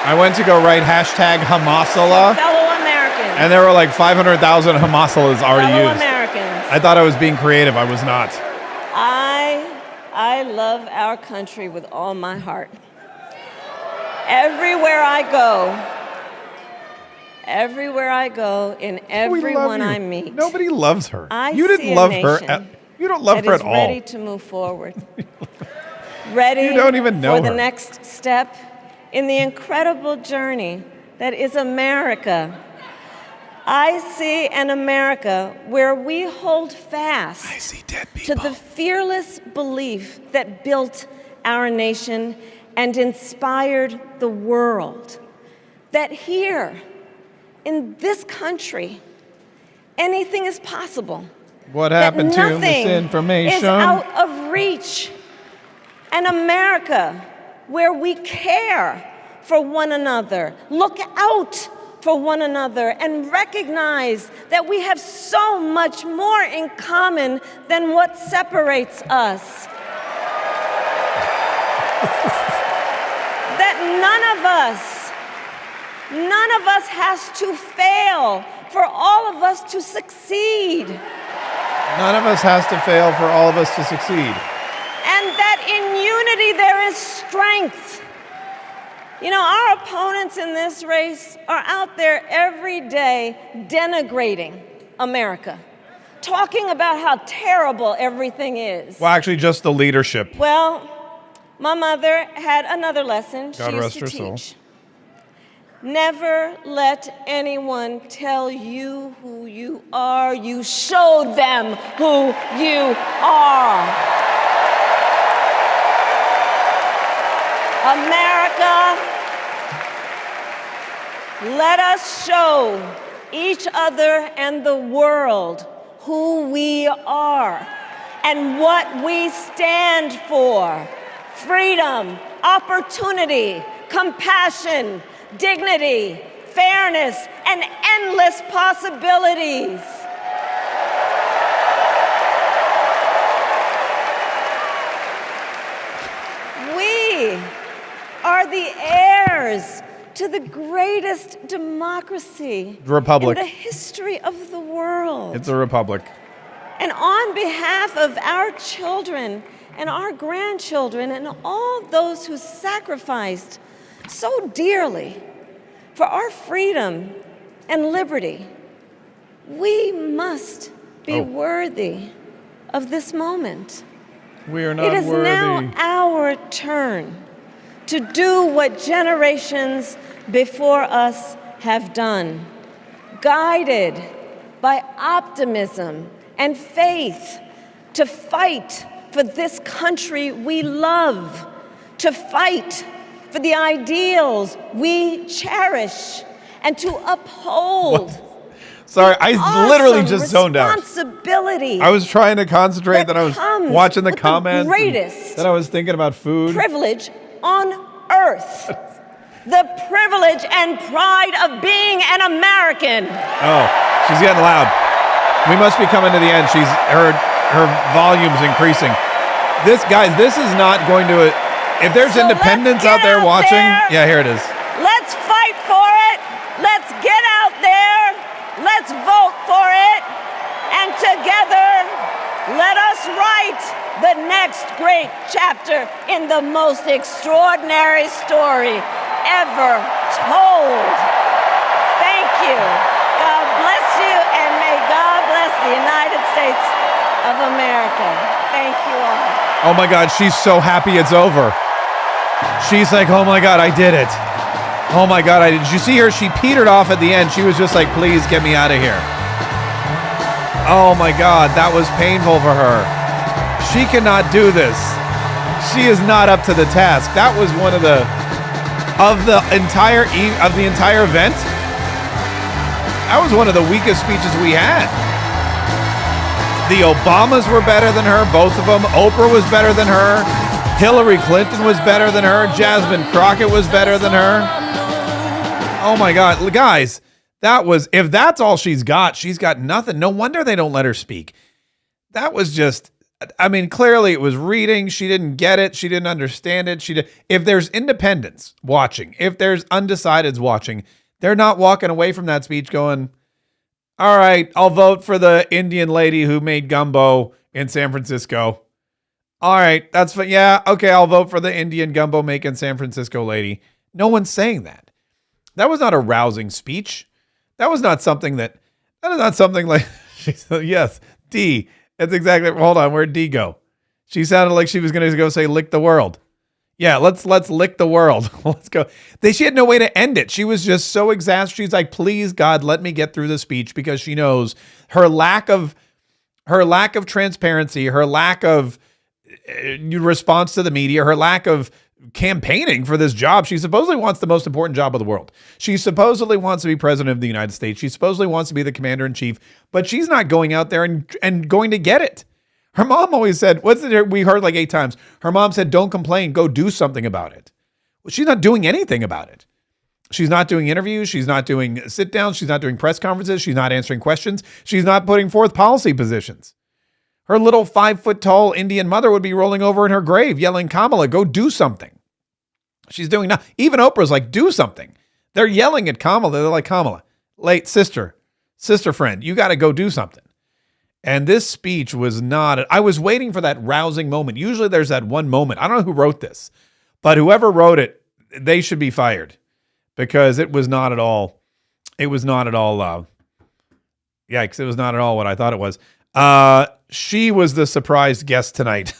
I went to go write hashtag Hamasala, Fellow Americans. and there were like 500,000 Hamasalas already Fellow used. Americans. I thought I was being creative. I was not. I love our country with all my heart. Everywhere I go, in everyone I meet, nobody loves her. You didn't love her. You don't love her at all. Ready to move forward. Ready You don't even know for the her. next step in the incredible journey that is America. I see an America where we hold fast to the fearless belief that built our nation and inspired the world. That here, in this country, anything is possible. What happened to misinformation? Is out of reach. An America where we care for one another, look out for one another, and recognize that we have so much more in common than what separates us. That none of us has to fail for all of us to succeed. None of us has to fail for all of us to succeed. And that in unity there is strength. You know, our opponents in this race are out there every day denigrating America, talking about how terrible everything is. Well, actually, just the leadership. Well, my mother had another lesson God she rest used to her teach. Never let anyone tell you who you are. You show them who you are. America, let us show each other and the world who we are and what we stand for. Freedom, opportunity, compassion, dignity, fairness, and endless possibilities. We are the heirs to the greatest democracy Republic. in the history of the world. It's a republic. And on behalf of our children and our grandchildren and all those who sacrificed so dearly for our freedom and liberty, we must be worthy of this moment. We are not worthy. It is worthy. now our turn to do what generations before us have done, guided by optimism and faith, to fight for this country we love, to fight for the ideals we cherish, and to uphold. Sorry, I literally just zoned out. Responsibility. I was trying to concentrate that I was watching the with comments. The greatest that I was thinking about food. Privilege on earth. The privilege and pride of being an American. Oh, she's getting loud. We must be coming to the end. Her volume's increasing. This is not going to. If there's independents out there watching, yeah, here it is. Let's fight for it. Let's get out there. Let's vote for it. And together, let us write the next great chapter in the most extraordinary story ever told. Thank you. God bless you, and may God bless the United States of America. Thank you all. Oh my God, she's so happy it's over. She's like, oh my God, I did it. Oh my God, I did. Did you see her? She petered off at the end. She was just like, please get me out of here. Oh my God, that was painful for her. She cannot do this. She is not up to the task. That was one of the entire event. That was one of the weakest speeches we had. The Obamas were better than her, both of them. Oprah was better than her. Hillary Clinton was better than her. Jasmine Crockett was better than her. Oh my God, guys, if that's all she's got nothing. No wonder they don't let her speak. That was just, I mean, clearly it was reading. She didn't get it. She didn't understand it. If there's independents watching, if there's undecideds watching, they're not walking away from that speech going, all right, I'll vote for the Indian lady who made gumbo in San Francisco. All right, that's fine. Yeah, okay, I'll vote for the Indian gumbo making San Francisco lady. No one's saying that. That was not a rousing speech. That is not something like, she said, yes, D. That's exactly, hold on, where'd D go? She sounded like she was going to go say, lick the world. Yeah, let's lick the world. Let's go. She had no way to end it. She was just so exasperated. She's like, please, God, let me get through the speech, because she knows her lack of transparency, her lack of response to the media, her lack of campaigning for this job. She supposedly wants the most important job of the world. She supposedly wants to be president of the United States. She supposedly wants to be the commander in chief, but she's not going out there and going to get it. Her mom always said, we heard like 8 times. Her mom said, don't complain, go do something about it. Well, she's not doing anything about it. She's not doing interviews. She's not doing sit downs. She's not doing press conferences. She's not answering questions. She's not putting forth policy positions. Her little 5-foot-tall Indian mother would be rolling over in her grave yelling, Kamala, go do something. She's doing nothing. Even Oprah's like, do something. They're yelling at Kamala. They're like, Kamala, late sister friend, you got to go do something. And this speech was not, I was waiting for that rousing moment. Usually there's that one moment. I don't know who wrote this, but whoever wrote it, they should be fired because it was not at all, yikes, it was not at all what I thought it was. She was the surprise guest tonight.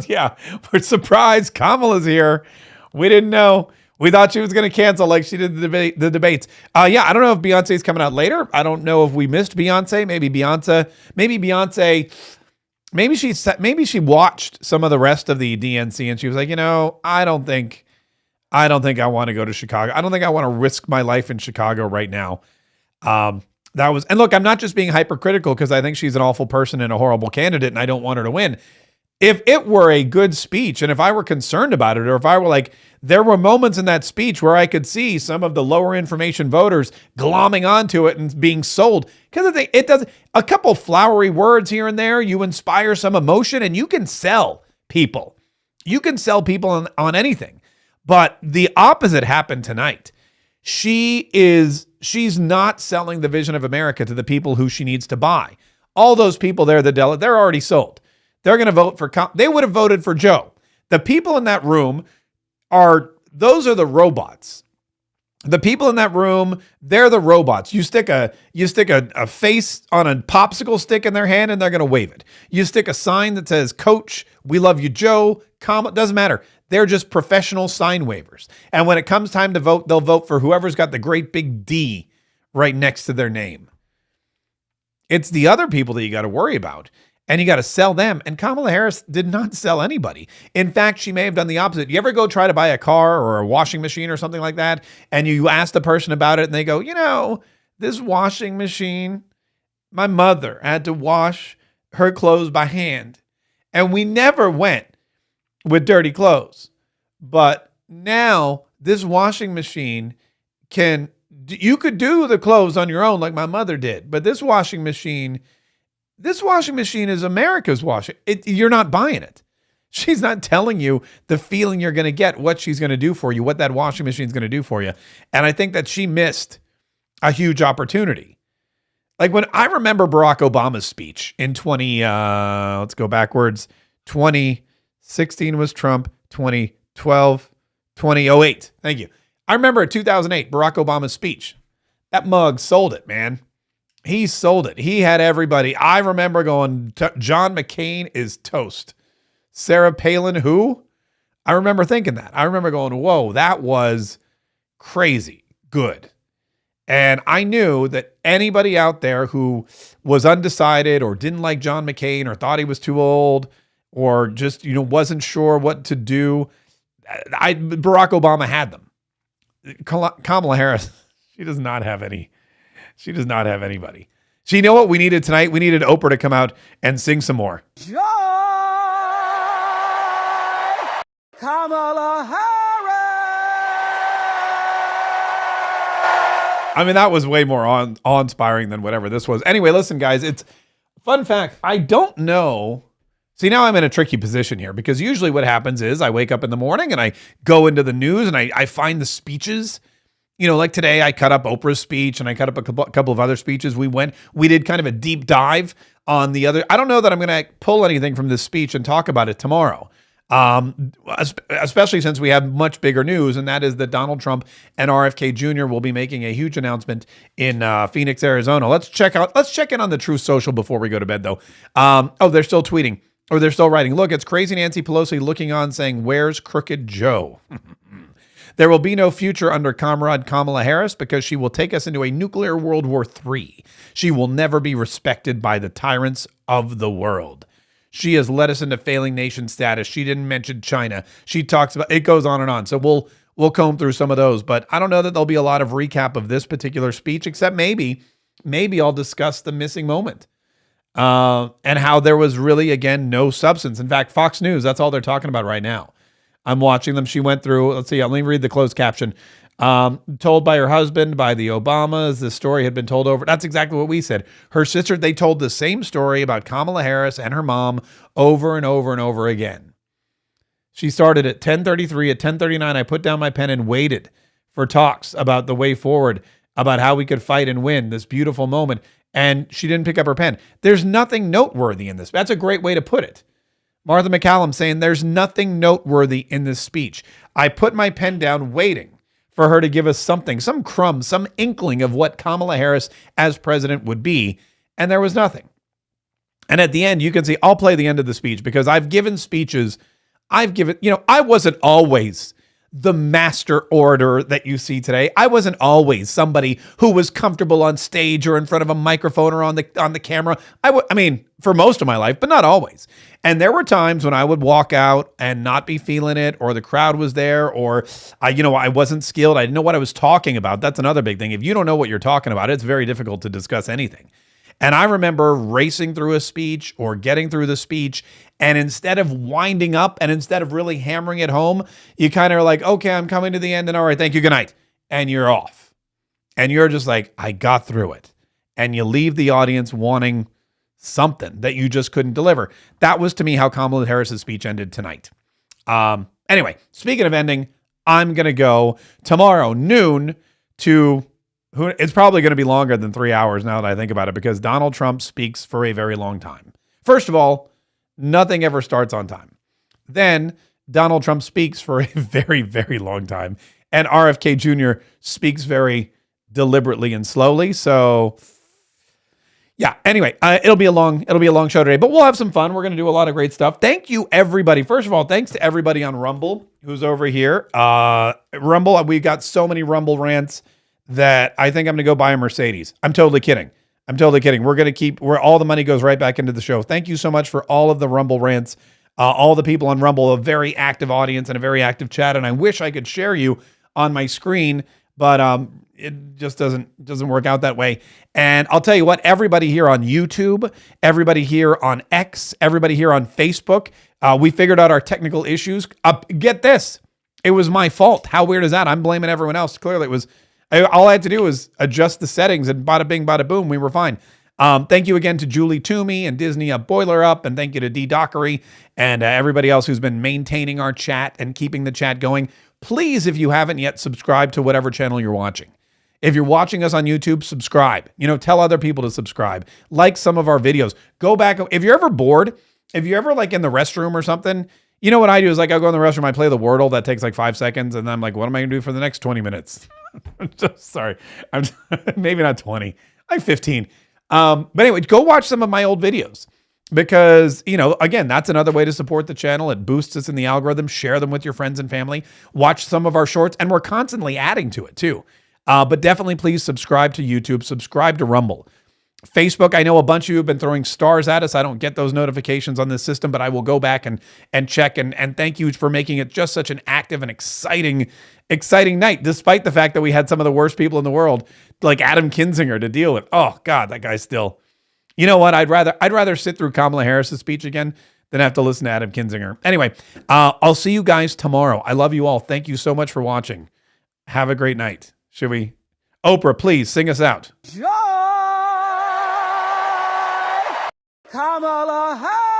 Yeah, we're surprised Kamala's here. We didn't know. We thought she was going to cancel like she did the debates. Yeah, I don't know if Beyonce's coming out later. I don't know if we missed Beyonce. Maybe she watched some of the rest of the DNC and she was like, I don't think I want to go to Chicago. I don't think I want to risk my life in Chicago right now. And look, I'm not just being hypercritical because I think she's an awful person and a horrible candidate and I don't want her to win. If it were a good speech and if I were concerned about it, or if I were like, there were moments in that speech where I could see some of the lower information voters glomming onto it and being sold, because it does a couple flowery words here and there. You inspire some emotion and you can sell people. You can sell people on anything. But the opposite happened tonight. She's not selling the vision of America to the people who she needs to buy. All those people there, they're already sold. They're going to vote for, they would have voted for Joe. The people in that room those are the robots. The people in that room, they're the robots. You stick a face on a popsicle stick in their hand and they're going to wave it. You stick a sign that says, Coach, we love you, Joe, doesn't matter. They're just professional sign wavers. And when it comes time to vote, they'll vote for whoever's got the great big D right next to their name. It's the other people that you got to worry about. And you got to sell them. And Kamala Harris did not sell anybody. In fact, she may have done the opposite. You ever go try to buy a car or a washing machine or something like that, and you ask the person about it, and they go, this washing machine, my mother had to wash her clothes by hand. And we never went with dirty clothes. But now this washing machine you could do the clothes on your own like my mother did. But this washing machine is America's washing. You're not buying it. She's not telling you the feeling you're going to get, what she's going to do for you, what that washing machine is going to do for you. And I think that she missed a huge opportunity. Like when I remember Barack Obama's speech in 2016 was Trump, 2012, 2008. Thank you. I remember 2008, Barack Obama's speech. That mug sold it, man. He sold it. He had everybody. I remember going, John McCain is toast. Sarah Palin, who? I remember thinking that. I remember going, whoa, that was crazy good. And I knew that anybody out there who was undecided or didn't like John McCain or thought he was too old or just, wasn't sure what to do, Barack Obama had them. Kamala Harris, she does not have any. She does not have anybody. So you know what we needed tonight? We needed Oprah to come out and sing some more. Joy, Kamala Harris. I mean, that was way more awe-inspiring than whatever this was. Anyway, listen, guys, it's fun fact. I don't know. See, now I'm in a tricky position here because usually what happens is I wake up in the morning and I go into the news and I find the speeches. Like today, I cut up Oprah's speech and I cut up a couple of other speeches. We did kind of a deep dive on the other. I don't know that I'm going to pull anything from this speech and talk about it tomorrow, especially since we have much bigger news, and that is that Donald Trump and RFK Jr. will be making a huge announcement in Phoenix, Arizona. Let's check in on the Truth Social before we go to bed, though. They're still tweeting, or they're still writing. Look, it's crazy Nancy Pelosi looking on saying, "Where's Crooked Joe?" There will be no future under Comrade Kamala Harris because she will take us into a nuclear World War III. She will never be respected by the tyrants of the world. She has led us into failing nation status. She didn't mention China. She talks about, it goes on and on. So we'll comb through some of those, but I don't know that there'll be a lot of recap of this particular speech, except maybe I'll discuss the missing moment. And how there was really, again, no substance. In fact, Fox News, that's all they're talking about right now. I'm watching them. She went through, let's see, let me read the closed caption. Told by her husband, by the Obamas, the story had been told over. That's exactly what we said. Her sister, they told the same story about Kamala Harris and her mom over and over and over again. She started at 10:33. At 10:39, I put down my pen and waited for talks about the way forward, about how we could fight and win this beautiful moment. And she didn't pick up her pen. There's nothing noteworthy in this. That's a great way to put it. Martha McCallum saying there's nothing noteworthy in this speech. I put my pen down waiting for her to give us something, some crumb, some inkling of what Kamala Harris as president would be. And there was nothing. And at the end, you can see, I'll play the end of the speech because I've given speeches. I wasn't always the master orator that you see today. I wasn't always somebody who was comfortable on stage or in front of a microphone or on the camera. I mean, for most of my life, but not always. And there were times when I would walk out and not be feeling it, or the crowd was there, or I wasn't skilled. I didn't know what I was talking about. That's another big thing. If you don't know what you're talking about, it's very difficult to discuss anything. And I remember racing through a speech or getting through the speech, and instead of winding up and instead of really hammering it home, you kind of are like, okay, I'm coming to the end, and all right, thank you, good night. And you're off. And you're just like, I got through it. And you leave the audience wanting something that you just couldn't deliver. That was, to me, how Kamala Harris's speech ended tonight. Anyway, speaking of ending, I'm going to go tomorrow noon to... It's probably going to be longer than 3 hours now that I think about it, because Donald Trump speaks for a very long time. First of all, nothing ever starts on time. Then Donald Trump speaks for a very, very long time. And RFK Jr. speaks very deliberately and slowly. So yeah, anyway, it'll be a long show today, but we'll have some fun. We're going to do a lot of great stuff. Thank you, everybody. First of all, thanks to everybody on Rumble who's over here. Rumble, we got so many Rumble rants that I think I'm going to go buy a Mercedes. I'm totally kidding. We're going to keep where all the money goes right back into the show. Thank you so much for all of the Rumble rants. All the people on Rumble, a very active audience and a very active chat. And I wish I could share you on my screen, but it just doesn't work out that way. And I'll tell you what, everybody here on YouTube, everybody here on X, everybody here on Facebook, we figured out our technical issues. Get this. It was my fault. How weird is that? I'm blaming everyone else. Clearly it was... All I had to do was adjust the settings, and bada bing, bada boom, we were fine. Thank you again to Julie Toomey and Disney Boiler Up, and thank you to D. Dockery and everybody else who's been maintaining our chat and keeping the chat going. Please, if you haven't yet, subscribe to whatever channel you're watching. If you're watching us on YouTube, subscribe. Tell other people to subscribe. Like some of our videos. Go back. If you're ever bored, if you're ever like in the restroom or something, you know what I do is like I'll go in the restroom, I play the Wordle. That takes like 5 seconds, and then I'm like, what am I going to do for the next 20 minutes? I'm just sorry. I'm maybe not 20, like 15. But anyway, go watch some of my old videos because, again, that's another way to support the channel. It boosts us in the algorithm. Share them with your friends and family. Watch some of our shorts, and we're constantly adding to it too. But definitely please subscribe to YouTube, subscribe to Rumble. Facebook, I know a bunch of you have been throwing stars at us. I don't get those notifications on this system, but I will go back and check. And thank you for making it just such an active and exciting night, despite the fact that we had some of the worst people in the world, like Adam Kinzinger, to deal with. Oh God, that guy's still. You know what? I'd rather sit through Kamala Harris's speech again than have to listen to Adam Kinzinger. Anyway, I'll see you guys tomorrow. I love you all. Thank you so much for watching. Have a great night. Should we? Oprah, please sing us out. Kamala Harris.